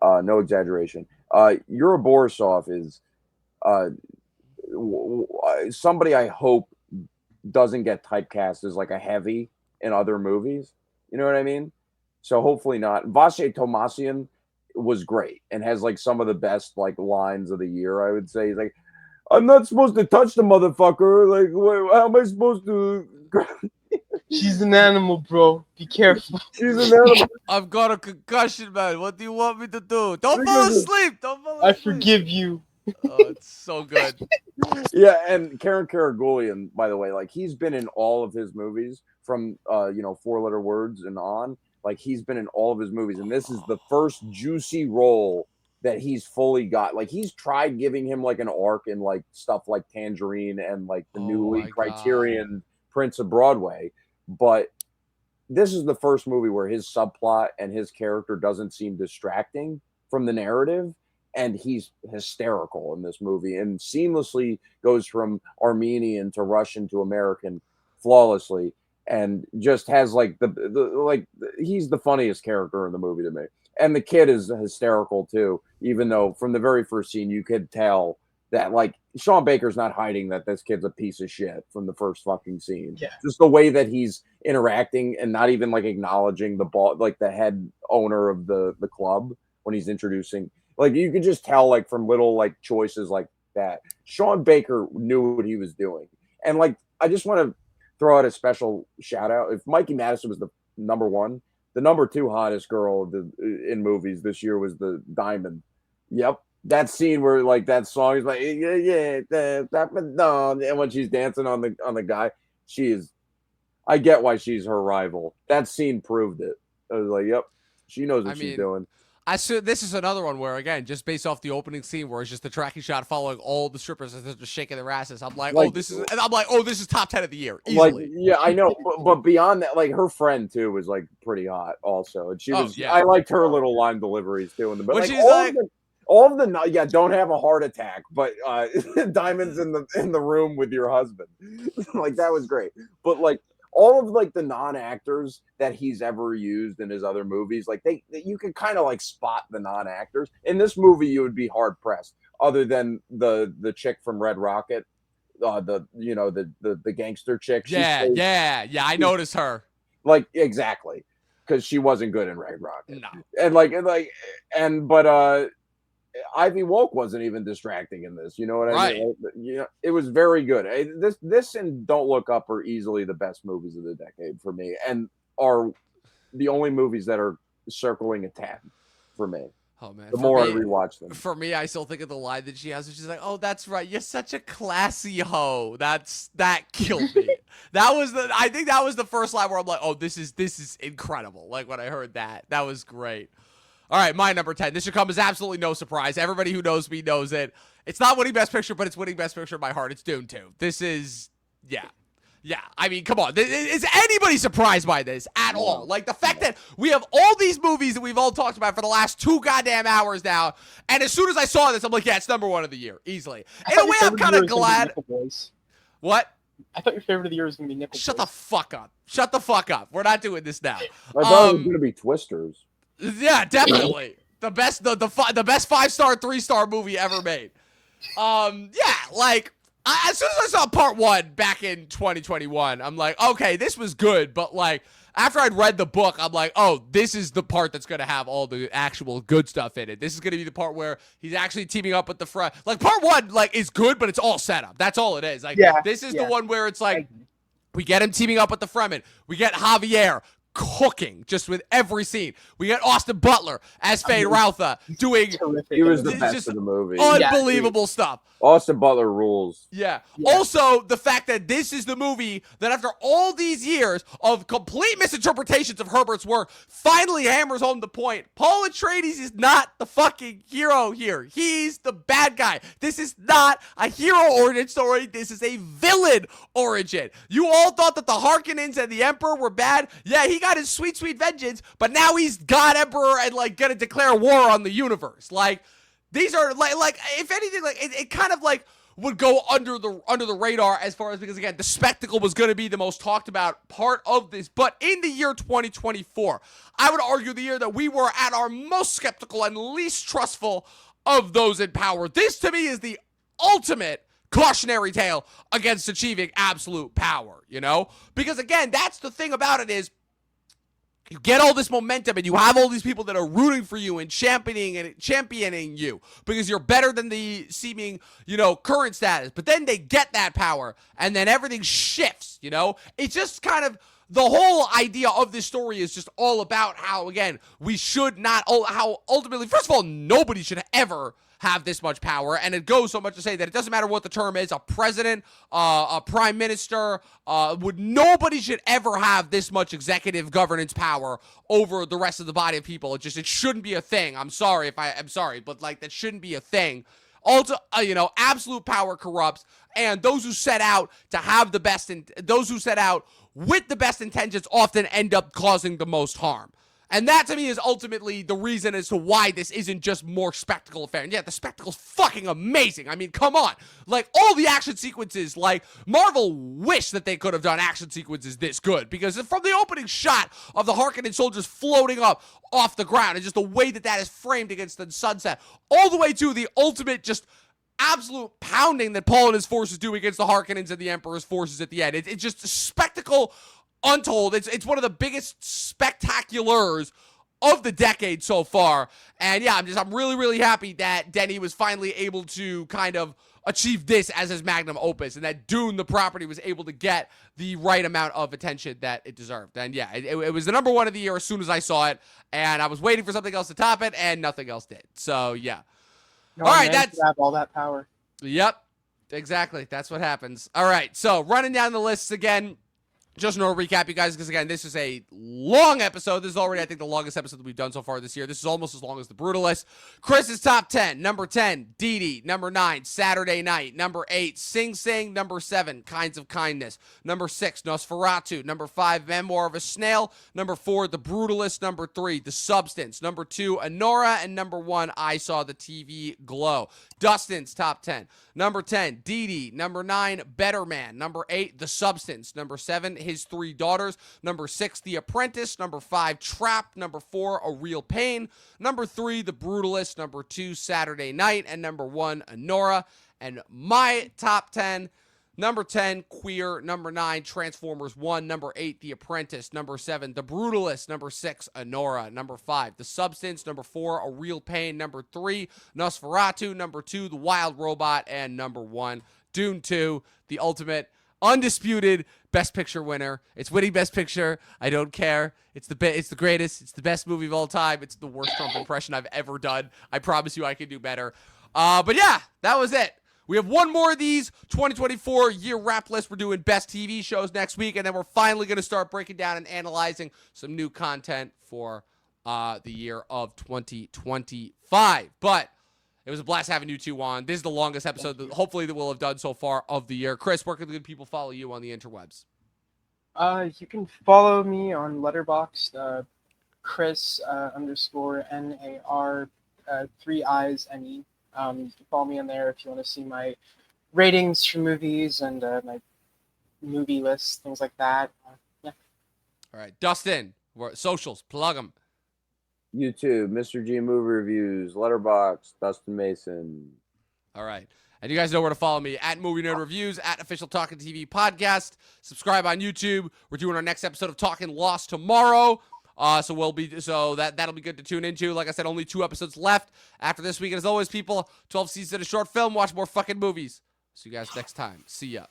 No exaggeration. Yura Borisov is somebody I hope doesn't get typecast as, like, a heavy in other movies. You know what I mean? So hopefully not. Vache Tomasian was great and has, like, some of the best, like, lines of the year, I would say. He's like, I'm not supposed to touch the motherfucker. Like, how am I supposed to? She's an animal, bro. Be careful. She's an animal. I've got a concussion, man. What do you want me to do? Don't fall asleep. Don't fall asleep. I forgive you. Oh, it's so good. Yeah, and Karen Karagulian, by the way, like, he's been in all of his movies from four-letter words and on. Like, he's been in all of his movies, and this is the first juicy role that he's fully got. Like, he's tried giving him, like, an arc in, like, stuff like Tangerine and, like, the newly Criterion Prince of Broadway, but this is the first movie where his subplot and his character doesn't seem distracting from the narrative, and he's hysterical in this movie and seamlessly goes from Armenian to Russian to American flawlessly, and just has, like, he's the funniest character in the movie to me. And the kid is hysterical too, even though from the very first scene you could tell that, like, Sean Baker's not hiding that this kid's a piece of shit from the first fucking scene. Yeah. Just the way that he's interacting and not even, like, acknowledging the ball, like, the head owner of the club when he's introducing. Like, you could just tell, like, from little, like, choices like that. Sean Baker knew what he was doing. And, like, I just want to throw out a special shout out. If Mikey Madison was the number one, the number two hottest girl in movies this year was the Diamond. Yep. That scene where, like, that song is like, and when she's dancing on the guy, I get why she's her rival. That scene proved it. I was like, yep, she knows what she's doing. This is another one where, again, just based off the opening scene where it's just the tracking shot following all the strippers as they're just shaking their asses. I'm like, this is top 10 of the year. Easily. Like, yeah, I know. But beyond that, like, her friend too was, like, pretty hot also. And she was, I liked her little line deliveries too. In the when like, she's like, don't have a heart attack, but Diamond's in the room with your husband. Like, that was great. But, like, all of, like, the non-actors that he's ever used in his other movies, like, you can kind of, like, spot the non-actors. In this movie, you would be hard pressed, other than the chick from Red Rocket, the gangster chick. I noticed her. Like, exactly, because she wasn't good in Red Rocket. No, but Ivy Wolk wasn't even distracting in this. You know what I mean? You know, it was very good. This and Don't Look Up are easily the best movies of the decade for me, and are the only movies that are circling a 10 for me. Oh, man. The more I rewatch them. For me, I still think of the line that she has, and she's like, "Oh, that's right. You're such a classy hoe." That killed me. I think that was the first line where I'm like, "Oh, this is incredible." Like, when I heard that was great. All right, my number 10. This should come as absolutely no surprise. Everybody who knows me knows it. It's not winning Best Picture, but it's winning Best Picture in my heart. It's Dune 2. This is, yeah. I mean, come on. Is anybody surprised by this at all? Like, the fact that we have all these movies that we've all talked about for the last 2 goddamn hours now, and as soon as I saw this, I'm like, yeah, it's number 1 of the year, easily. In a way, I'm kind of glad. Boys. What? I thought your favorite of the year was gonna be Nickel. Shut the fuck up. Shut the fuck up. We're not doing this now. I thought it was gonna be Twisters. Yeah, definitely. The best 5-star, 3-star movie ever made. Yeah, like as soon as I saw part 1 back in 2021, I'm like, okay, this was good, but like after I'd read the book, I'm like, oh, this is the part that's gonna have all the actual good stuff in it. This is gonna be the part where he's actually teaming up with the front. Like part 1, like is good, but it's all set up. That's all it is. Like this is the one where it's like we get him teaming up with the Fremen. We get Javier cooking just with every scene. We get Austin Butler as Fade Routha doing terrific. He was the best of the movie. Unbelievable stuff. Austin Butler rules. Yeah. Also, the fact that this is the movie that after all these years of complete misinterpretations of Herbert's work finally hammers home the point. Paul Atreides is not the fucking hero here. He's the bad guy. This is not a hero origin story. This is a villain origin. You all thought that the Harkonnens and the Emperor were bad. Yeah, he got his sweet, sweet vengeance, but now he's God Emperor and like gonna declare war on the universe. Like, these are like if anything, like it kind of like would go under the radar as far as, because again, the spectacle was going to be the most talked about part of this. But in the year 2024, I would argue the year that we were at our most skeptical and least trustful of those in power. This to me is the ultimate cautionary tale against achieving absolute power, you know? Because again, that's the thing about it is, you get all this momentum and you have all these people that are rooting for you and championing you because you're better than the seeming, you know, current status. But then they get that power and then everything shifts, you know? It's just kind of the whole idea of this story is just all about how, again, we should not, how ultimately, first of all, nobody should ever have this much power, and it goes so much to say that it doesn't matter what the term is, a president, a prime minister, nobody should ever have this much executive governance power over the rest of the body of people. It shouldn't be a thing. I'm sorry, but like that shouldn't be a thing. Also, you know, absolute power corrupts, and those who set out to have the best, those who set out with the best intentions often end up causing the most harm. And that, to me, is ultimately the reason as to why this isn't just more spectacle affair. And yeah, the spectacle's fucking amazing. I mean, come on. Like, all the action sequences, like, Marvel wished that they could have done action sequences this good. Because from the opening shot of the Harkonnen soldiers floating up off the ground, and just the way that that is framed against the sunset, all the way to the ultimate just absolute pounding that Paul and his forces do against the Harkonnens and the Emperor's forces at the end. It's just a spectacle untold. It's one of the biggest spectaculars of the decade so far. And yeah, I'm really, really happy that Denny was finally able to kind of achieve this as his magnum opus, and that Dune, the property, was able to get the right amount of attention that it deserved. And yeah, it was the number one of the year as soon as I saw it, and I was waiting for something else to top it, and nothing else did. So yeah. No, all right, that's have all that power. Yep, exactly. That's what happens. All right, so running down the lists again. Just no recap, you guys, because again, this is a long episode. This is already, I think, the longest episode that we've done so far this year. This is almost as long as The Brutalist. Chris's top 10. Number 10, Dee Dee. Number 9, Saturday Night. Number 8, Sing Sing. Number 7, Kinds of Kindness. Number 6, Nosferatu. Number 5, Memoir of a Snail. Number 4, The Brutalist. Number 3, The Substance. Number 2, Anora. And number 1, I Saw the TV Glow. Dustin's top 10. Number 10, Dee Dee. Number 9, Better Man. Number 8, The Substance. Number 7, His Three Daughters. Number 6, The Apprentice. Number 5, Trap. Number 4, A Real Pain. Number 3, The Brutalist. Number 2, Saturday Night. And number 1, Anora. And my top 10, number 10, Queer. Number 9, Transformers 1. Number 8, The Apprentice. Number 7, The Brutalist. Number 6, Anora. Number 5, The Substance. Number 4, A Real Pain. Number 3, Nosferatu. Number 2, The Wild Robot. And number 1, Dune 2, the ultimate, undisputed Best Picture winner. It's winning Best Picture. I don't care. It's the greatest. It's the best movie of all time. It's the worst Trump impression I've ever done. I promise you I can do better. But yeah, that was it. We have one more of these 2024 year wrap list. We're doing best TV shows next week, and then we're finally going to start breaking down and analyzing some new content for the year of 2025. But it was a blast having you two on. This is the longest episode that hopefully that we'll have done so far of the year. Chris, where can the good people follow you on the interwebs? You can follow me on Letterboxd, Chris underscore NAR 3 I's NE. You can follow me in there if you want to see my ratings for movies and my movie lists, things like that. Yeah. All right, Dustin, socials, plug them. YouTube, Mr. G Movie Reviews, Letterboxd, Dustin Mason. All right. And you guys know where to follow me at Movie Nerd Reviews, at Official Talking TV Podcast. Subscribe on YouTube. We're doing our next episode of Talking Lost tomorrow. That'll be good to tune into. Like I said, only 2 episodes left after this week. And as always, people, 12 seasons of a short film. Watch more fucking movies. See you guys next time. See ya.